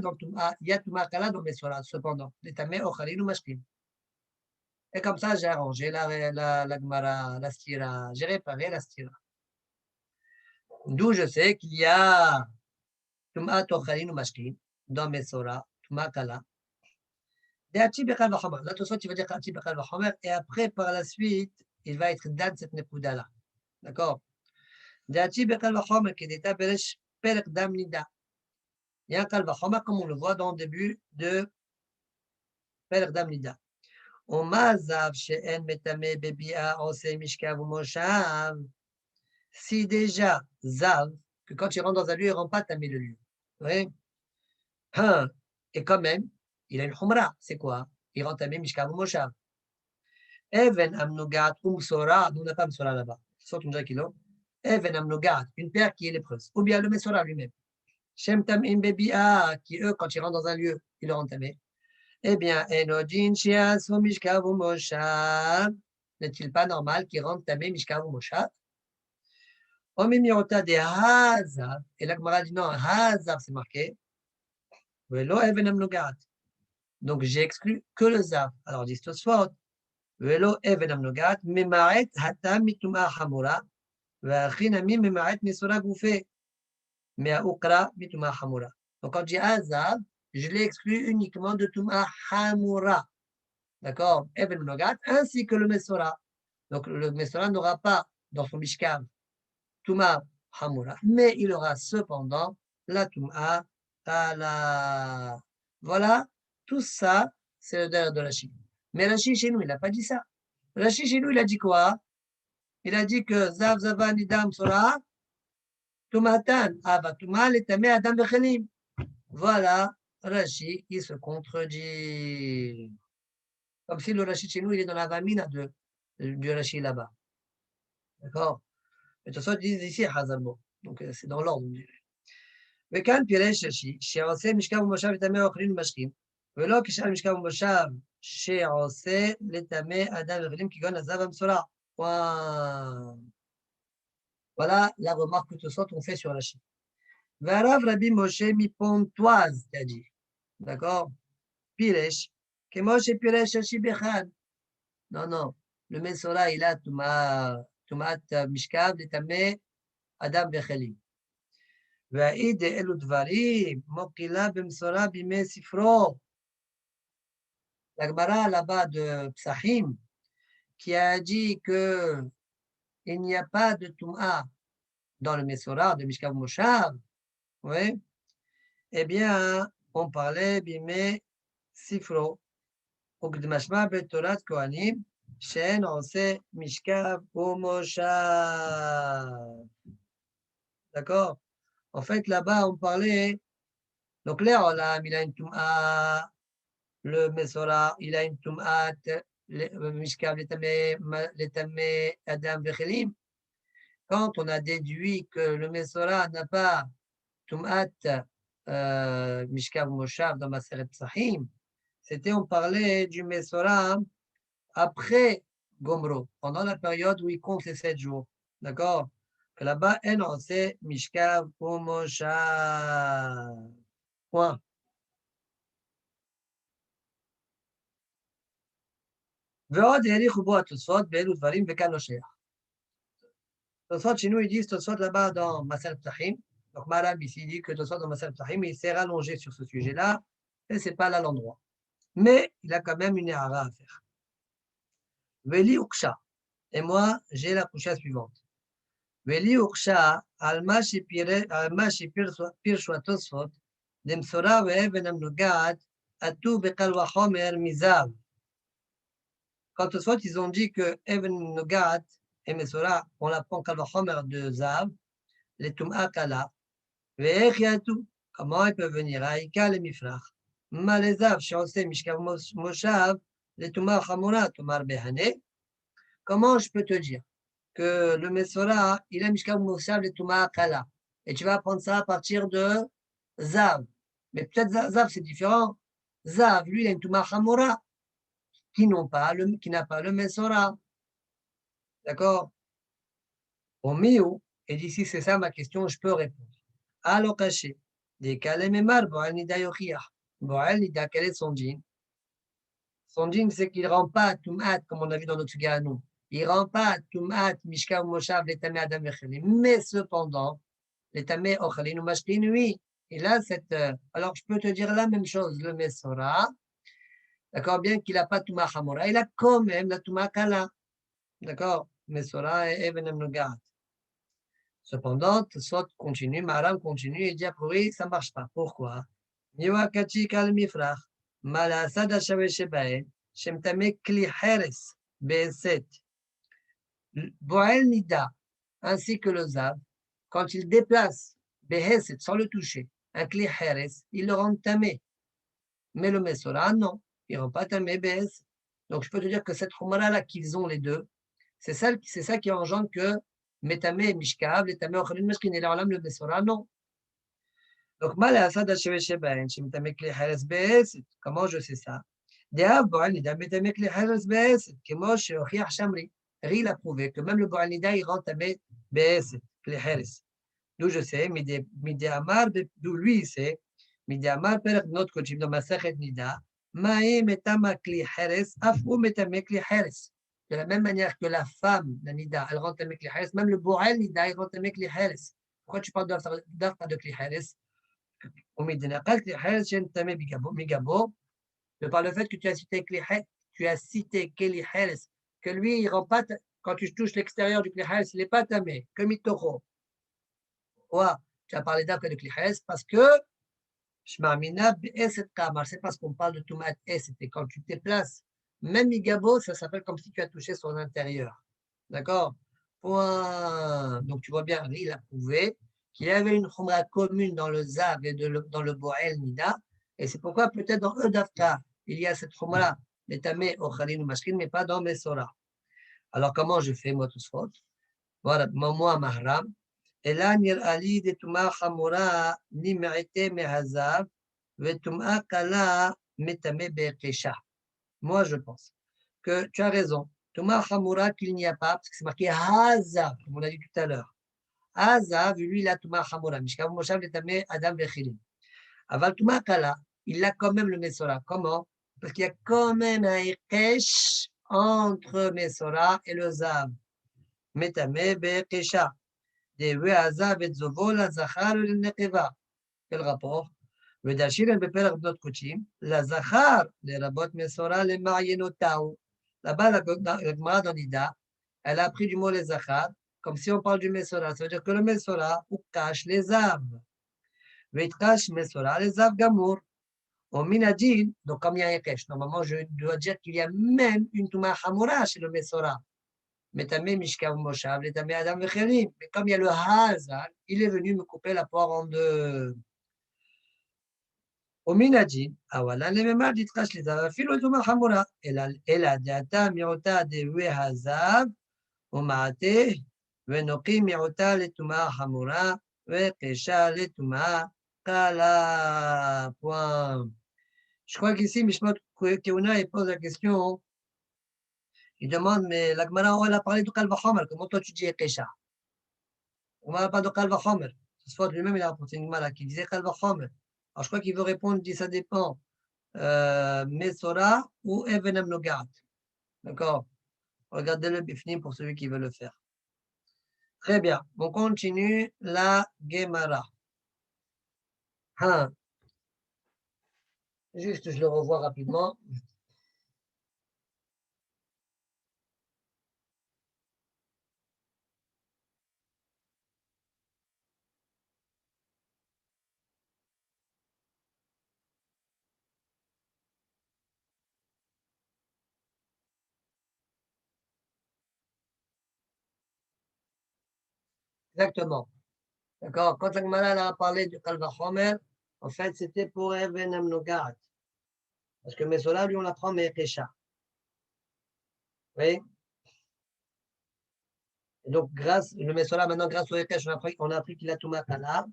Tumat Kala dans Mesorah, cependant. Les Tamé, Ochalin ou Mashkim. Et comme ça, j'ai arrangé la Gemara, la Stira. J'ai réparé la Stira. D'où je sais qu'il y a Tumat, Ochalin ou Mashkim dans Mesorah, Tumat Kala. La Tosot, il va dire Ati Bechal Vachomer, et après, par la suite, il va être Dan cette Nekuda-là. D'accord? Dati Bechal Vachomer, qui est Beresh Perek Dam Nida. Il y a un Kal Vachomer, comme on le voit dans le début de Perek Dam Nida. On mazav she'en metame bebia ose mishkav ou moshav. Si déjà, zav, que quand il rentre dans un lieu, il ne rend pas tamé le lieu. Oui. Et quand même, il a une khumra. C'est quoi? Il rend tamé mishkav ou moshav. Even amnogat umsora, nous on n'a pas msora là-bas. Sauf une kilo. Even amnogat, une paire qui est lépreuse. Ou bien le mesora lui-même. Shem tamim bebia, qui eux, quand ils rentrent dans un lieu, ils le rendent tamé. Eh bien, Enodin Shias ou Mishkav ou Moshav, n'est-il pas normal qu'il rende tamé mishkav ou moshav? Omimirota de hazav, et la Gemara dit non, hazav c'est marqué, velo even amnogat. Donc j'ai exclu que le zav. Alors dit Tosfot, velo even amnogat, memaret hatam mituma hamura, vachinami memaret mesora goufé, mais à ukra mituma hamura. Donc quand j'ai hazav, je l'ai exclu uniquement de tuma hamura. D'accord? Even amnogat, ainsi que le mesora. Donc le mesora n'aura pas dans son mishkav Tuma Hamura, mais il aura cependant la Tuma Kala. Voilà, tout ça, c'est le derrière de Rashi. Mais Rashi, chez nous, il n'a pas dit ça. Rashi, chez nous, il a dit quoi? Il a dit que Zav Zava Nidam Sora, Tumatan, Ava Tuma, Letame Adam Bechelim. Voilà, Rashi, il se contredit. Comme si le Rashi chez nous, il est dans la vamina du Rashi là-bas. D'accord? Et tout ça, ils disent ici Hazarbo. Donc, c'est dans l'ordre, on dirait. וכאן פירש רש"י, שעושה משכב ומושב לטמא אוכלים ומשקים, ולא כשאר משכב ומושב שעושה לטמא אדם ואוכלים כגון הזב המסורה. Voilà la remarque que tous sortes ont fait sur Rachid. Varav Rabbi Moshe mi Pontoise, t'as dit. D'accord? Piresh, que Moshe Piresh Rashi Bechad. Non, non. Le Mesora, il a Tumat Mishkav, l'Etamé, Adam Bechelim. והעיד אלו דברים מוקילה במסורה בימי ספרו. La Gemara là-bas de Psachim qui a dit que il n'y a pas de Tum'a dans le Mesora de Mishkav Moshav, oui, eh bien, on parlait bimé Sifro, ou Gdmashma Betorat Kohanim, Shen Ose Mishkav Moshav. D'accord? En fait, là-bas, on parlait. Donc, l'air, il a une Tum'a, le Mesora, il a une Tum'at, le Mishkav, l'Etamé, Adam, Bechelim. Quand on a déduit que le Mesora n'a pas Tum'at, Mishkav, Moshav dans Maseret Psachim, c'était, on parlait du Mesora après Gomro, pendant la période où il compte les 7 jours. D'accord? Que là-bas, on sait Mishkav ou Moshav. Point. ועוד העריכו בו התוספות באלו דברים וכאן לא שייך. תוספות chez nous, ils disent תוספות là-bas dans Maseret Psachim. Donc Maram ici dit que tosfot dans Maseret Psachim, il s'est rallongé sur ce sujet-là, et c'est pas là l'endroit. Mais il a quand même une erreur à faire. Veli Uksha. Et moi, j'ai la coucha suivante. Veli Uksha, Alma Shipir Tosfot, Demsora Ve'even Amnugat, Atu Bekal Wachomer Mizav. Quand Tosfot, ils ont dit que Even Nogat et Mesora, on l'apprend Kalvachomer de Zav, les Tum'a Kala, Ve'echiatu, comment ils peuvent venir? Aïka le Mifrach. Malezav, Shose Mishkav Moshav, les Tum'a Chamura, Tumar Behane. Comment je peux te dire que le Mesora, il a Mishkav Moshav, les Tum'a Kala, et tu vas apprendre ça à partir de Zav. Mais peut-être Zav, c'est différent. Zav, lui, il a une Tum'a Chamura. Qui n'a pas le Mesora. D'accord? Au milieu, et d'ici c'est ça ma question, je peux répondre. Alors caché, des Kalememar, Boal Nida Yochiach. Boal Nida, quel est son djinn? Son djinn, c'est qu'il ne rend pas Tum'at, comme on a vu dans notre suga à nous. Il ne rend pas Tum'at, Mishkav Moshav, l'Etamé Adam Bechelim. Mais cependant, l'Etamé Ochalin ou Mashkin, oui. Et là, alors je peux te dire la même chose, le Mesora. D'accord, bien qu'il n'a pas Tuma Hamura, il a quand même la Tuma Kala. D'accord, Mesora et Even Amnugat. Cependant, Tosfot continue, Maram continue et dit oui, ça ne marche pas. Pourquoi? Miwa Kachi Kal Mifrach, Malasad Hashavé Shebae, Shemtame Kli Heres, Be'eset. Boel Nida, ainsi que le Zav, quand il déplace Be'eset sans le toucher, un Kli Heres, il le rend tamé. Mais le Mesora, non. Ils n'ont pas tamé BS. Donc, je peux te dire que cette Khumara-là qu'ils ont les deux, c'est ça qui engendre que Metame et Mishkav, les Tamé Ochalin Meshkin et l'Olam, le Mesora, non. Donc, Mal Asad Hashevé Shebaen, chez Metame Kli Heres BS, comment je sais ça? דאב בועל נידה מטמא כלי חרס בעשת, כמו שהוכיח שמרי. Ri l'a prouvé que même le Boal Nida, il rend tamé BS, les Heres. D'où je sais, Midi Amar, d'où lui c'est, Midi Amar, père de notre coach, dans ma Sechet Nida, Maï metama kli Heres, afou metame kli Heres. De la même manière que la femme, la Nida, elle rend tamé kli Heres, même le Boal Nida, il rend tamé kli Heres. Pourquoi tu parles d'Arta de kli Heres? Au Midina, pas kli Heres, j'ai tamé Migabo, de par le fait que tu as cité kli Heres, tu as cité kli Heres, que lui, il rend pas, quand tu touches l'extérieur du klihès, il n'est pas tamé, que mitoro. Ouais, tu as parlé d'après du klihès parce que shmamina be'eset kamar, c'est parce qu'on parle de tumat eset, et quand tu te déplaces, même migabo, ça s'appelle comme si tu as touché son intérieur. D'accord? Point. Donc tu vois bien, il a prouvé qu'il y avait une khumra commune dans le zav et dans le boel nida, et c'est pourquoi peut-être dans Eudafka, il y a cette khumra, mais tamé au khalin ou mashkin, mais pas dans Mesora. Alors, comment je fais, moi, tout ce faute? Voilà, moi, mahram. Et là, nir ali de tuma chamura, ni mérité mehazav, ve tuma kala metame be'kesha. Moi, je pense que tu as raison. Tuma chamura, qu'il n'y a pas, parce que c'est marqué hazav, comme on a dit tout à l'heure. Hazav, lui, il a tuma chamura. Mishkav moshav letame adam vechilim. Aval tuma kala, il a quand même le mesora. Comment? Parce qu'il y a quand même un ikesh entre Mesora et le Zav. Metame be'kesha. De Weazav et Zovo, la Zachar et le Nekeva. Quel rapport? Vedashir et Beper Abdot Kuchim, la Zachar, les Rabot Mesora, les Marienotao. Là-bas, la Gemara dans Nida, elle a appris du mot les Zachar, comme si on parle du Mesora. Ça veut dire que le Mesora, ou cache les Zav. Veitkash Mesora, les Zav Gamour. Au Minadin, donc comme il y a un Yekesh, normalement je dois dire qu'il y a même une Touma Hamura chez le Mesora. Mais tamé Mishkav Moshav, les tamé Adam Vechelim. Mais comme il y a le Hazal, il est venu me couper la poire en deux. Au Minadin, Awala, les mêmes dit Trash les Avafil ou Touma Hamura. Et la Diata Mirota de Ue Hazav, au Maate, Venoki Mirota les Touma Hamura, Vekesha les Touma Kala. Point. Je crois qu'ici, Mishmot Keuna, il pose la question. Il demande, mais la Gemara, elle a parlé de Kal Vachomer. Comment toi tu dis Ekesha? On ne parle pas de Kal Vachomer. Ce soit lui-même, il a apporté une Gemara qui disait Kal Vachomer. Alors je crois qu'il veut répondre, il dit ça dépend. Mesora ou Evenem Nogat. D'accord? Regardez le Bifnim pour celui qui veut le faire. Très bien. On continue la Gemara. Hein. Juste, je le revois rapidement. Exactement. D'accord? Quand la Gemara a parlé du Kal Vachomer, en fait, c'était pour Evenem Nogat. Parce que Mesora, lui, on l'apprend Mekesha. Oui? Et donc, le Mesora, maintenant, grâce au Ekesh, on a appris qu'il a Tumakala.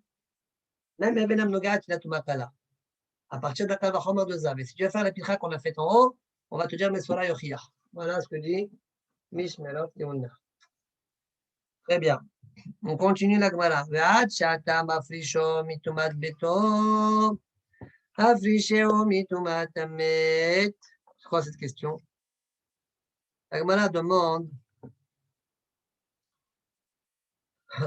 Même Ebenam Nogat, il a Tumakala. À partir de Kavachomer de Zav. Et si tu veux faire la pitra qu'on a faite en haut, on va te dire Mesora Yochia. Voilà ce que dit Mishmelot Yemunah. Très bien. On continue la Gemara. Ve'at shatam afrisho mitumat beto. Afrisheo mitumat amet. C'est quoi cette question? La Gemara demande.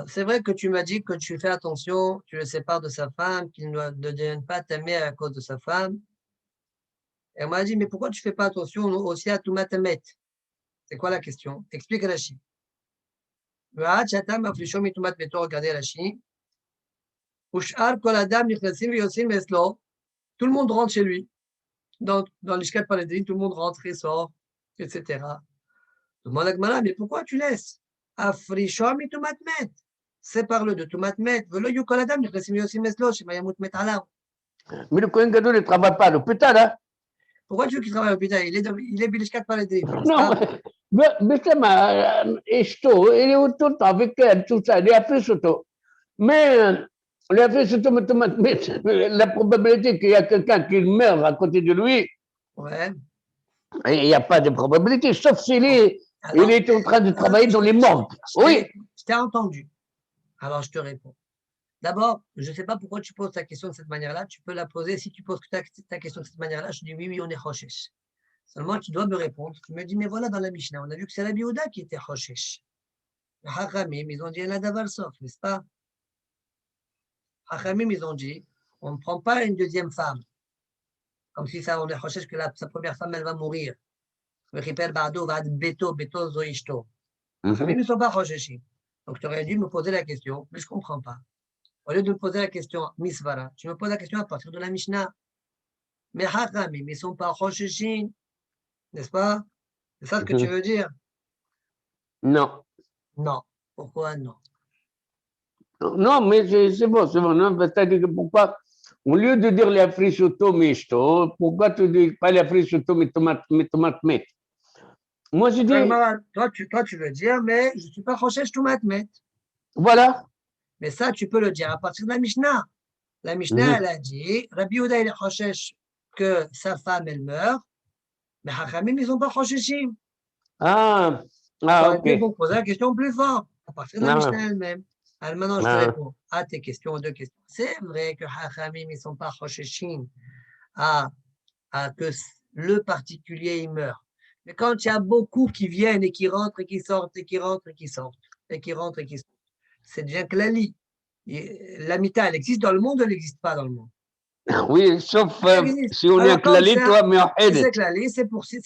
C'est vrai que tu m'as dit que tu fais attention, tu le sépares de sa femme, qu'il ne devienne pas tamé à cause de sa femme. Et on m'a dit, mais pourquoi tu ne fais pas attention aussi à Toumat Tamet? C'est quoi la question? Explique Rashi. Regardez Rashi. Tout le monde rentre chez lui. Dans l'Ishkat Paladin, tout le monde rentre et sort, etc. Demande à Gmara, mais pourquoi tu laisses? Afrishom et Toumatmet. Sépare-le de Toumatmet. Mais le Kohen Gadol ne travaille pas à l'hôpital, hein? Pourquoi tu veux qu'il travaille à l'hôpital? Il est Bilishkat Paladin. Non, mais c'est ma Esto, il est tout le temps avec elle, tout ça, il a fait surtout. Mais il a fait surtout, mais la probabilité qu'il y a quelqu'un qui meurt à côté de lui, Ouais. Et il n'y a pas de probabilité, sauf s'il est, il est en train de travailler dans les morgues. Oui. Je t'ai entendu. Alors, je te réponds. D'abord, je ne sais pas pourquoi tu poses ta question de cette manière-là. Tu peux la poser. Si tu poses ta question de cette manière-là, je dis oui, oui, on est Choshesh. Seulement, tu dois me répondre. Tu me dis, mais voilà, dans la Mishnah, on a vu que c'est Rabbi Yehuda qui était Choshesh. Les Hachamim, ils ont dit la davar sof, n'est-ce pas? Hachamim, ils ont dit, on ne prend pas une deuxième femme. Comme si ça, on est Choshesh que sa première femme, elle va mourir. Beto, Beto, Zoishto. Hachamim, ils ne sont pas Chosheshim. Donc, tu aurais dû me poser la question, mais je ne comprends pas. Au lieu de me poser la question, Misvara, tu me poses la question à partir de la Mishnah. Mais Hachamim, ils ne sont pas Chosheshim, n'est-ce pas? C'est ça ce que tu veux dire? Non. Non. Pourquoi non? Non, mais c'est bon, c'est bon. Non, c'est-à-dire que pourquoi, au lieu de dire les frichoto mishto, pourquoi tu ne dis pas les frichoto mais tomate met? Moi, je dis. Toi, tu veux dire, mais je ne suis pas Choshesh tomate met. Voilà. Mais ça, tu peux le dire à partir de la Mishnah. La Mishnah, elle a dit, Rabbi Yehuda, il est Choshesh que sa femme, elle meurt, mais Hachamim, ils ne sont pas Chosheshim. Ah, Tu ok. pour poser la question plus fort, à partir de la Mishnah elle-même. Alors maintenant, je te réponds à tes questions, aux deux questions. C'est vrai que Hachamim, ils ne sont pas Chosheshim à que le particulier, il meurt. Mais quand il y a beaucoup qui viennent et qui rentrent et qui sortent, et qui rentrent et qui sortent, et qui rentrent et qui sortent, c'est déjà klali. L'amita, elle existe dans le monde ou elle n'existe pas dans le monde? Oui, sauf si on est Alors, comme clali, toi, mais c'est klali, c'est possible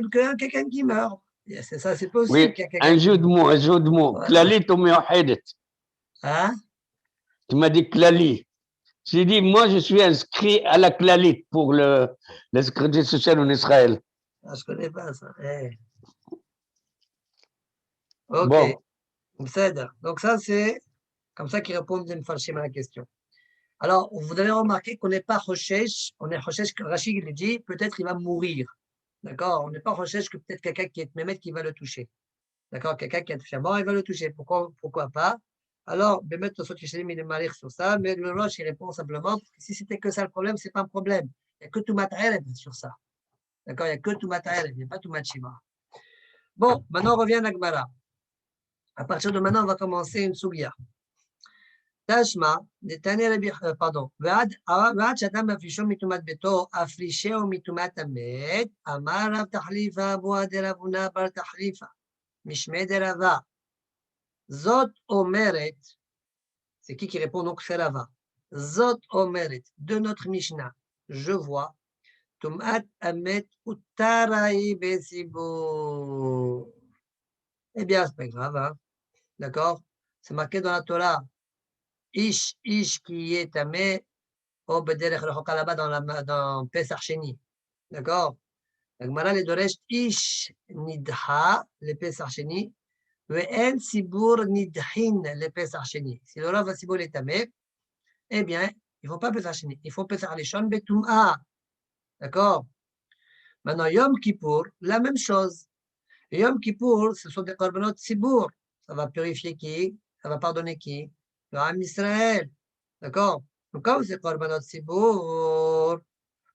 qu'il y ait quelqu'un qui meurt. C'est ça, c'est possible oui, qu'il y ait quelqu'un un jeu de mots, un jeu de mots. Voilà. Klali, tu m'as Hein? Tu m'as dit klali. J'ai dit, moi, je suis inscrit à la Clalit pour la sécurité sociale en Israël. Ah, je ne connais pas ça. Hey. Ok. Bon. Donc ça, c'est comme ça qu'ils répondent d'une façon à la question. Alors, vous avez remarqué qu'on n'est pas Choshesh, on est Choshesh que Rachid le dit, peut-être il va mourir. D'accord? On n'est pas Choshesh que peut-être quelqu'un qui est Mehmet qui va le toucher. D'accord? Quelqu'un qui est touché mort, il va le toucher. Pourquoi pas? Alors, Mehmet, de toute façon, il est malire sur ça, mais le Roche, il répond simplement, parce que si c'était que ça le problème, ce n'est pas un problème. Il n'y a que tout matériel sur ça. D'accord? Il n'y a que tout matériel, il n'y a pas tout machima. Bon, maintenant, on revient à Nagmara. À partir de maintenant, on va commencer une sougia. תשמע, נתניה רבי, פרדון, ועד שאדם מפרישו מטומאת ביתו, הפרישהו מטומאת המת, אמר רב תחליפה אבוה דרבונה בר תחליפה, משמי דרבה. זאת אומרת, c'est qui répond donc c'est Rava. זאת אומרת, de notre Mishnah, je vois, טומאת המת ותראי בציבור. Eh bien, c'est pas grave, hein? D'accord? C'est marqué dans la Torah. Ish qui est tamé, au bederech rechoka là-bas dans Pesach Sheni. D'accord? Donc maintenant, les Doresh, Ish nidha, le Pesach Sheni, ve'en sibur nidhin, le Pesach Sheni. Si le Rav Sibur est tamé, eh bien, ils ne font pas Pesach Sheni, ils font Pesach Lishon betum'a. D'accord? Maintenant, Yom Kippour, la même chose. Yom Kippour, ce sont des korbanot sibur. Ça va purifier qui? Ça va pardonner qui? Le Ham Israël. D'accord? Donc, comme c'est Korbanot Sibour,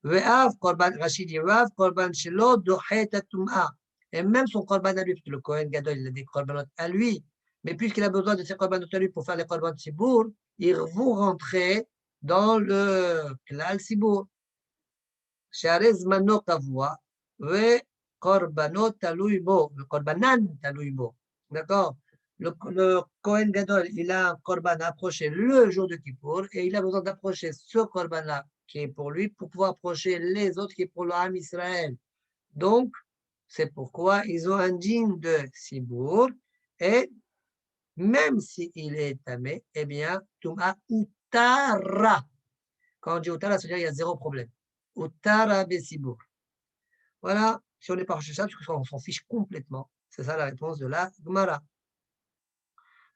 Ve'av Korban, Rachid dit, Ve'av Korban Shelo Dochet Tum'a. Et même son Korban à lui, parce que le Kohen Gadol, il a des Korbanot à lui, mais puisqu'il a besoin de ces Korbanot à lui pour faire les Korban Sibour, ils vont rentrer dans le Klal Sibour. Sharez Mano Kavua, Ve Korbanot Talui Bo, le Korbanan Talui Bo. D'accord? Le Kohen Gadol, il a un korban à approcher le jour de Kippour et il a besoin d'approcher ce korban-là qui est pour lui pour pouvoir approcher les autres qui est pour le Ham Israël. Donc, c'est pourquoi ils ont un digne de Sibour et même s'il est tamé, eh bien, Tum'a Utara. Quand on dit Utara, ça veut dire qu'il y a zéro problème. Utara Besibour. Voilà, si on n'est pas recherché ça, parce qu'on s'en fiche complètement. C'est ça la réponse de la Gemara.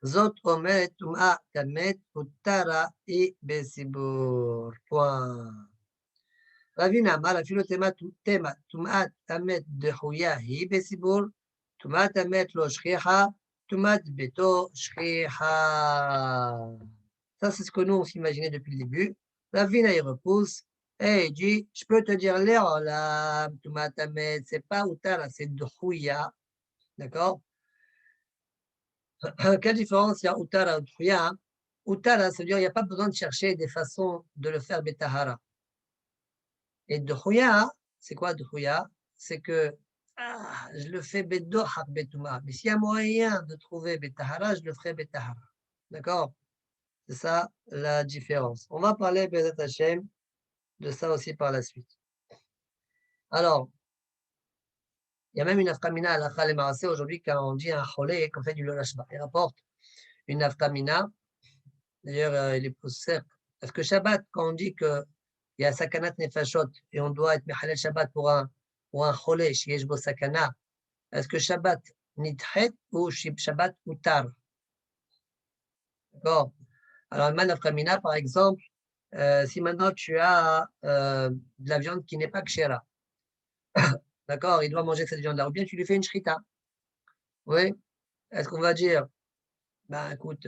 זאת אומרת, טומאה כמת הותרה היא בציבור. רבינה אמר, אפילו טומאת המת דחויה היא בציבור, טומאת המת לא שכיחה, טומאת ביתו שכיחה. Ça, c'est ce que nous, on s'imaginait depuis le début. Ravina, il repousse. Hey, il dit, je peux te dire là, c'est pas Outara, c'est Dhouya. D'accord? Quelle différence il y a Outara et Dhouya? Outara, ça veut dire qu'il n'y a pas besoin de chercher des façons de le faire Betahara. Et Dhouya, c'est quoi Dhouya? C'est que je le fais Bedoha Betouma. Mais s'il y a moyen de trouver Betahara, je le ferai Betahara. D'accord? C'est ça la différence. On va parler, Bezat Hashem, de ça aussi par la suite. Alors, il y a même une afkamina à la Khal Maaseh aujourd'hui quand on dit un cholé qu'on fait du lolashba. Il rapporte une afkamina. D'ailleurs, il est poussé. Est-ce que Shabbat, quand on dit qu'il y a sakanat nefashot et on doit être mehalel Shabbat pour un cholé, sheyesh bo sakana, est-ce que Shabbat nidhet ou Shabbat utar? D'accord. Alors, une afkamina, par exemple, si maintenant tu as de la viande qui n'est pas kshera, d'accord, il doit manger cette viande-là, ou bien tu lui fais une shrita. Oui. Est-ce qu'on va dire, ben écoute,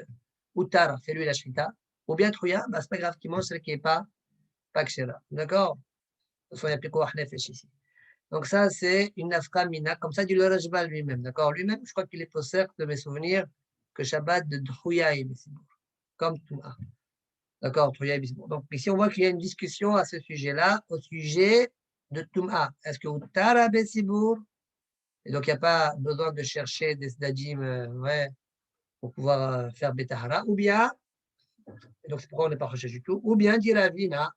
Outar, fais-lui la shrita, ou bien Trouya, ben, c'est pas grave qu'il mange celle qui n'est pas kshera. D'accord? De toute façon, il n'y a plus qu'au Nefesh ici. Donc, ça, c'est une nafka mina, comme ça, du Lorajbal lui-même. D'accord? Lui-même, je crois qu'il est possède de mes souvenirs que Shabbat de Trouya et Bessibour, comme Touma. D'accord? Trouya et Bessibour. Donc, ici, on voit qu'il y a une discussion à ce sujet-là, au sujet de Touma. Est-ce que Outar a Bessibour? Et donc, il n'y a pas besoin de chercher des Sdadim, ouais, pour pouvoir faire Betahara, ou bien, donc c'est pourquoi on n'est pas recherché du tout, ou bien dire à Vina,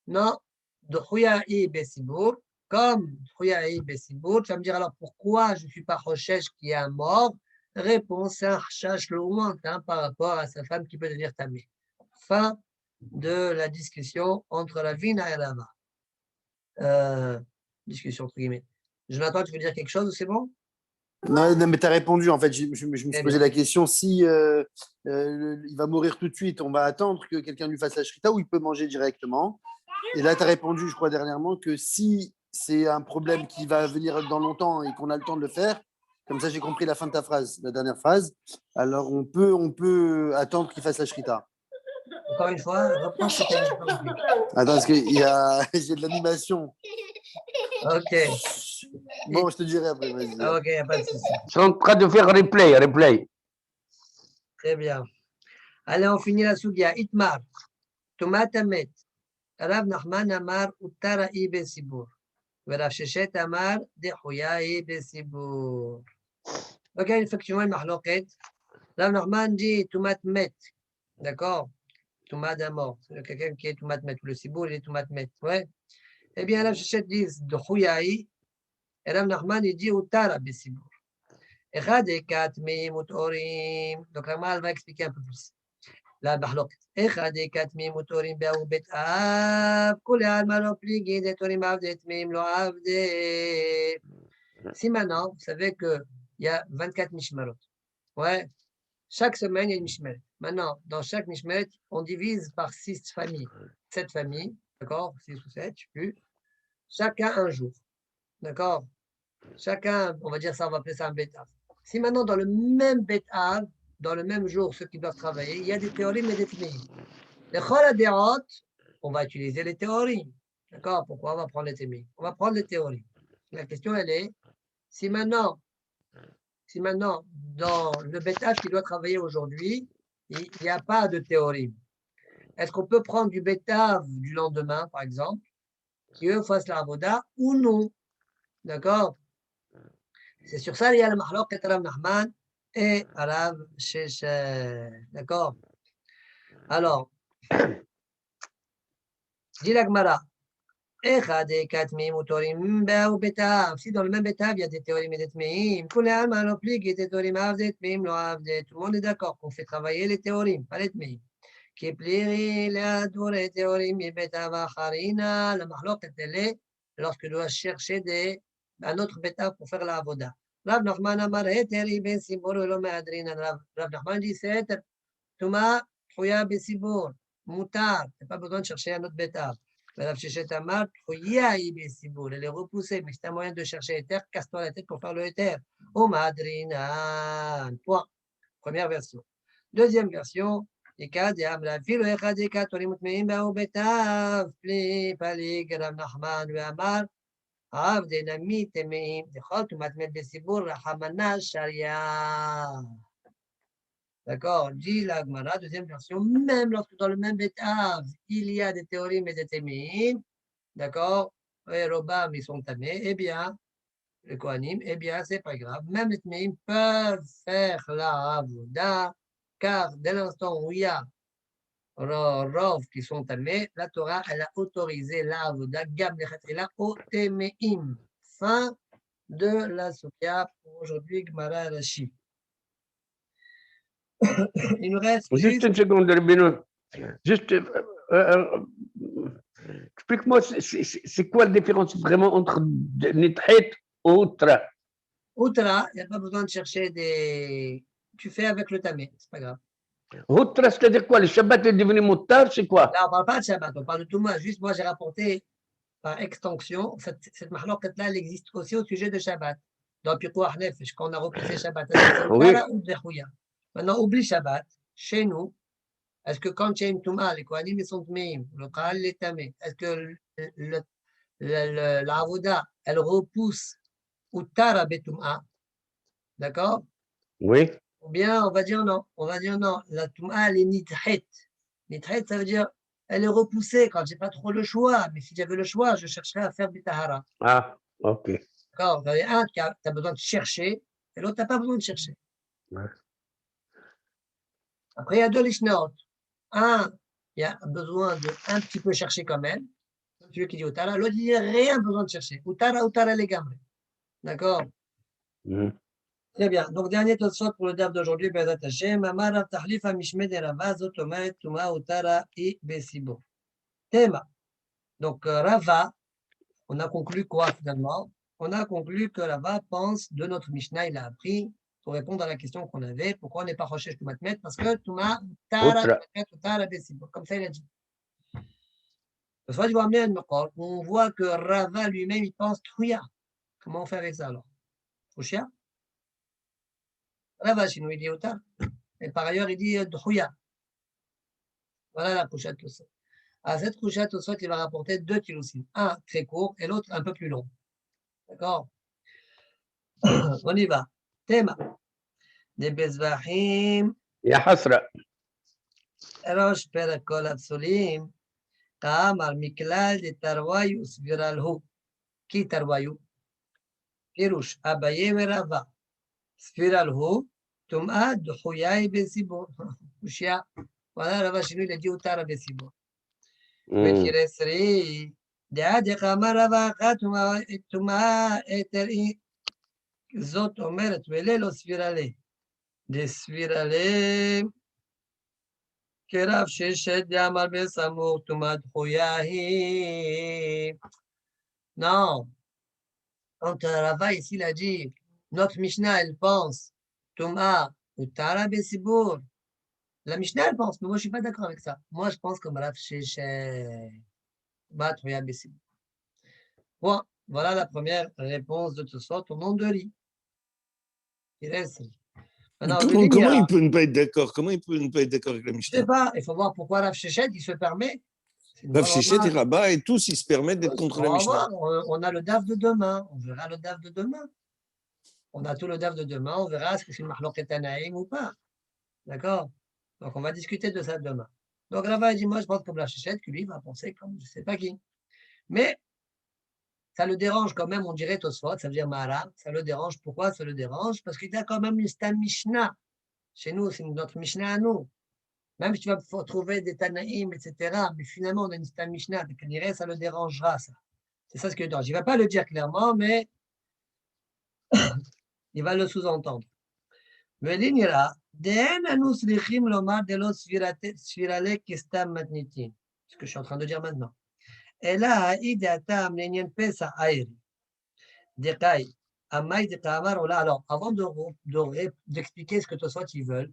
non, de Khouyaï Bessibour, comme Khouyaï Bessibour, tu vas me dire alors pourquoi je ne suis pas recherché qui est un mort? Réponse, c'est un recherche lointain par rapport à sa femme qui peut devenir tamée. Fin de la discussion entre la Vina et la Va. Discussion entre guillemets. Jonathan, tu veux dire quelque chose ou c'est bon? Non, non, mais tu as répondu. En fait, je me suis Très posé bien. la question si il va mourir tout de suite, on va attendre que quelqu'un lui fasse la shrita ou il peut manger directement. Et là, tu as répondu, je crois, dernièrement, que si c'est un problème qui va venir dans longtemps et qu'on a le temps de le faire, comme ça, j'ai compris la fin de ta phrase, la dernière phrase. Alors, on peut attendre qu'il fasse la shrita. Encore une fois, reprends ce que tu as dit. Attends, parce que j'ai de l'animation. Ok. Bon, je te dirai après, vas-y. Ok, il n'y a pas de souci. Ils sont en train de faire replay. Très bien. Allez, on finit la sougia. Itmar. Tomatamet. Rav Nachman Amar Uttara Ibesibur. Rav Sheshet Amar Dehouya Ibesibur. Ok, effectivement, une mahloket. Rav Nachman dit Tomat Met. D'accord? Tomat d'un mort. C'est quelqu'un qui est Tomat Met. Le Sibour, il est Tomat Met. Ouais. Eh bien, Rav Sheshet dit Dehouya. Et Rav Nachman, il dit Uttara Besibur. אחד כתמים ותאורים, donc Ramal va expliquer un peu plus. La מחלוקת. אחד כתמים ותאורים באו בית אב, כולי עלמא לא פליגי דתאורים עבדי תמים לא עבדי. Si maintenant, vous savez qu'il y a 24 mishmarot. Ouais. Chaque semaine, il y a une mishmaret. Maintenant, dans chaque mishmaret, on divise par 6 familles. 7 familles, d'accord? 6 ou 7, je ne sais plus. Chacun un jour. D'accord? Chacun, on va dire ça, on va appeler ça un bêta. Si maintenant, dans le même bêta, dans le même jour, ceux qui doivent travailler, il y a des théories et des théories. Les choladérot, on va utiliser les théories. D'accord? Pourquoi on va prendre les théories? On va prendre les théories. La question, elle est, si maintenant, dans le bêta qui doit travailler aujourd'hui, il n'y a pas de théorie, est-ce qu'on peut prendre du bêta du lendemain, par exemple, qui eux fassent la avoda ou non? D'accord? C'est sur ça qu'il y a le mahlok et Rav Nachman et Rav Sheshet. D'accord? Alors, dit la Gemara, si dans le même bétav, il y a des théories et des tméim, tout le monde est d'accord qu'on fait travailler les théories, pas les tméim. Qui plierit les théories, la mahlok est lorsque tu dois chercher un autre bétav pour faire la avoda. Rav Nachman Amar Heteri ben Sibur lo me'adrin. Rav Nachman dit c'est Touma Trouya ben Sibur. Moutar. Tu n'as pas besoin de chercher un autre bétav. Rav Sheshet Amar Trouya ben Sibur. Elle est repoussée, mais c'est un moyen de chercher Eter. Casse-toi la tête pour faire le Eter. O Madrinan. Point. Première version. Deuxième version, Ika de amra filo echad ika torim utmeim ba'u betav pli pali garam nachman ve'amar عبد نميت مئين دخلت متمد بسيبور رحمنا sharia. D'accord, dit la Gemara, deuxième version, même lorsque dans le même Betav, il y a des théories et des témim, d'accord, et Robam, ils sont tamés, eh bien, le Kohanim, eh bien, c'est pas grave, même les témim peuvent faire la Avoda, car dès l'instant où il y a Rov qui sont tamés, la Torah, elle a autorisé la Avoda, Gam Lechatchila, au téméim. Fin de la Sophia pour aujourd'hui, Gemara Rashi. Il nous reste Juste juste une seconde, Rabbeinu. Juste, explique-moi, c'est quoi la différence vraiment entre Nithet et Outra? Outra, il n'y a pas besoin de chercher des. Tu fais avec le tamé, c'est pas grave. Outra, c'est-à-dire quoi? Le Shabbat est devenu moutar, c'est quoi? Là, on ne parle pas de Shabbat, on parle de tout moi. Juste, moi, j'ai rapporté par extension, cette mahloket-là, elle existe aussi au sujet de Shabbat. Dans Piqouah Nefesh, quand on a repoussé Shabbat, est-ce que c'est Oui. Outra ou Dechouya? Maintenant, oublie Shabbat. Chez nous, est-ce que quand il y a une Touma, les Kohanim, ils sont Tmeim, le Kahal, les Tamé, est-ce que la Avoda, elle repousse Outara Betum'a? D'accord? Oui. Ou bien on va dire non. On va dire non. La Touma, elle est nithet. Nithet, ça veut dire elle est repoussée quand j'ai pas trop le choix. Mais si j'avais le choix, je chercherais à faire Bitahara. Ah, ok. D'accord? Il y a un qui a besoin de chercher et l'autre n'a pas besoin de chercher. Ouais. Après, il y a deux Lishnot. Un, il y a besoin de un petit peu chercher quand même. Celui qui dit Utara. L'autre, il n'y a rien besoin de chercher. Utara les gamres. D'accord? Mhm. Très bien. Donc, dernier Tosfot pour le DAF d'aujourd'hui, Bezat Hashem. Amar Rav Tahlif Amishmed Rava Zot Omet Tuma Utara I Besibo. Théma. Donc, Rava, on a conclu quoi finalement? On a conclu que Rava pense de notre Mishnah, il a appris pour répondre à la question qu'on avait. Pourquoi on n'est pas Rochesh Tumatmet? Parce que Tuma Utara Outra. Utara Besibo. Comme ça, il a dit. Ce soir, il va amener un Mekor. On voit que Rava lui-même, il pense Trouya. Comment on fait avec ça alors? Trouya? Rava, sinon il dit Utara. Et par ailleurs, il dit Dhouya. Voilà la couchette Tosot. À cette couchette Tosot, il va rapporter deux tilousim. Un très court et l'autre un peu plus long. D'accord? On y va. Théma. Des bezvahim. Ya Hasra. Rosh perakol absolim. Kamar miklal de tarwayu sviralhu. Qui tarwayu? Pirush. Abaye merava. Sviralhu. Tum'a dhouya besibor. Ushia. Voilà, Rava chez nous, il a dit Utara besibor. ותרסרי, דעה דקאמר רבה אחת טומאה היתר היא, זאת אומרת, וללא סבירה לה. דסבירה לה, כרב ששת דאמר בסמוך, טומאה דחויה היא. Non, quand Rava ici l'a dit, notre Mishnah, elle pense, Toma, Utara Besibour. La Mishnah, elle pense, mais moi, je ne suis pas d'accord avec ça. Moi, je pense comme Rav Sheshet. Batouya Bessibour. Bon, voilà la première réponse de Tosfot au nom de Ri. Il reste Ri. Maintenant, Comment il peut ne pas être d'accord? Comment il peut ne pas être d'accord avec la je ne Mishnah? sais pas, il faut voir pourquoi Rav Sheshet, il se permet. Rav Sheshet et Rabat et tous, ils se permettent d'être contre la Mishnah. On a le DAF de demain, on verra le DAF de demain. On a tout le DAF de demain, on verra est-ce que c'est une Mahloket Tanaïm ou pas. D'accord? Donc, on va discuter de ça demain. Donc, Rava dit, moi, je pense comme Rav Sheshet, que lui, il va penser comme je ne sais pas qui. Mais, ça le dérange quand même, on dirait Tosfot, ça veut dire Maharam, ça le dérange. Pourquoi ça le dérange? Parce qu'il y a quand même une Stam Mishnah. Chez nous, c'est notre Mishnah à nous. Même si tu vas trouver des Tanaïm, etc., mais finalement, on a une Stam Mishnah, donc on dirait ça le dérangera, ça. C'est ça ce que je dis. Je ne vais pas le dire clairement, mais il va le sous-entendre. Velinira, De'en anu slichim lomar de lo svirale kistam matnitin. Ce que je suis en train de dire maintenant. Et là, idatam nenyen pesa airi. Dekai. Alors, avant d'expliquer ce que toi ils veulent,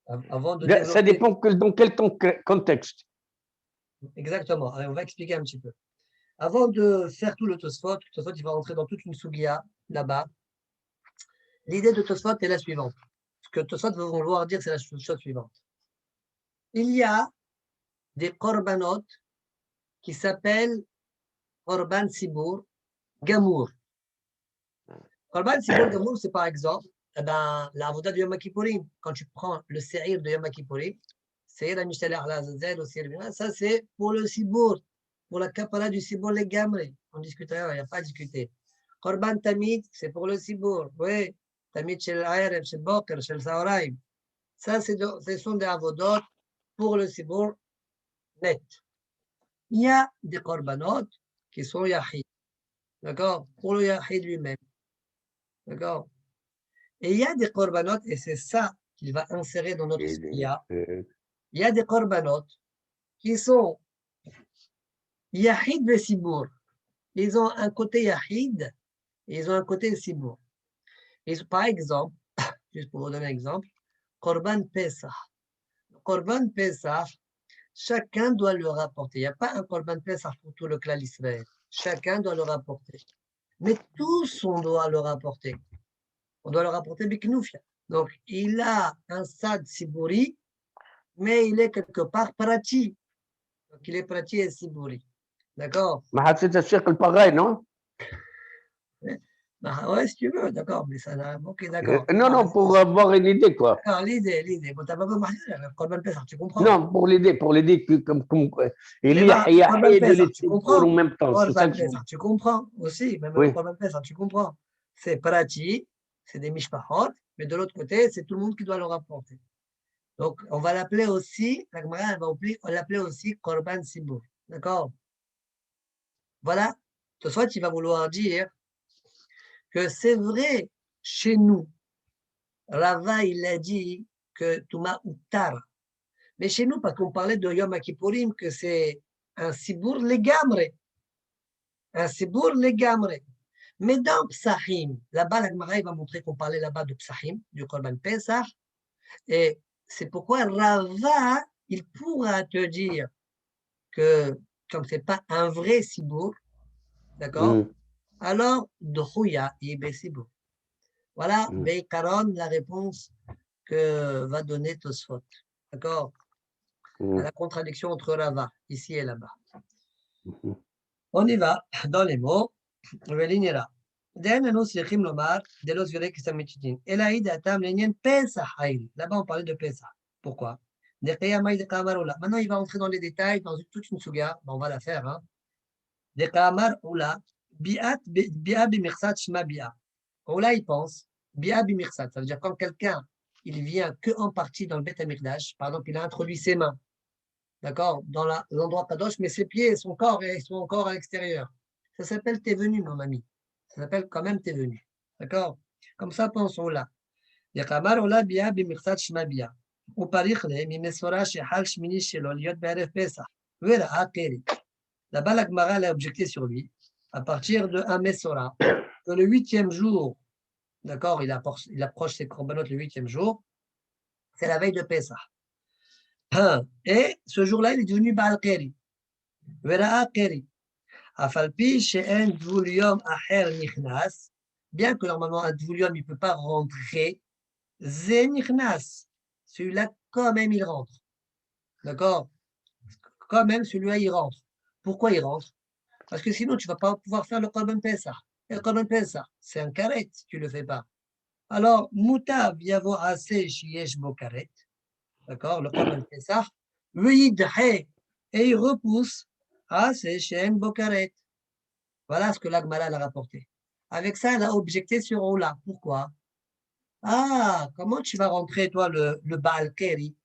avant de développer... Ça dépend dans quel contexte. Exactement. Alors, on va expliquer un petit peu. Avant de faire tout le Tosfot, il va rentrer dans toute une sougia là-bas. L'idée de Tosfot est la suivante. Ce que Tosot va vouloir dire, c'est la chose suivante. Il y a des korbanot qui s'appellent korban sibour, gamour. Korban sibour, gamour, c'est par exemple la avoda de Yom Kippourim. Quand tu prends le séir de Yom Kippourim, séir Amishtaleh Azazel, ça c'est pour le sibour, pour la kapara du sibour les gamres. On discutera, il n'y a pas à discuter. Korban tamid, c'est pour le sibour. Oui, tamid shel aerev, shel boker, shel saoraim. Ça, ce sont des avodot pour le sibour net. Il y a des korbanot qui sont yahid. D'accord? Pour le yahid lui-même. D'accord? Et il y a des korbanot, et c'est ça qu'il va insérer dans notre spia. Il y a des korbanot qui sont yahid et sibour. Ils ont un côté yahid et ils ont un côté sibour. Par exemple, juste pour vous donner un exemple, korban pesach. Korban pesach, chacun doit le rapporter. Il n'y a pas un korban pesach pour tout le clan d'Israël. Chacun doit le rapporter. Mais tous, on doit le rapporter. On doit le rapporter biknoufia. Donc, il a un sad sibouri, mais il est quelque part prati. Donc, il est prati et sibouri. D'accord? ما حسيت الشيخ البغاي non? Bah, ouais, si tu veux, d'accord, mais ça n'a. Ok, d'accord. Non, non, pour avoir une idée, quoi. D'accord, l'idée. Bon, t'as pas besoin de Korban Pesach, tu comprends? Non, pour l'aider, comme il y a Korban de Pesach, tu l'étude comprends? en même temps. C'est ça Korban que je Pesach, tu comprends aussi, même Oui. Korban Pesach, tu comprends? C'est prati, c'est des mishpachot, mais de l'autre côté, c'est tout le monde qui doit le rapporter. Donc, on va l'appeler aussi, la Gemara, elle va l'appeler aussi Korban Sibour. D'accord? Voilà. Ce soit, il va vouloir dire que c'est vrai chez nous. Rava, il a dit que Touma Uttar. Mais chez nous, parce qu'on parlait de Yom Kippourim, que c'est un Sibour legamre. Un Sibour legamre. Mais dans Psahim, là-bas, la Gemara va montrer qu'on parlait là-bas de Psahim, du Korban Pesach. Et c'est pourquoi Rava, il pourra te dire que, comme ce n'est pas un vrai Sibour, d'accord? Alors, Dohouya, Ibe Sibour. Voilà, Beikaron, la réponse que va donner Tosfot. D'accord? À la contradiction entre Rava, ici et là-bas. On y va, dans les mots. Là-bas, on parlait de Pesach. Pourquoi? Maintenant, il va entrer dans les détails, dans toute une souga. On va la faire. Hein. Oula, il pense. Bia bimirsat. Ça veut dire quand quelqu'un il vient que en partie dans le Beth Amikdash, par exemple, il a introduit ses mains, d'accord, dans l'endroit Kadosh, mais ses pieds et son corps ils sont encore à l'extérieur. Ça s'appelle t'es venu, mon ami. Ça s'appelle quand même t'es venu. D'accord? Comme ça, pensons là. Yakamar ola bia bimirsat shma bia. Ou parichle mimesora shehal shmini shelo liot be'aref pesach. Vera akeri. Là-bas, la Gemara a objecté sur lui, à partir de un Mesora, que le 8e jour, d'accord, il approche ses corbanotes le 8e jour, c'est la veille de Pessah. Et ce jour-là, il est devenu Baal Keri. Vera Keri. Afalpi she'en dvulium aher nichnas, bien que normalement un dvulium, il ne peut pas rentrer, ze nichnas. Celui-là, quand même, il rentre. D'accord? Quand même, celui-là, il rentre. Pourquoi il rentre? Parce que sinon, tu ne vas pas pouvoir faire le Korban Pesach. Et le Korban Pesach, c'est un karet si tu ne le fais pas. Alors, Mutav yavo assez shiesh bo karet. D'accord, le Korban Pesach. V'yidhe, et il repousse assez shen bo karet. Voilà ce que l'Agmara a rapporté. Avec ça, elle a objecté sur Ola. Pourquoi? Ah, comment tu vas rentrer, toi, le Baal Keri?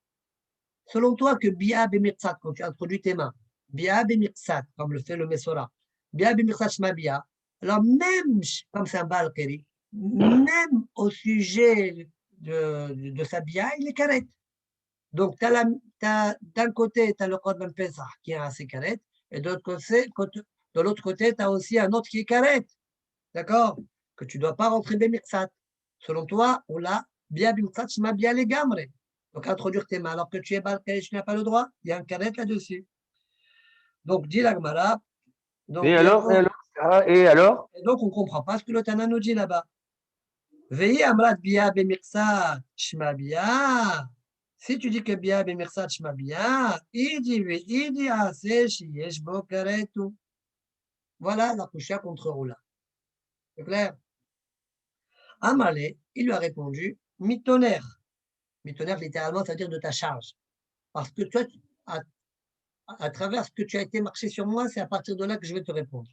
Selon toi, que Bia Bemirsat, quand tu introduis tes mains, Bia Bemirsat, comme le fait le Mesora, Bia Bemirsat Shma Bia, alors même, comme c'est un Baal Keri, même au sujet de sa Bia, il est carré. Donc, d'un côté, tu as le Korban Pesach qui est assez carré, et de l'autre côté, tu as aussi un autre qui est carré. D'accord? Que tu ne dois pas rentrer Bemirsat. Selon toi, on l'a Bia Bemirsat Shma Bia les gamres. Donc, introduire tes mains alors que tu es balkai, tu n'as pas le droit, il y a un carré là-dessus. Donc, dit la Gemara. Et alors? Et donc, on ne comprend pas ce que le Tana nous dit là-bas. Veillez Amrat Bia Bemirsa Shma Bia. Si tu dis que Bia Bemirsa Shma Bia, Idi Ase Shiesh Bo Karetu. Voilà la Kusha contre Roula. C'est clair? Amalé, il lui a répondu Mitonnerre. Mitonnerre, littéralement, ça veut dire de ta charge. Parce que toi, à travers ce que tu as été marché sur moi, c'est à partir de là que je vais te répondre.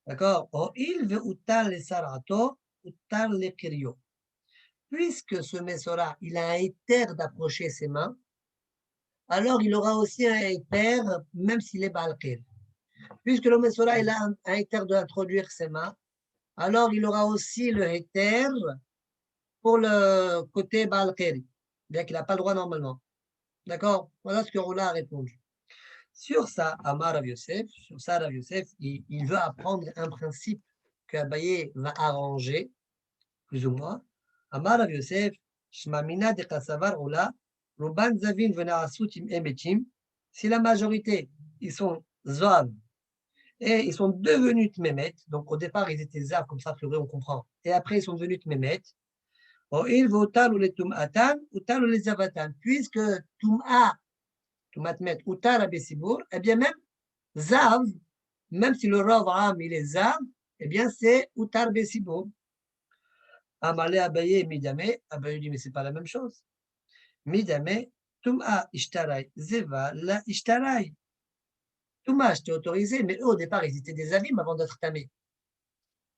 D'accord? Oh, il veut utar les sarato, utar les kirio. Puisque ce Mesora, il a un éther d'approcher ses mains, alors il aura aussi un éther, même s'il est Balkir. Puisque le Mesora, il a un éther d'introduire ses mains, alors il aura aussi le éther pour le côté Balkir, bien qu'il n'a pas le droit normalement. D'accord? Voilà ce que Roula a répondu. Sur ça, Amar Rav Yosef, il veut apprendre un principe qu'Abaye va arranger, plus ou moins. Amar Rav Yosef, Shmamina de Kasavar Ola, Ruban Zavin Venarasutim Emetim. Si la majorité, ils sont Zav et ils sont devenus Tmemet, donc au départ ils étaient Zav, comme ça, on comprend, et après ils sont devenus Tmemet. Il veut Utal ou les Tum'atan, Utal ou les Zavatan, puisque Tum'a, Tumatmet, Utar Abesibour, eh bien même Zav, même si le Rav Am il est Zav, eh bien c'est Utar Besibour. Amalé Abaye Midame, Abaye dit mais c'est pas la même chose. Midame, Tum'a Ishtarai, Zeva la Ishtarai. Tum'a, je t'ai autorisé, mais eux au départ ils étaient des Avim avant d'être tamés.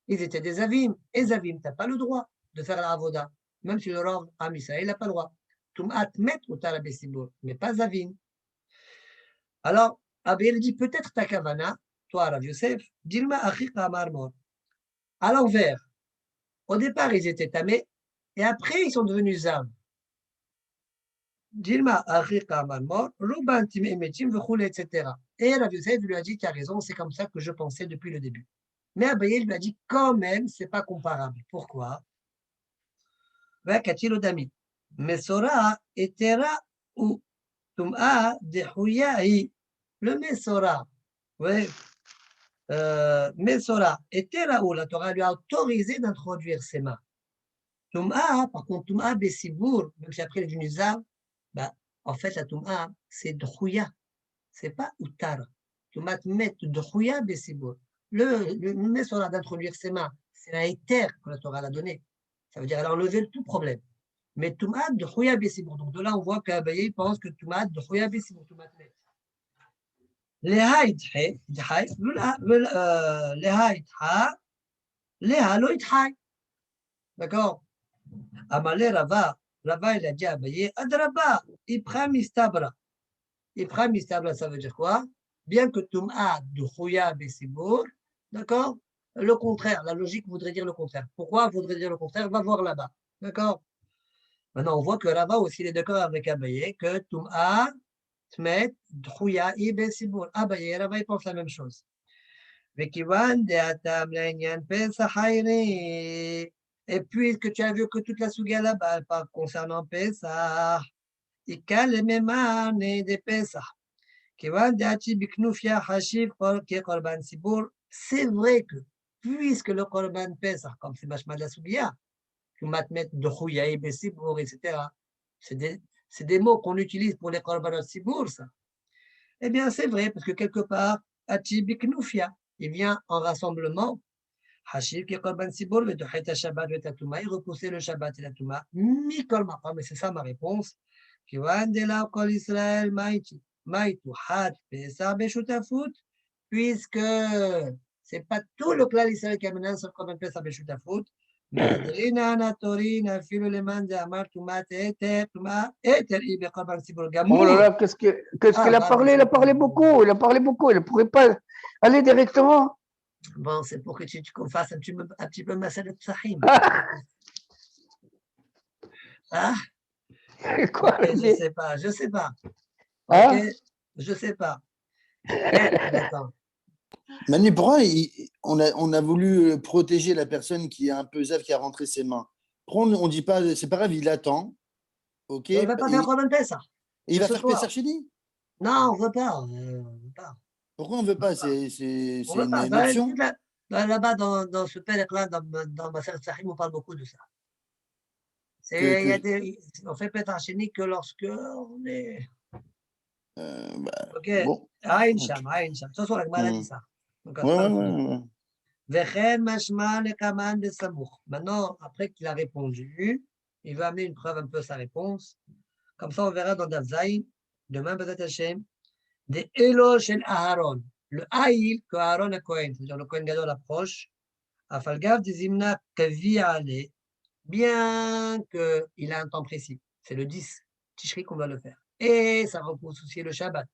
Ils étaient des Avim, et Zavim, tu n'as pas le droit de faire la Avoda, même si le Rav Am Israël n'a pas le droit. Tum'a Tmet Utar Besibour, mais pas Zavim. Alors, Abaye dit peut-être ta kavana, toi Rav Yosef, Dilma Achika Marmor. À l'envers. Au départ, ils étaient tamés, et après, ils sont devenus zav. Dilma Achika Marmor, Ruban Tim Emetim, Vechule, etc. Et Rav Yosef lui a dit, tu as raison, c'est comme ça que je pensais depuis le début. Mais Abaye lui a dit, quand même, c'est pas comparable. Pourquoi? Vakatilo Dami. Mesora etera ou Tum'a de Huyai. Le Mesora, ouais. Mesora etera ou la Torah lui a autorisé d'introduire ses mains. Tum'a, par contre, Tum'a Bessibour, même si après il est devenu Zav, bah, en fait, la Tum'a, c'est Dhouya, c'est pas Utar. Tum'a met Dhouya Bessibour. Le Mesora d'introduire ses mains, c'est un éther que la Torah l'a donné. Ça veut dire qu'elle a enlevé tout problème. Mais Tum'a Dhouya Bessibour. Donc de là, on voit qu'Abaye pense que Tum'a Dhouya Bessibour, Tum'a met. Leha Idhai, Leha Idha, Leha Lo Idhai. D'accord? Amalé Rava, Rava il a dit à Abaye, Adraba, Ipram Istabra. Ipram Istabra, ça veut dire quoi? Bien que Tum'a de Khouya Bessibour, d'accord? Le contraire, la logique voudrait dire le contraire. Pourquoi voudrait dire le contraire? Va voir là-bas. D'accord? Maintenant, on voit que Rava aussi il est d'accord avec Abaye que Tum'a, Tmet, Khouya et Bessibour. Abaye, Rava il pense la même chose. Vekiwan de Atam Lanyan Pesachayri. Et puisque tu as vu que toute la Souga là-bas parle concernant Pesach, il cale les mêmes années de Pesach. C'est vrai que, puisque le Korban Pesach, comme c'est Mashma de la Sougia, tu vas te mettre de Chouyaï, Bessibour, etc. C'est des mots qu'on utilise pour les Korbanot Sibour, ça. Eh bien, c'est vrai, parce que quelque part, Atibiknufia, il vient en rassemblement. Hashif qui est Korban Sibour, mais de Haïta Shabbat et Tatouma, il repoussait le Shabbat et la Touma. Mikol Maqam, mais c'est ça ma réponse. Kiwandela Kol Israël Maïti, Maïtou Had Pesar Beshutafut, puisque c'est pas tout le clan Israël qui a mené sur Korban Pesar Beshutafut. Madrina Anatorina, Filo Leman de Amar Tumat Eter, Tuma Eter Ibe Korban Sibour Gamour. Oh là là, qu'est-ce qu'il a parlé? Il a parlé beaucoup, il ne pourrait pas aller directement. Bon, c'est pour que tu fasses un petit peu Massa de Tsahim. Ah, Quoi, okay, je sais pas. Hein? Okay, je sais pas. Attends. Manu, pourquoi on a voulu protéger la personne qui est un peu zève, qui a rentré ses mains? Pourquoi on ne dit pas, c'est pas grave, il attend. Ok. On ne va pas faire Korban Pesach. Et il va faire Pesach chez lui? Non, on ne veut pas. Pourquoi on ne veut pas? C'est On veut une pas. option? Là-bas, dans ce père-là, dans Maseret Sahim, on parle beaucoup de ça. Il y a on fait Petah Sheni que lorsque on est. Ok. Bon. Aïn Sham. De toute façon, la Gemara dit ça. Donc, Ouais. Vechen mashma lekaman de Samour. Maintenant, après qu'il a répondu, il va amener une preuve un peu à sa réponse. Comme ça, on verra dans Davzaï, demain, Bezat Hashem, des Elo shel Aharon. Le Haïl que Aaron a Kohen, c'est-à-dire le Kohen Gadol approche, Afalgav des Zimna Kavi Ale, bien qu'il a un temps précis. C'est le 10, Tishri qu'on doit le faire. Et ça repousse aussi le Shabbat.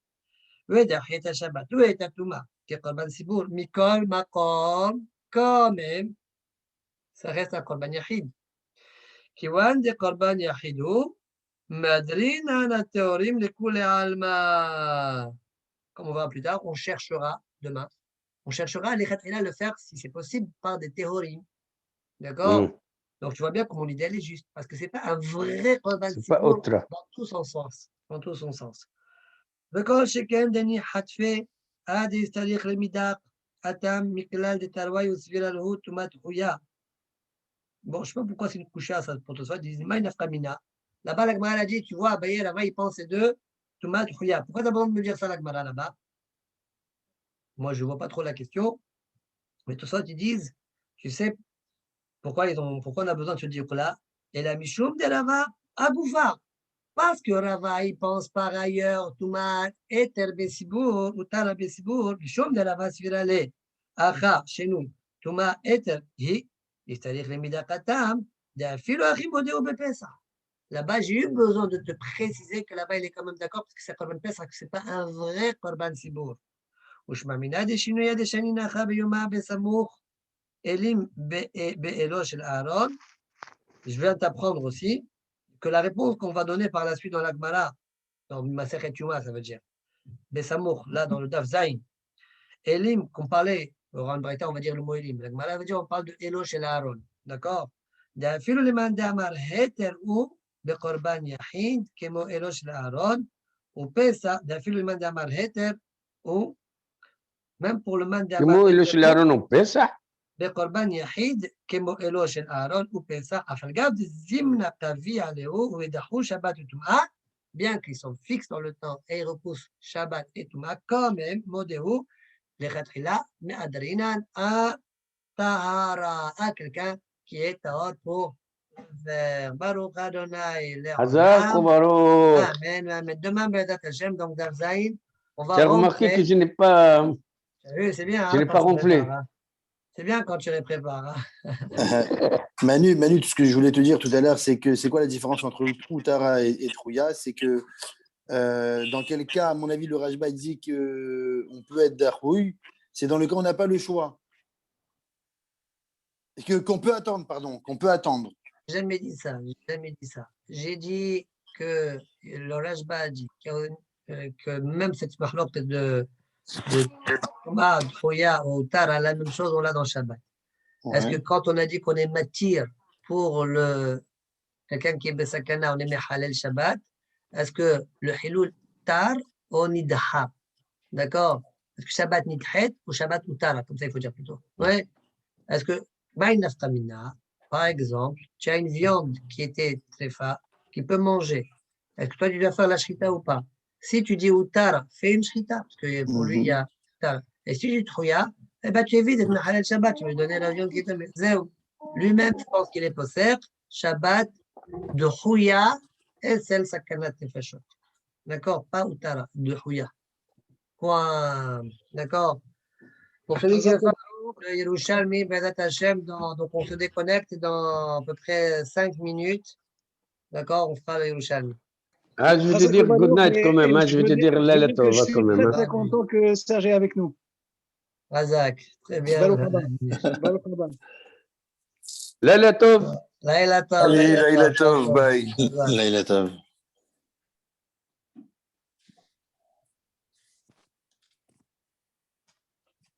Vedachet Shabbat, Vedatouma, Kekorban Sibour, Mikol Makom, quand même, ça reste un Korban Yachid. Kiwan de Korban Yachidou, Madrin ana Teorim le Kule Alma. Comme on verra plus tard, on cherchera demain. On cherchera à le faire, si c'est possible, par des théories. D'accord. Donc, tu vois bien comment l'idée est juste. Parce que ce n'est pas un vrai Korban Sibour dans tout son sens. Dans tout son sens. וכל שכן דני חטפי עד יסתריך למידה אתם מכלל דתרווי וסבירה לו טומאת חויה. Bon, je ne sais pas pourquoi c'est une coucha, ça, pour toi, ils disent, là-bas, la Gemara a dit, tu vois, Abaye, là-bas, il pense c'est de Tumat Chouya. Pourquoi tu as besoin de me dire ça, la Gemara, là-bas? Moi, je ne vois pas trop la question. Mais tout ça, ils disent, tu sais, pourquoi on a besoin de se dire là? Et la Mishum de Rava à Goufa. Parce que Rava, il pense par ailleurs, Tumat, Eter Besibour, Utar Besibour, Mishum de Rava, Svirale, Acha, chez nous, Tumat, Eter, Hi, c'est-à-dire les Midakatam, là-bas, j'ai eu besoin de te préciser que là-bas, il est quand même d'accord parce que c'est Korban Pesach, que ce n'est pas un vrai Korban Sibour. ושמאמינה דשינויה דשני נחה ביומה בסמוך אלים באלו של אהרון. Je viens t'apprendre aussi que la réponse qu'on va donner par la suite dans la Gemara, dans Masechet Yuma, ça veut dire, Besamour, là dans le Daf Zayin, Elim, qu'on parlait, au Ran Braïta, on va dire le mot Elim. La Gemara veut dire, on parle de Elo chez Aaron. D'accord? D'afilou le man d'amar heter ou bekorban yachid, kemo Elo chez Aaron, ou Pesa, d'afilou le man d'amar heter ou, même pour le man d'amar kemo Elo chez Aaron ou Pesa, bekorban yachid, kemo Elo chez Aaron ou Pesa, afalgav de zimna kavi aleo, ou edahou Shabbat et Touma, bien qu'ils sont fixes dans le temps et ils repoussent Shabbat et Touma, quand même, modéo, לכתחילה מאדרינן הטהרה, quelqu'un qui est tahor pour faire. Baruch Adonai Hazak ou Baruch. Amen, amen. Demain, Bédat Hashem, donc Daf Zayin, on va Tu as remarqué que je n'ai pas. C'est bien. Je n'ai pas ronflé. C'est bien quand tu les prépares. Manu, tout ce que je voulais te dire tout à l'heure, c'est que c'est quoi la différence entre Outara et Trouya? C'est que dans quel cas, à mon avis, le Rajba dit qu'on peut être Darhouy, c'est dans le cas où on n'a pas le choix. Qu'on peut attendre, pardon, qu'on peut attendre. J'ai jamais dit ça. J'ai dit que le Rajba a dit que même cette marloque de Thomas, Troya ou Tara, la même chose, on l'a dans Shabbat. Ouais. Est-ce que quand on a dit qu'on est matir pour quelqu'un qui est Besakana, on est Mehalel Shabbat, est-ce que le Hiloul Tar ou Nidha? D'accord? Est-ce que Shabbat Nidhet ou Shabbat Utara? Comme ça, il faut dire plutôt. Ouais. Est-ce que Bainaftamina, par exemple, tu as une viande qui était tréfa, qui peut manger. Est-ce que toi, tu dois faire la shrita ou pas? Si tu dis Utara, fais une shrita, parce que pour lui, il y a Utara. Et si tu dis Trouya, eh ben, tu évites d'être Mehalel Shabbat, tu lui donner la viande qui était Zéou. Lui-même, je pense qu'il est possède, Shabbat de Chouya et celle Sakanat Nefashot. D'accord? Pas Utara, de Chouya. Point. D'accord? Pour celui qui veut faire le Yerushalmi, Bezat Hashem, donc on se déconnecte dans à peu près 5 minutes. D'accord? On fera le Yerushalmi. Ah, je vais te dire good night quand même. Je vais te dire Laila Tova quand même. Je suis très content que Serge est avec nous. Razak, très bien. Laila Tov. Laila Tov. Allez, Laila Tov, bye. Laila Tov.